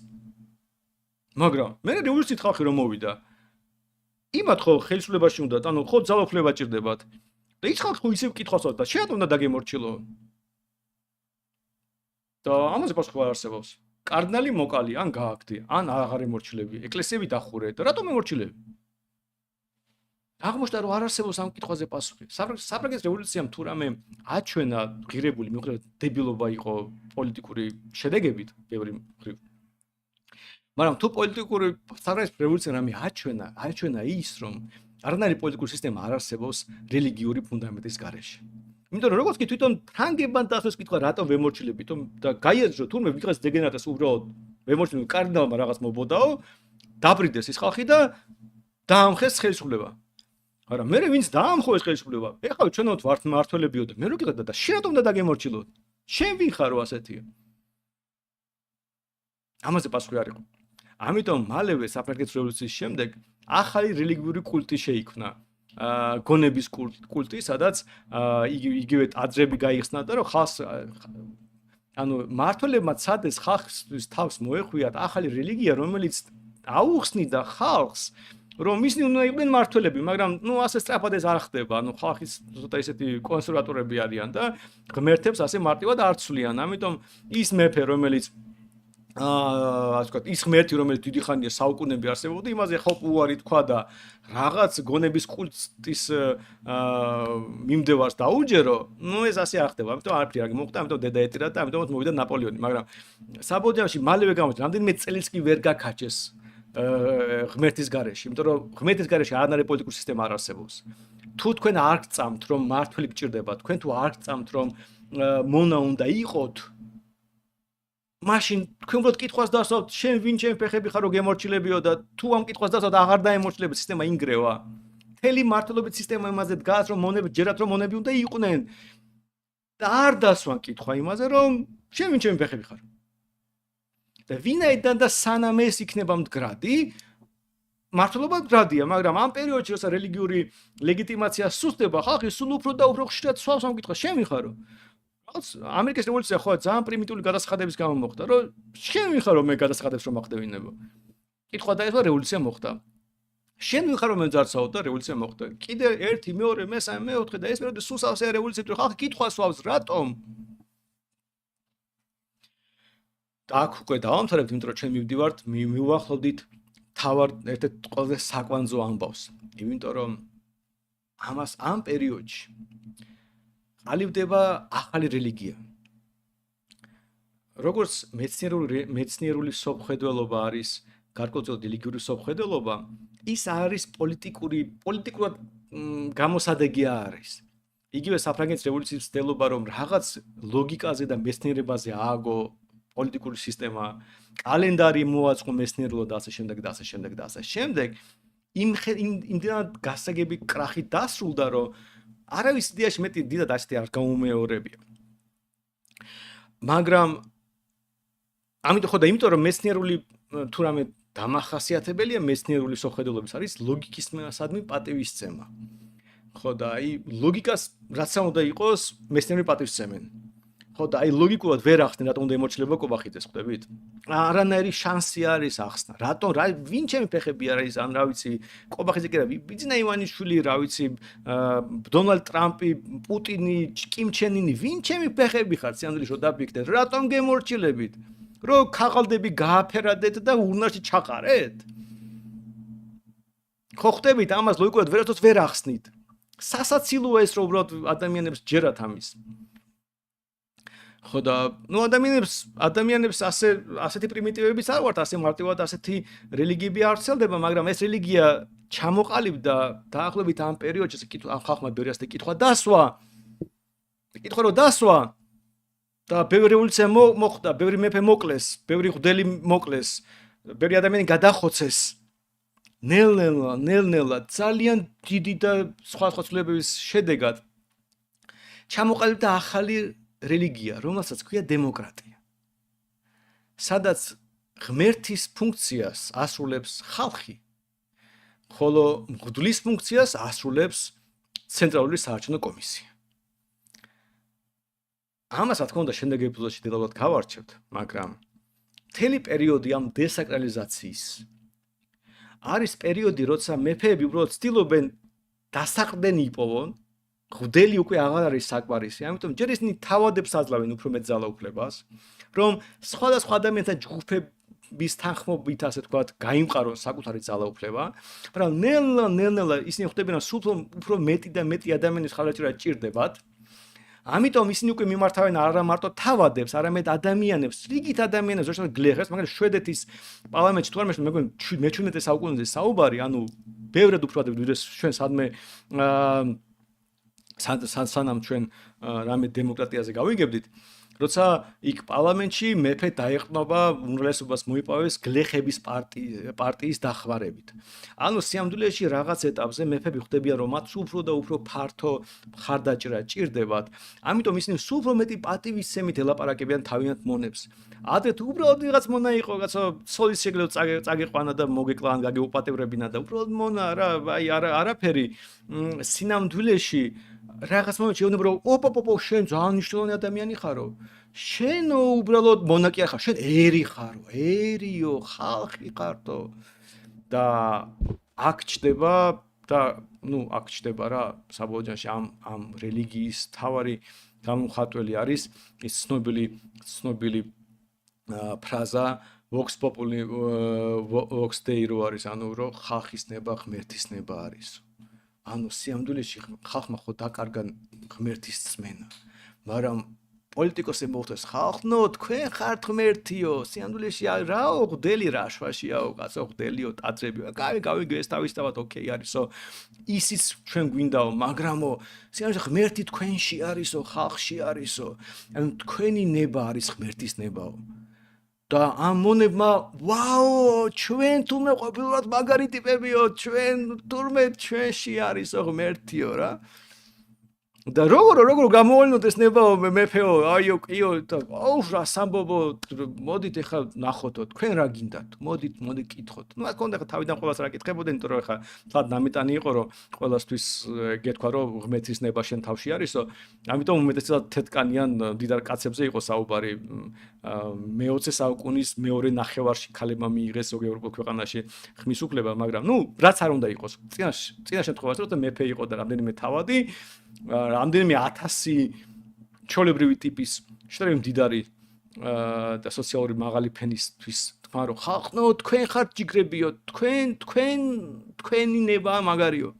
Speaker 1: მაგრამ მე რევოლუციით ხალხი რომ მოვიდა, იმათ ხო ხელისუფლებაში უნდა, ანუ ხო ძალაუფლება ჭირდებათ. და ის ხალხი ხო ისევ კითხვას უწევდა, შენ რატომ უნდა დაგემორჩილო? და ამაზე პასუხი არ არსებობს. კარდინალი მოკალი, ან გააკდი, ან აღარ ემორჩილები, ეკლესიები დახურე და რატომ ემორჩილები? აღმოჩნდა რომ არ არსებობს ამ კითხვაზე პასუხი. საფრანგეთის რევოლუციამ თუ რამე აჩვენა ღირებული, მიუხედავად დებილობა იყო პოლიტიკური შედეგებით, ბევრი მხრივ. მაგრამ თუ პოლიტიკური საფრანგეთის რევოლუციამ რამე აჩვენა ის, რომ არანაირი პოლიტიკური სისტემა არ არსებობს რელიგიური ფუნდამენტის გარეშე. იმიტომ რომ როგორც კი თვითონ ფრანგებთან დასვეს კითხვა, რატომ ვემორჩილებით და გაიაზრო თურმე ვიღაც დეგენერატას უბრალოდ ვემორჩილებ, კარდინალმა რაღაც მობოდაო, დაბრიდეს ის ხალხი და დაამხეს ხელისუფლება. მაგრამ მე ვინც დაამხო ეს ხელისუფლება, ეხლა ჩვენოთ ვართ მმართველებიო და მე რო გიყედა და შენ რატომ უნდა დაგემორჩილოთ? შენ ვინ ხარო ასეთია? ამაზე პასუხი არ იყო. ამიტომ მალევე საფრანგეთის რევოლუციის შემდეგ ახალი რელიგიური კულტი შეიქმნა. გონების კულტი, სადაც იგივე აზრები გაიხსნა და რომ ხალხს ანუ მმართველებმა ცადეს ხალხის თავს მოეხვიათ ახალი რელიგია, რომელიც აუხსნიდა ხალხს, რომ ისინი უნდა იყვნენ მმართველები, მაგრამ ნუ ასე სწრაფად ეს არ ხდება. ანუ ხალხის ცოტა ისეთი კონსერვატორები არიან და ღმერთებს ასე მარტივად არ ცვლიან. ამიტომ ის მეფე, რომელიც ასე ვთქვათ, ის ღმერთი, რომელიც დიდი ხანია საუკუნეები არსებობდა, იმაზე ხო უარი თქვა და რაღაც გონების კულტის მიმდევარს დაუჯერო, ნუ ეს ასე არ ხდება. ამიტომ არაფერი არ მოხდა, ამიტომ დედა ეტირა და ამიტომ მოვიდა ნაპოლეონი, მაგრამ საბოლოოში მალევე გამოჩნდა, რამდენიმე წელიც კი ვერ გაქაჩეს ღმერთის გარეშე, იმიტომ რომ ღმერთის გარეშე არანაირი პოლიტიკური სისტემა არ არსებობს. თუ თქვენ არ გწამთ, რომ მართველი გჭირდება, თქვენ თუ არ გწამთ, რომ მონა უნდა იყოთ, მაშინ თქვენ უბრალოდ კითხვას დასვავთ, შენ ვინ ჩემ ფეხები ხარ რომ გემორჩილებიო და თუ ამ კითხვას დასვავთ, აღარ დაემორჩილებ, სისტემა ინგრევა. მთელი მართლობის სისტემა იმაზე დგას, რომ მონები ჯერათ რომ მონები უნდა იყვნენ. და არ დასვან კითხვა იმაზე, რომ შენ ვინ ჩემი ფეხები ხარ. და ვინაიდან და სანამ ეს იქნება მდგრადი, მართლობა მდგრადია, მაგრამ ამ პერიოდში, როცა რელიგიური ლეგიტიმაცია სუსტდება, ხალხი სულ უფრო და უფრო ხშირად სვავს ამ კითხვას, შენ ვინ ხარო? რაღაც ამერიკის რევოლუცია ხო ძალიან პრიმიტიული გადასახადების გამო მოხდა, რომ შენ ვინ ხარო მე გადასახადებს რომ ახდევინებო. კითხვა დაიწყო რევოლუცია მოხდა. შენ ვინ ხარო მე ძარცაო და რევოლუცია მოხდა. კიდე 1, 2, მესამე, მეოთხე და ეს პერიოდი სულ სავსეა რევოლუციით, რომ ხალხი კითხვას სვავს, რატომ? და აქ უკვე დავამთავრებთ, იმიტომ რომ ჩვენ მივდივართ, მივუახლოვდით თავარ ერთ-ერთ ყველაზე საკვანძო ამბავს. იმიტომ რომ ამას ამ პერიოდში ყალიბდება ახალი რელიგია. როგორც მეცნიერული სოფხედველობა არის გარკვეულწილად რელიგიური სოფხედველობა, ის არის პოლიტიკურად გამოსადეგი არის. იგივე საფრანგეთის რევოლუციის მცდელობა, რომ რაღაც ლოგიკაზე და მეცნიერებაზე ააგო პოლიტიკური სისტემა, კალენდარი მოაწყო მეცნიერულად და ასე შემდეგ და ასე შემდეგ და ასე შემდეგ, იმდენად გასაგები კრახით დასრულდა, რომ არავის იდეაში მეტი დიდად ასეთი არ გაუმეორებია. მაგრამ ამიტომ ხო და იმიტომ რომ მეცნიერული თუ რამე დამახასიათებელია მეცნიერული სოხედელობის არის ლოგიკისადმი პატივისცემა. ხო და აი ლოგიკას რაც უნდა იყოს მეცნიერული პატივისცემენ. ხო და აი ლოგიკურად ვერ ახსნე რატომ უნდა ემორჩილება კობახიძეს ხვდებით? არანაირი შანსი არის ახსნა. რატომ ვინ ჩემი ფეხები არის ან რა ვიცი კობახიძე კი რა ბიძინა ივანიშვილი რა ვიცი დონალდ ტრამპი პუტინი კიმ ჩენ ინი ვინ ჩემი ფეხები ხარ სიანდრიშო დაფიქრეთ რატომ გემორჩილებით? რომ ქაღალდები გააფერადეთ და ურნაში ჩაყარეთ? ხო ხვდებით ამას ლოგიკურად ვერასდროს ვერ ახსნით. სასაცილოა ეს რომ უბრალოდ ადამიანებს ჯერათ ამის. ხო და ნუ ადამიანებს ასეთი პრიმიტივებიც არ ვართ, ასე მარტივად ასეთი რელიგიები არ ვრცელდება, მაგრამ ეს რელიგია ჩამოყალიბდა დაახლოებით ამ პერიოდში, ამ ხალხმა ბევრი ასეთი კითხვა დასვა. კითხვა რომ დასვა და ბევრი რევოლუცია მოხდა, ბევრი მეფე მოკლეს, ბევრი მღვდელი მოკლეს, ბევრი ადამიანი გადახოცეს. ნელ-ნელა ძალიან დიდი და სხვა ცვლილებების შედეგად ჩამოყალიბდა ახალი რელიგია, რომელსაც ქვია დემოკრატია. სადაც ღმერთის ფუნქციას ასრულებს ხალხი, ხოლო მღვდლის ფუნქციას ასრულებს ცენტრალური საარჩევნო კომისია. ამას რა თქმა უნდა შემდეგ ეპიზოდში დეტალურად გავარჩევთ, მაგრამ მთელი პერიოდი ამ დესაკრალიზაციის არის პერიოდი, როცა მეფეები უბრალოდ ცდილობენ დასაყრდენ იპოვონ, მღვდელი უკვე აღარ არის საკვარისი, ამიტომ ჯერ ისინი თავადებს აძლევენ უფრო მეტ ძალაუფლებას, რომ სხვადასხვა ადამიანთა ჯგუფების თანხმობით, ასე ვთქვათ, გაიმყარონ საკუთარი ძალაუფლება, მაგრამ ნელა ისინი ხვდებიან, რომ სულ უფრო მეტი და მეტი ადამიანის ხალხი ჭირდებათ. ამიტომ ისინი უკვე მიმართავენ არა მარტო თავადებს, არამედ ადამიანებს, რიგით ადამიანებს, როცა გლეხებს, მაგრამ შვედეთის პარლამენტში თუ არ მეგონი მე-17 საუკუნეზე საუბარი, ანუ ბევრად უფრო ადრე ჩვენ სანამ ჩვენ რამე დემოკრატიაზე გავიგებდით, როცა იქ პარლამენტში მეფე დაეყრდნობა უმრავლესობას მოიპოვეს გლეხების პარტიის დახმარებით. ანუ სიამდვილეში რაღაც ეტაპზე მეფები ხვდებიან, რომ მათ უფრო და უფრო ფართო მხარდაჭერა ჭირდებათ. ამიტომ ისინი სულ უფრო მეტი პატივისცემით ელაპარაკებიან თავიანთ მონებს. ადრე თუ უბრალოდ ვიღაც მონა იყო, რაღაცა სოლის შეგლევ წაგეყვანა და მოგეკლა ან გაგეუპატევრებინა და უბრალოდ მონა რა, აი არაფერი სინამდვილეში რაღაც მომენტში ეუბნება რომ ოპოპოპო შენ ძალიან მნიშვნელოვანი ადამიანი ხარო. შენ უბრალოდ მონაკი არ ხარ, შენ ერი ხარო,ერიო, ხალხი ხართო. და აქ ჩდება და აქ ჩდება რა, საბოლოო ჯამში ამ რელიგიის თავარი გამომხატველი არის ის ცნობილი ფრაზა vox populi vox dei რო არის, ანუ რომ ხალხის ნება ღმერთის ნება არის. ანუ სიამდვილეში ხალხმა ხო დაკარგა ღმერთის წმენა, მაგრამ პოლიტიკოსები მოხდეს ხალხნო, თქვენ ხართ ღმერთიო, სიამდვილეში რაო მღვდელი რაშვაშიაო, კაცო მღვდელიო, ტაძრებიო, გავიგე ეს თავისთავად ოკეი არისო, ისიც ჩვენ გვინდაო, მაგრამო სიამდვილეში ღმერთი თქვენში არისო, ხალხში არისო, ანუ თქვენი ნება არის ღმერთის ნებაო. და ამ მონებმა ვაო ჩვენ თურმე ყოფილვართ მაგარი ტიპებიო ჩვენ თურმე ჩვენში არისო ღმერთიო რა და როგორ გამოვლინოთ ეს ნებაო მეფეო აიო კიო და აუ რა სამბობო მოდით ეხლა ნახოთო თქვენ რა გინდათ მოდით კითხოთ ნუ აქ კონდა ხა თავიდან ყოველას რა კითხებოდნენ იმიტომ რომ ეხლა თლად ნამიტანი იყო რომ ყოველასთვის გეთქვა რომ ღმერთის ნება შენ თავში არისო ამიტომ უმეტესად თეთკანიან დიდარ კაცებზე იყო საუბარი მე-20 საუკუნის მეორე ნახევარში ქალებმა მიიღეს ზოგიერთ ქვეყანაში ხმის უფლება მაგრამ ნუ რაც არ უნდა იყოს წინა შემთხვევაში რომ მეფე იყო და რამდენიმე თავადი რამდენიმე 1000 ჩოლებრივი ტიპის შედარებით მდიდარი და სოციალური მაღალი ფენისთვის თქვა რომ ხალხო თქვენ ხართ ჯიგრებიო თქვენი ნება მაგარიო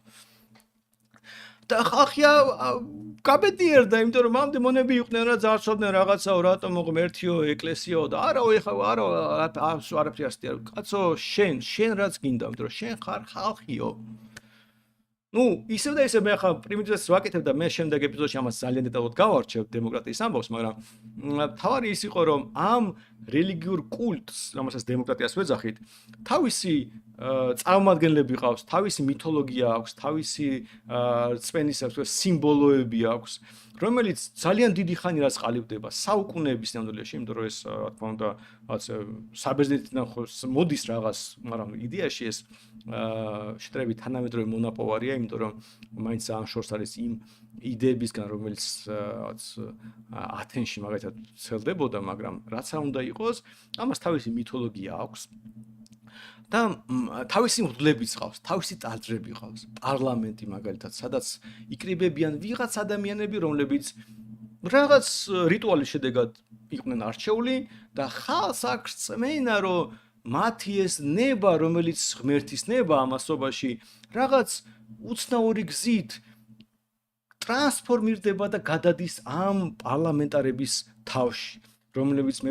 Speaker 1: და ხალხია გაბედიერდა იმიტომ რომ მამდე მონები იყვნენ რა ძარცობდნენ რაღაცაო რატომ ღმერთიო ეკლესიაო და არაო ეხლა არაფერი ასეთი არ კაცო შენ რაც გინდა იმიტომ რომ შენ ხარ ხალხიო ნუ ისევ და ისევ მე ხა პრიმიტივს ვაკეთებ და მე შემდეგ ეპიზოდში ამას ძალიან დეტალურად გავარჩევ დემოკრატიის ამბავს, მაგრამ თავარი ის იყო რომ ამ რელიგიურ კულტს, რომელსაც დემოკრატიას ვეძახით, თავისი წარმომადგენლები ყავს, თავისი მითოლოგია აქვს, თავისი რწმენის სიმბოლოები აქვს, რომელიც ძალიან დიდი ხანი რაც ყალიბდება საუკუნეების ნამდვილიაში, იმიტომ რომ ეს რა თქმა უნდა საბერძნეთიდან მოდის რაღაც, მაგრამ იდეაში ეს შედარებით თანამედროვე მონაპოვარია, იმიტომ რომ მაინც ამ შორს არის იმ იდეებისგან, რომელიც ათენში მაგალითად ვრცელდებოდა, მაგრამ რაც არ უნდა იყოს, ამას თავისი მითოლოგია აქვს. და თავისი მღვდლებიც ყავს, თავისი ტაძრები ყავს, პარლამენტი მაგალითად, სადაც იკრიბებიან ვიღაც ადამიანები, რომლებიც რაღაც რიტუალის შედეგად იყვნენ არჩეული და ხალხს აქვს წმენა, რომ მათი ეს ნება, რომელიც ღმერთის ნება ამასობაში, რაღაც უცნაური გზით ტრანსფორმირდება და გადადის ამ პარლამენტარების თავში. რომლებიც მე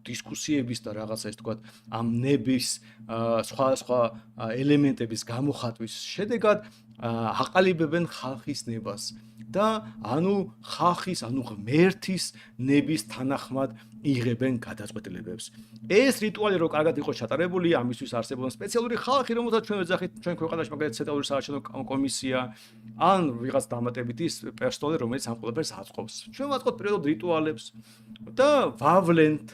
Speaker 1: დისკუსიების და რაღაცა ის თქვა ამ ნების სხვა ელემენტების გამოხატვის შედეგად აყალიბებენ ხალხის ნებას და ანუ ხალხის, ანუ ღმერთის ნების თანახმად იღებენ გადაწყვეტილებებს. ეს რიტუალი რო კარგად იყო ჩატარებული, ამისთვის არსებობდა სპეციალური ხალხი, რომელსაც ჩვენ ვეძახით ჩვენ ქვეყანაში მაგალითად ცენტრალური საარჩევნო კომისია, ან ვიღაც დამატებითი პერსონალი, რომელიც ამ ყველაფერს აწყობს. ჩვენ ვაწყობთ პირველად რიტუალებს და ვავლენთ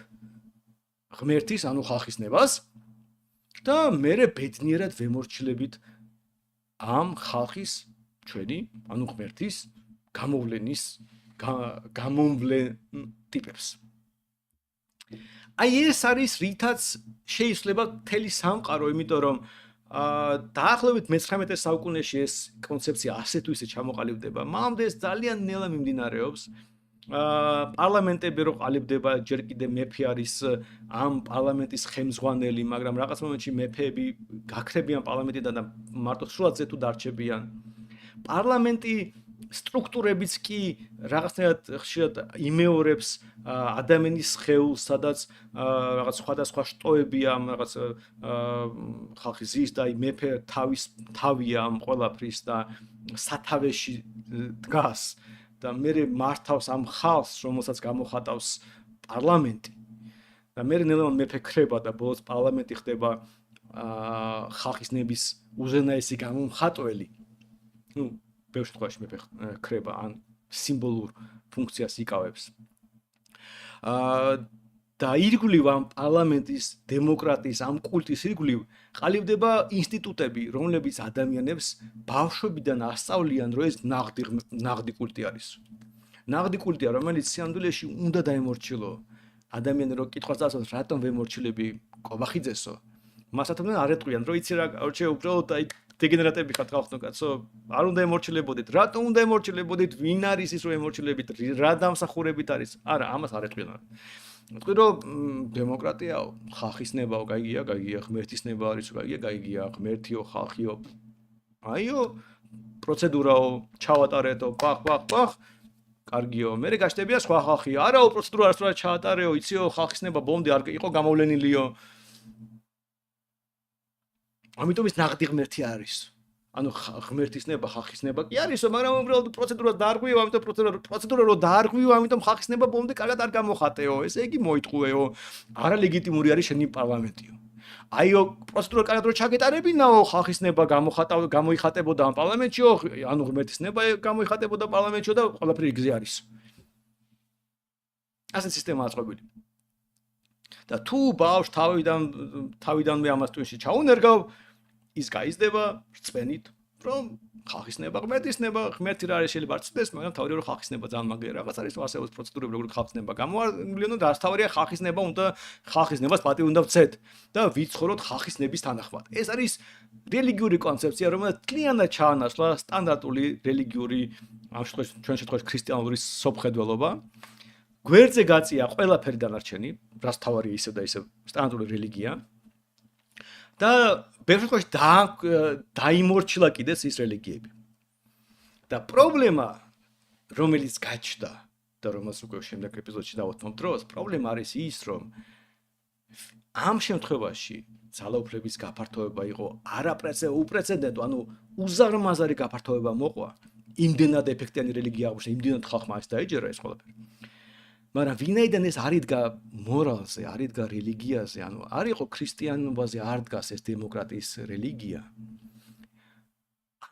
Speaker 1: ღმერთის, ანუ ხალხის ნებას და მერე ბედნიერად ვემორჩილებით ამ ხალხის ჩვენი, ანუ ღმერთის გამოვლენის გამომვლენ ტიპებს. აი ეს არის რითაც შეიძლება მთელი სამყარო, იმიტომ რომ დაახლოებით მე-19 საუკუნეში ეს კონცეფცია ასეთ თუ ისე ჩამოყალიბდება. მამდე ეს ძალიან ნელა მიმდინარეობს. პარლამენტები რო ყალიბდება, ჯერ კიდე მეფე არის ამ პარლამენტის ხელმძღვანელი, მაგრამ რაღაც მომენტში მეფეები გაქრებიან პარლამენტიდან და მარტო სრულად ზეთუ დარჩებიან. პარლამენტი სტრუქტურებიც კი რაღაცნაირად ხშირად იმეორებს ადამიანის სხეულს, სადაც რაღაც სხვადასხვა შტოებია, რაღაც ხალხი ზის და მეფე თავია ამ ყველაფრის და სათავეში დგას და მე მართავს ამ ხალხს, რომელსაც გამოხატავს პარლამენტი და მე ნელა მეფე ქრება და ბოლოს პარლამენტი ხდება ხალხის ნების უზენაესი გამომხატველი. ნუ ბევრ შემთხვევაში მეფე ქრება ან სიმბოლურ ფუნქციას იკავებს. და ირგვლივ ამ პარლამენტის დემოკრატიის ამ კულტის ირგვლივ ყალიბდება ინსტიტუტები, რომლებიც ადამიანებს ბავშვობიდან ასწავლიან, რომ ეს ნაღდი კულტი არის. ნაღდი კულტია, რომელიც სიამდვილეში უნდა დაემორჩილო. ადამიანი რო კითხვას დასვათ, რატომ ვემორჩილები კობახიძესო? მასათმენ არ ეტყვიან, რომ იცი რა, ორჩე უბრალოდ აი დეგენერატები ხართ ხალხო კაცო, არ უნდა ემორჩილებოდეთ. რატომ უნდა ემორჩილებოდეთ? ვინ არის ის რომ ემორჩილებით? რა დამსახურებით არის? არა, ამას არ ეტყვიან. თქვი რომ დემოკრატიაო, ხალხის ნებაო, გაიგია, ღმერთის ნება არისო, გაიგია, ღმერთიო, ხალხიო. აიო, პროცედურაო, ჩავატარეთო, პახ. კარგიო, მე გაშტებია სხვა ხალხი. არაო, პროცედურა არ სწორად ჩაატარეო, იციო, ხალხის ნება ბომდე არ იყო გამოვლენილიო. ამიტომ ის ნაღდი ღმერთი არის. ანუ ღმერთის ნება, ხალხის ნება კი არისო, მაგრამ უბრალოდ პროცედურას დაარღვიო, ამიტომ პროცედურა რო დაარღვიო, ამიტომ ხალხის ნება ბომდე კარგად არ გამოხატეო. ესე იგი მოიტყუეო. არალეგიტიმური არის შენი პარლამენტიო. აიო პროცედურა კარგად რო ჩაგეტარებინაო ხალხის ნება გამოიხატებოდა ამ პარლამენტშიო, ანუ ღმერთის ნება გამოიხატებოდა პარლამენტშიო და ყველაფერი იგზე არის. ასე სისტემაა წყობილი. და თუ ბავშვ თავიდანვე ამას ტვინში ჩაუნერგავ, ის გაიზრდება რწმენით, რომ ხალხის ნება ღმერთის ნება, ღმერთი რა არის შეიძლება არ ცდეს, მაგრამ თავი რომ ხალხის ნება ძალიან მაგარი რაღაც არის, არსებობს პროცედურები, როგორ ხალხის ნება გამოავლენო და თავარია ხალხის ნება უნდა ხალხის ნებას პატივი უნდა ვცეთ და ვიცხოვროთ ხალხის ნების თანახმად. ეს არის რელიგიური კონცეფცია, რომელიც კლიანდად ჩაანაცვლა სტანდარტული რელიგიური, ამ შემთხვევაში ჩვენ შემთხვევაში ქრისტიანული სოფხედველობა. გვერდზე გაწია ყველაფერი დანარჩენი, რაც თავარია ისე და ისე სტანდარტული რელიგია. და ბევრ შემთხვევაში დაიმორჩილა კიდეც ის რელიგიები. და პრობლემა, რომელიც გაჩნდა და რომელსაც უკვე შემდეგ ეპიზოდში დავუთმობ დროს, პრობლემა არის ის, რომ ამ შემთხვევაში ძალაუფლების გაფართოება იყო უპრეცედენტო, ანუ უზარმაზარი გაფართოება მოყვა. იმდენად ეფექტიანი რელიგია აღმოჩნდა, იმდენად ხალხმა ეს დაეჯერა ეს ყველაფერი. მაგრამ ვინაიდან ეს არ იდგა მორალზე, არ იდგა რელიგიაზე, ანუ არ იყო ქრისტიანობაზე არ დგას ეს დემოკრატიის რელიგია.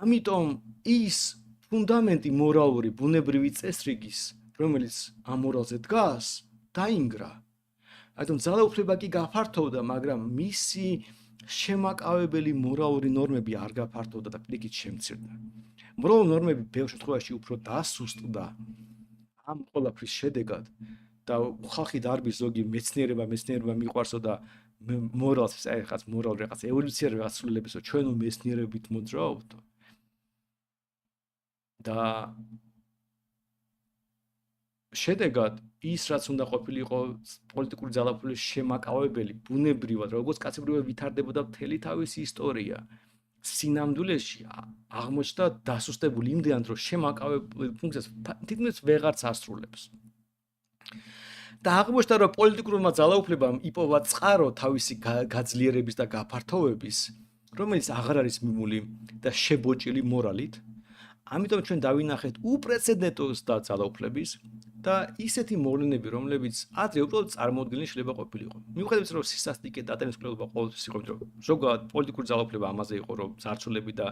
Speaker 1: ამიტომ ის ფუნდამენტი მორალური, ბუნებრივი წესრიგის, რომელიც ამ მორალზე დგას, დაინგრა. ამიტომ ძალაუფლება კი გაფართოვდა, მაგრამ მისი შემაკავებელი მორალური ნორმები არ გაფართოვდა და პირიქით შემცირდა. მორალური ნორმები ბევრ შემთხვევაში უფრო დასუსტდა. ამ ყველაფრის შედეგად და ხალხი დარბის ზოგი მეცნიერება მიყვარსო და მორალს რაღაც მორალ რაღაც ევოლუციური რაღაც სრულებისო ჩვენო მეცნიერებით მოძრაობდო და შედეგად ის რაც უნდა ყოფილიყო პოლიტიკური ძალაუფლების შემაკავებელი ბუნებრივად როგორც კაცებრივად ვითარდებოდა მთელი თავისი ისტორია სინამდვილეში აღმოჩნდა დასუსტებული იმდენად რომ შემაკავებელი ფუნქციას თითქმის ვეღარც ასრულებს. და აღმოჩნდა რომ პოლიტიკურმა ძალაუფლებამ იპოვა წყარო თავისი გაძლიერების და გაფართოვების, რომელიც აღარ არის მიმული და შებოჭილი მორალით. ამიტომ ჩვენ დავინახეთ უპრეცედენტოს და ძალაუფლების და ისეთი მოვლენები, რომლებიც ადრე უბრალოდ წარმოუდგენელი შეიძლება ყოფილიყო. მიუხედავად რომ სისასტიკე და ადამიანის კვლევა ყოველთვის იყო, რომ ზოგადად პოლიტიკური ძალაუფლება ამაზე იყო, რომ ზარცულები და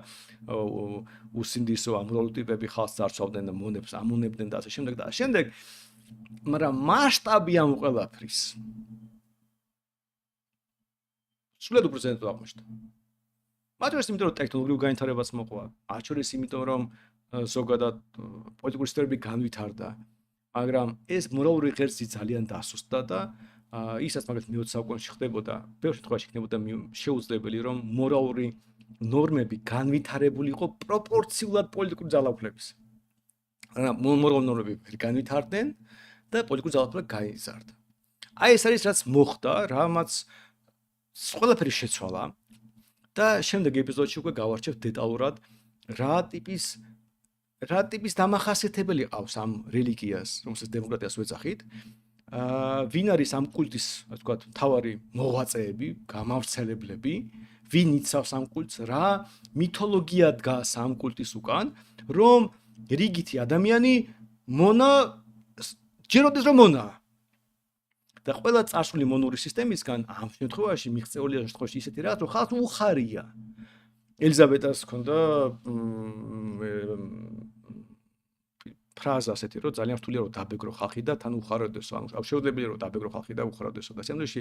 Speaker 1: უსინდისო ამორალური ტიპები ხალხს ზარცვავდნენ და მონებს ამონებდნენ და ასე შემდეგ და შემდეგ, მაგრამ მასშტაბი ამ ყველაფრის სულად უპრეცედენტო აღმოჩნდა. მათ შორის იმიტომ რომ ტექნოლოგიურ განვითარებას მოყვა, მათ შორის იმიტომ რომ ზოგადად პოლიტიკური სისტემები განვითარდა. მაგრამ ეს მორალური ღერძი ძალიან დასუსტდა და ისაც მაგალითად მე-20 საუკუნეში ხდებოდა, ბევრ შემთხვევაში იქნებოდა შეუძლებელი რომ მორალური ნორმები განვითარებულიყო პროპორციულად პოლიტიკური ძალაუფლების. მაგრამ მორალური ნორმები ვერ განვითარდნენ და პოლიტიკური ძალაუფლება გაიზარდა. აი ეს არის რაც მოხდა, რამაც ყველაფერი შეცვალა და შემდეგ ეპიზოდში უკვე გავარჩევთ დეტალურად რა ტიპის დამახასიათებელი ყავს ამ რელიგიას, რომელსაც დემოკრატიას ვეძახით. ვინ არის ამ კულტის, ასე ვთქვათ, მთავარი მოღვაწეები, გამავრცელებლები, ვინ იცავს ამ კულტს, რა მითოლოგია დგას ამ კულტის უკან, რომ რიგითი ადამიანი ჯეროდეს რომ მონა. და ყველა წარსული მონური სისტემისგან ამ შემთხვევაში მიღწეულია შემთხვევაში ისეთი რაღაც, რომ ხალხს უხარია. ელიზაბეტას ჰქონდა ფრაზა ასეთი, რომ ძალიან რთულია რომ დაბეგრო ხალხი და თან უხაროდესო, ანუ შეუძლებელია რომ დაბეგრო ხალხი და უხაროდესო და შემდგომში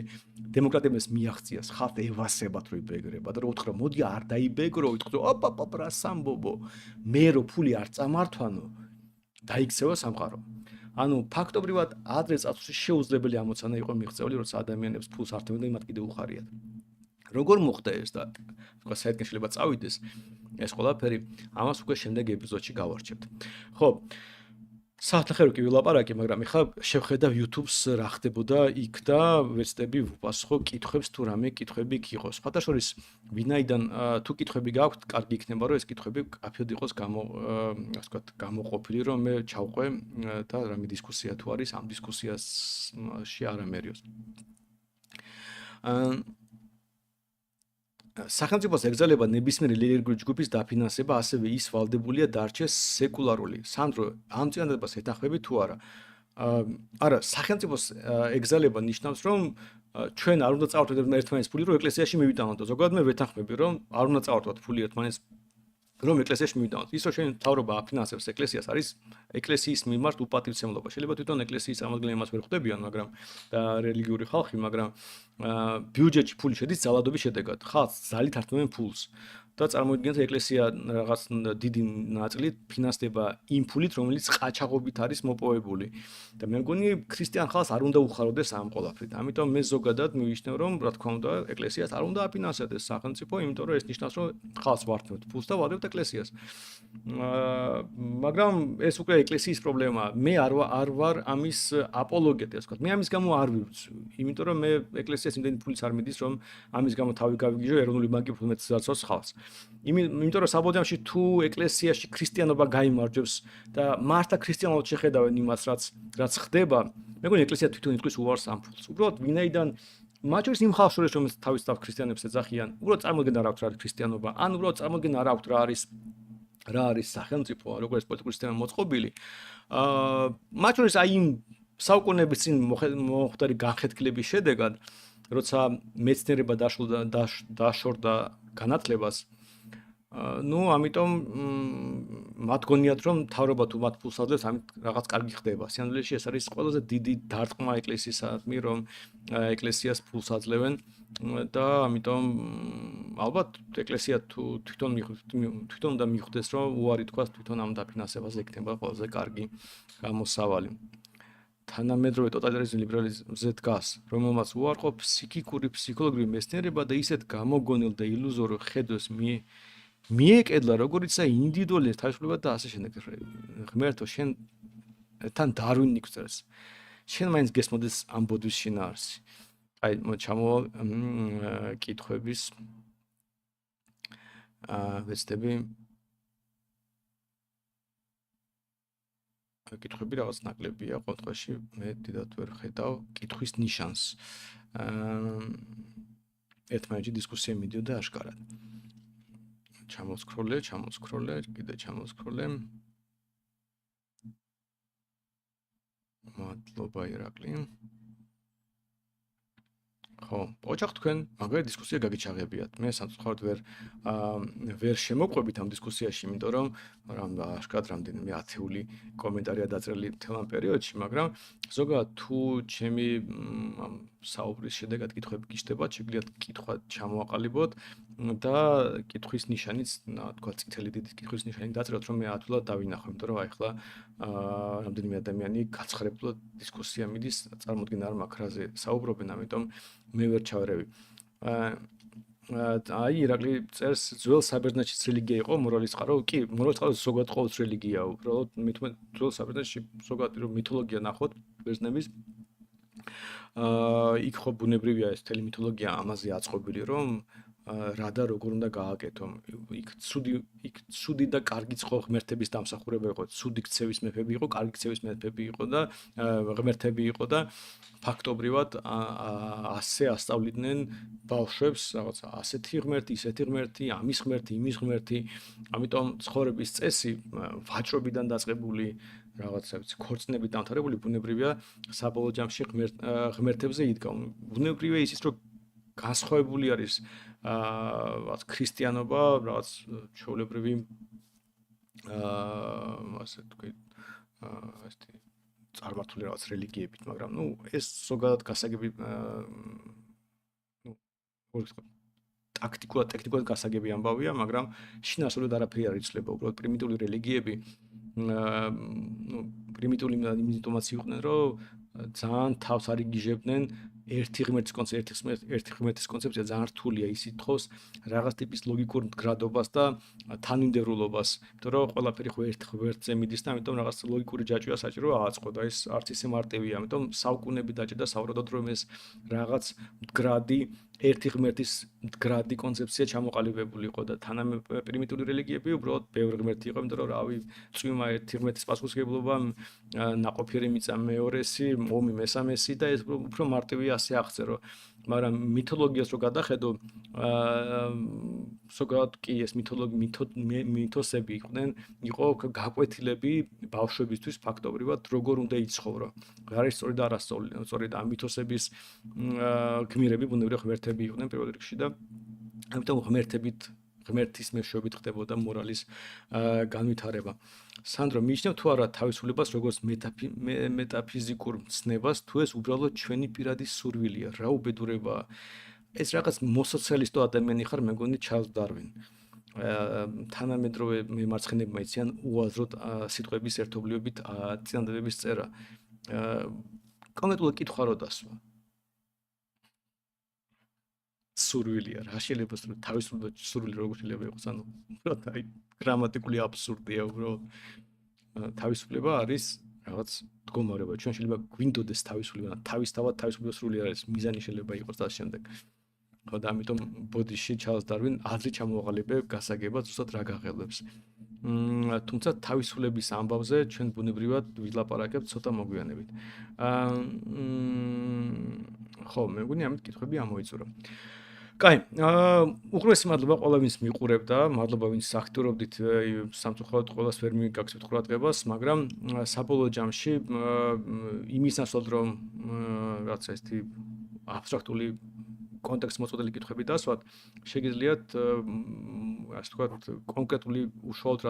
Speaker 1: დემოკრატიამ ეს მიაღწიას, ხალხს ევასებათ რომ იბეგრება და რომ უთხრა მოდი არ დაიბეგრო, უთხრა ოპ რა სამბობო, მე რო ფული არ წამართვანო, დაიქცევა სამყარო. ანუ ფაქტობრივად ადრე წარსულში შეუძლებელი ამოცანა იყო მიღწეული, როცა ადამიანებს ფულს არ თმევდნენ, მათ კიდე უხარიათ. როგორ მოხდა ეს და თქვა საერთოდ შეიძლება წავიდეს ეს ყველაფერი, ამას უკვე შემდეგ ეპიზოდში გავარჩევთ. ხო, საათნახევრი კი ვილაპარაკე, მაგრამ ეხლა შევხედავ YouTube-ს რა ხდებოდა იქ და ვეცდები ვუპასუხო კითხვებს თუ რამე კითხვები გიყოს. სხვათა შორის, ვინაიდან თუ კითხვები გაქვთ, კარგი იქნება რომ ეს კითხვები კაფეოდ იყოს ასე ვთქვათ, გამოყოფილი, რომ მე ჩავყვე და რამე დისკუსია თუ არის, ამ დისკუსიაში არ ამერიოს. სახელმწიფოს ეგზალება ნებისმიერი რელიგიური ჯგუფის დაფინანსება, ასევე ის ვალდებულია დარჩეს სეკულარული. სანდრო, ამ წინადადებას ეთანხმები თუ არა? არა, სახელმწიფოს ეგზალება ნიშნავს, რომ ჩვენ არ უნდა წავართვეთ ერთმანეთის ფული, რომ ეკლესიაში მივიტანოთ. ზოგადად მე ვეთანხმები, რომ არ უნდა წავართვათ ფული ერთმანეთის რომ ეკლესიაში მივიტანოთ. ის რომ ჩვენ მთავრობა აფინანსებს ეკლესიას არის ეკლესიის მიმართ უპატივცემლობა. შეიძლება თვითონ ეკლესიის წარმომადგენლები მას ვერ ხვდებიან, მაგრამ და რელიგიური ხალხი, მაგრამ ბიუჯეტში ფული შედის ძალადობის შედეგად. ხალხს ძალით ართმევენ ფულს. და წარმოიდგინეთ ეკლესია რაღაც დიდი ნაწილით ფინანსდება იმ ფულით, რომელიც ყაჩაღობით არის მოპოვებული. და მე მგონი ქრისტიან ხალხს არ უნდა უხაროდეს ამ ყოლაფრით. ამიტომ მე ზოგადად მივიშნევ, რომ რა თქმა უნდა, ეკლესიას არ უნდა აფინანსებდეს სახელმწიფო, იმიტომ რომ ეს ნიშნავს, რომ ხალხს ვართმევთ ფულს და ვადევთ ეკლესიას. მაგრამ ეს უკვე ეკლესიის პრობლემაა. მე არ ვარ ამის აპოლოგეტი, ასე ვთქვათ. მე ამის გამო არ ვივწვი, იმიტომ რომ მე ეკლესიას იმდენი ფულიც არ მიდის, რომ ამის გამო თავი გავიგიჟო ეროვნული ბანკი ფულმეც დაცავს ხალხს. იმიტომ რომ საბოლოოში თუ ეკლესიაში ქრისტიანობა გაიმარჯვებს და მართა ქრისტიანულად შეხედავენ იმას, რაც ხდება, მე მგონი ეკლესია თვითონ იტყვის უარს ამ ფულს. უბრალოდ ვინაიდან მათ შორის იმ ხალხს შორის რომელიც თავის თავს ქრისტიანებს ეძახიან, უბრალოდ წარმოდგენა არ აქვს რა არის ქრისტიანობა, ან უბრალოდ წარმოდგენა არ აქვს რა არის სახელმწიფო, როგორ ეს პოლიტიკური სისტემა მოწყობილი. მათ შორის აი იმ საუკუნეების წინ მოხდარი განხეთქილების შედეგად, როცა მეცნიერება დაშორდა განათლებას, ამიტომ მათ გონიათ რომ მთავრობა თუ მათ ფულს აძლევს, ამით რაღაც კარგი ხდება. სინამდვილეში ეს არის ყველაზე დიდი დარტყმა ეკლესიისადმი, რომ ეკლესიას ფულს აძლევენ და ამიტომ ალბათ ეკლესია თუ თვითონ უნდა მიხვდეს, რომ უარი თქვას თვითონ ამ დაფინანსებაზე იქნება ყველაზე კარგი გამოსავალი. თანამედროვე ტოტალიტარიზმი ლიბერალიზმზე დგას, რომელმაც უარყოფ ფსიქიკური, ფსიქოლოგიური მეცნიერება და ისეთ გამოგონილ და ილუზორ ხედვას მიეკედლა, როგორიცაა ინდივიდუალიზმის თავისუფლება და ასე შემდეგ. ღმერთო, შენ თან დარვინი გვწერს. შენ მაინც გესმოდეს ამ ბოდვის შინაარსი. აი, ჩამოვალ კითხვების ვეცდები კითხვები რაღაც ნაკლებია, ყოველდღეში მე დიდად ვერ ხედავ კითხვის ნიშანს. ერთმანეთში დისკუსია მიდიოდა აშკარად. ჩამოსკროლე, კიდე ჩამოსკროლე. მადლობა ირაკლი. ხო, ოჯახ თქვენ მაგარი დისკუსია გაგიჩაღებიათ. მე სამწუხაროდ ვერ შემოყვებით ამ დისკუსიაში, იმიტომ რომ აშკარად რამდენიმე ათეული კომენტარია დაწერილი მთელ ამ პერიოდში, მაგრამ ზოგადად თუ ჩემი საუბრის შედეგად კითხვები გიჩნდებათ, შეგიძლიათ კითხვა ჩამოაყალიბოთ და კითხვის ნიშანიც, თქვა წითელი დიდი კითხვის ნიშანი დაწეროთ, რომ მე ათულად დავინახო, იმიტომ რომ აი ახლა რამდენიმე ადამიანი გაცხრებულად დისკუსია მიდის, წარმოუდგენ არ მაქვს რაზე საუბრობენ, ამიტომ მე ვერ ჩავერევი. აი ირაკლი წერს ძველ საბერძნეთშიც რელიგია იყო მორალის წყარო. კი, მორალის წყარო ზოგადად ყოველთვის რელიგიაა. უბრალოდ ძველ საბერძნეთში ზოგადად რომ მითოლოგია ნახოთ ბერძნების იქ ხო ბუნებრივია ეს მთელი მითოლოგია ამაზე აწყობილი, რომ რა და როგორ უნდა გააკეთო. იქ ცუდი და კარგი ღმერთების დამსახურება იყო. ცუდი ქცევის მეფები იყო, კარგი ქცევის მეფები იყო და ღმერთები იყო და ფაქტობრივად ასე ასწავლიდნენ ბავშვებს რაღაც ასეთი ღმერთი, ისეთი ღმერთი, ამის ღმერთი, იმის ღმერთი. ამიტომ ცხოვრების წესი ვაჭრობიდან დაწყებული რაღაცა ვიცი ქორწინებით დამთავრებული ბუნებრივია საბოლოო ჯამში ღმერთებზე იდგა. ბუნებრივია ისიც რომ განსხვავებული არის რაღაც ქრისტიანობა, რაღაც ჩვეულებრივი ასე თქვი ესეთი წარმართული რაღაც რელიგიებით, მაგრამ ეს ზოგადად გასაგები ტაქტიკულად გასაგები ამბავია, მაგრამ შინაარსობრივად არაფერი არ იცვლება, უბრალოდ პრიმიტიული რელიგიები პრიმიტიული იმიტომაც იყვნენ, რომ ძალიან თავს არ იგიჟებდნენ ერთი ღმერთის კონცეფცია ძალიან რთულია, ის ითხოვს რაღაც ტიპის ლოგიკურ მდგრადობას და თანმიმდევრულობას, იმიტომ რომ ყველაფერი ხო ერთ ღმერთზე მიდის და ამიტომ რაღაც ლოგიკური ჯაჭვია საჭიროა აწყო და ეს არც ისე მარტივია, ამიტომ საუკუნეები დაჭირდა საუბრობთ რომ ეს რაღაც მდგრადი ერთი ღმერთის მდგრადი კონცეფცია ჩამოყალიბებული იყო და თანამედროვე პრიმიტიული რელიგიები უბრალოდ ბევრი ღმერთი იყო, იმიტომ რომ რავი წვიმა ერთი ღმერთის პასუხისმგებლობა ნაყოფიერი მიწა მეორესი, ომი მესამესი და ეს უფრო მარტივია ასე აღწერო. მაგრამ მითოლოგიას რო გადახედო, ზოგადად კი ეს მითოსები იყო გაკვეთილები ბავშვებისთვის ფაქტობრივად როგორ უნდა იცხოვრო. რა არის სწორი და არასწორი და ამ მითოსების გმირები ბუნებრივი ღმერთები იყვნენ პირველ რიგში და ამიტომ ღმერთის მეშვეობით ხდებოდა მორალის განვითარება. სანდრო, მიიჩნევ თუ არა თავისუფლებას როგორც მეტაფიზიკურ ცნებას, თუ ეს უბრალოდ ჩვენი პირადი სურვილია, რა უბედურებაა. ეს რაღაც მოსოციალისტო ადამიანი ხარ, მეგონი ჩარლზ დარვინი. თანამედროვე მემარცხენებმა იციან უაზროდ სიტყვების ერთობლიობით წინადადების წერა. კონკრეტულად კითხვა რო დასვა. სურვილია, რა შეიძლება თავისუფლად სურვილი როგორ შეიძლება იყოს, ანუ უბრალოდ აი გრამატიკული აბსურდია უბრალოდ. თავისუფლება არის რაღაც მდგომარეობა. ჩვენ შეიძლება გვინდოდეს თავისუფლება, თავისთავად თავისუფლება სრული არის, მიზანი შეიძლება იყოს და ამ შემდეგ. ხო და ამიტომ ბოდიში ჩარლზ დარვინ აზრი ჩამოაყალიბე გასაგებად ზუსტად რა გაღელვებს. თუმცა თავისუფლების ამბავზე ჩვენ ბუნებრივად ვილაპარაკებთ ცოტა მოგვიანებით. ხო, მე მგონი ამით კითხვები ამოიწურა. კაი, უღრესი მადლობა ყველა ვინც მიყურებდა, მადლობა ვინც აქტიურობდით სამწუხაროდ ყველას ვერ მიგაქცევთ ყურადღებას, მაგრამ საბოლოო ჯამში იმის ნაცვლად რომ რაც ესეთი აბსტრაქტული კონტექსტ მოწოდელი კითხვები დასვათ, შეგიძლიათ ასე ვთქვათ, კონკრეტული უშუალოდ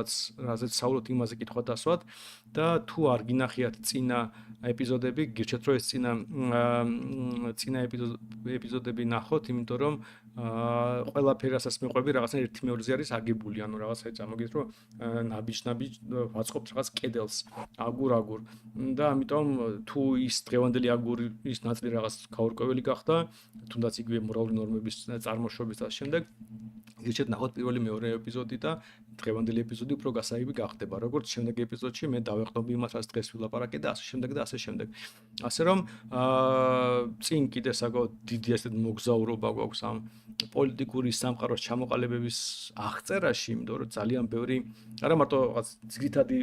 Speaker 1: რაზეც საუბრობთ იმაზე კითხვა დასვათ და თუ არ გინახიათ წინა ეპიზოდები, გირჩევთ რომ ეს წინა ეპიზოდები ნახოთ, იმიტომ რომ ყველაფერი რასაც მეყვები რაღაცა ერთი მეორეზე არის აგებული, ანუ რაღაცა წამოგიდეთ რომ ნაბიჯ ვაწყობთ რაღაც კედელს, აგურ და ამიტომ თუ ის დღევანდელი აგურის ნაწილი რაღაც გაურკვეველი გახდა, თუნდაც იგივე მორალური ნორმების წარმოშობის და შემდეგ გირჩევთ ნახოთ პირველი მეორე ეპიზოდი და დღევანდელი ეპიზოდი უფრო გასაიბი გახდება. როგორც შემდეგ ეპიზოდში მე დავეყნობი იმას, რაც დღეს ვილაპარაკე და ასე შემდეგ და ასე შემდეგ. ასე რომ წინ კიდე საკმაოდ დიდი ასეთ მოგზაურობა გვაქვს ამ პოლიტიკური სამყაროს ჩამოყალიბების აღწერაში, იმიტომ რომ ძალიან ბევრი არა მარტო რაღაც ძირითადი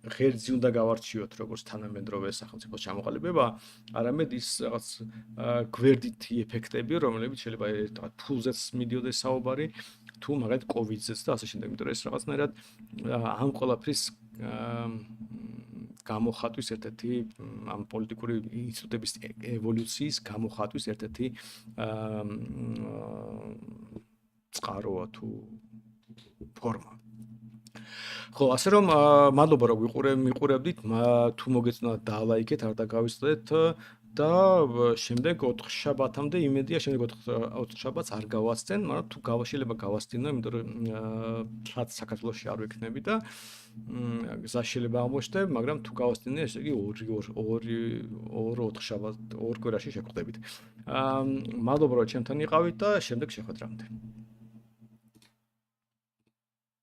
Speaker 1: ღერძი უნდა გავარჩიოთ როგორც თანამედროვე სახელმწიფოს ჩამოყალიბება, არამედ ის რაღაც გვერდითი ეფექტები, რომლებიც შეიძლება ერთად ფულზეც მიდიოდეს საუბარი, თუ მაგალითად კოვიდზეც და ასე შემდეგ. იმიტომ რომ ეს რაღაცნაირად ამ ყველაფრის გამოხატვის ერთ-ერთი ამ პოლიტიკური ინსტიტუტების ევოლუციის გამოხატვის ერთ-ერთი წყაროა თუ ფორმა. ხო, ასე რომ მადლობა რომ მიყურებდით, თუ მოგეწონათ დალაიქეთ, არ დაგავიწყდეთ და შემდეგ 4 შაბათამდე იმედია, შემდეგ 4 შაბათს არ გავასწენ, მაგრამ თუ შეიძლება გავასწინო, იმიტომ რომ რაც საქართველოში არ ვექნები და გზა შეიძლება აღმოჩნდე, მაგრამ თუ გავასწინე, ესე იგი 2-4 შაბათ ორ კვირაში შეგხვდებით. მადლობა რომ ჩემთან იყავით და შემდეგ შეხვედრამდე.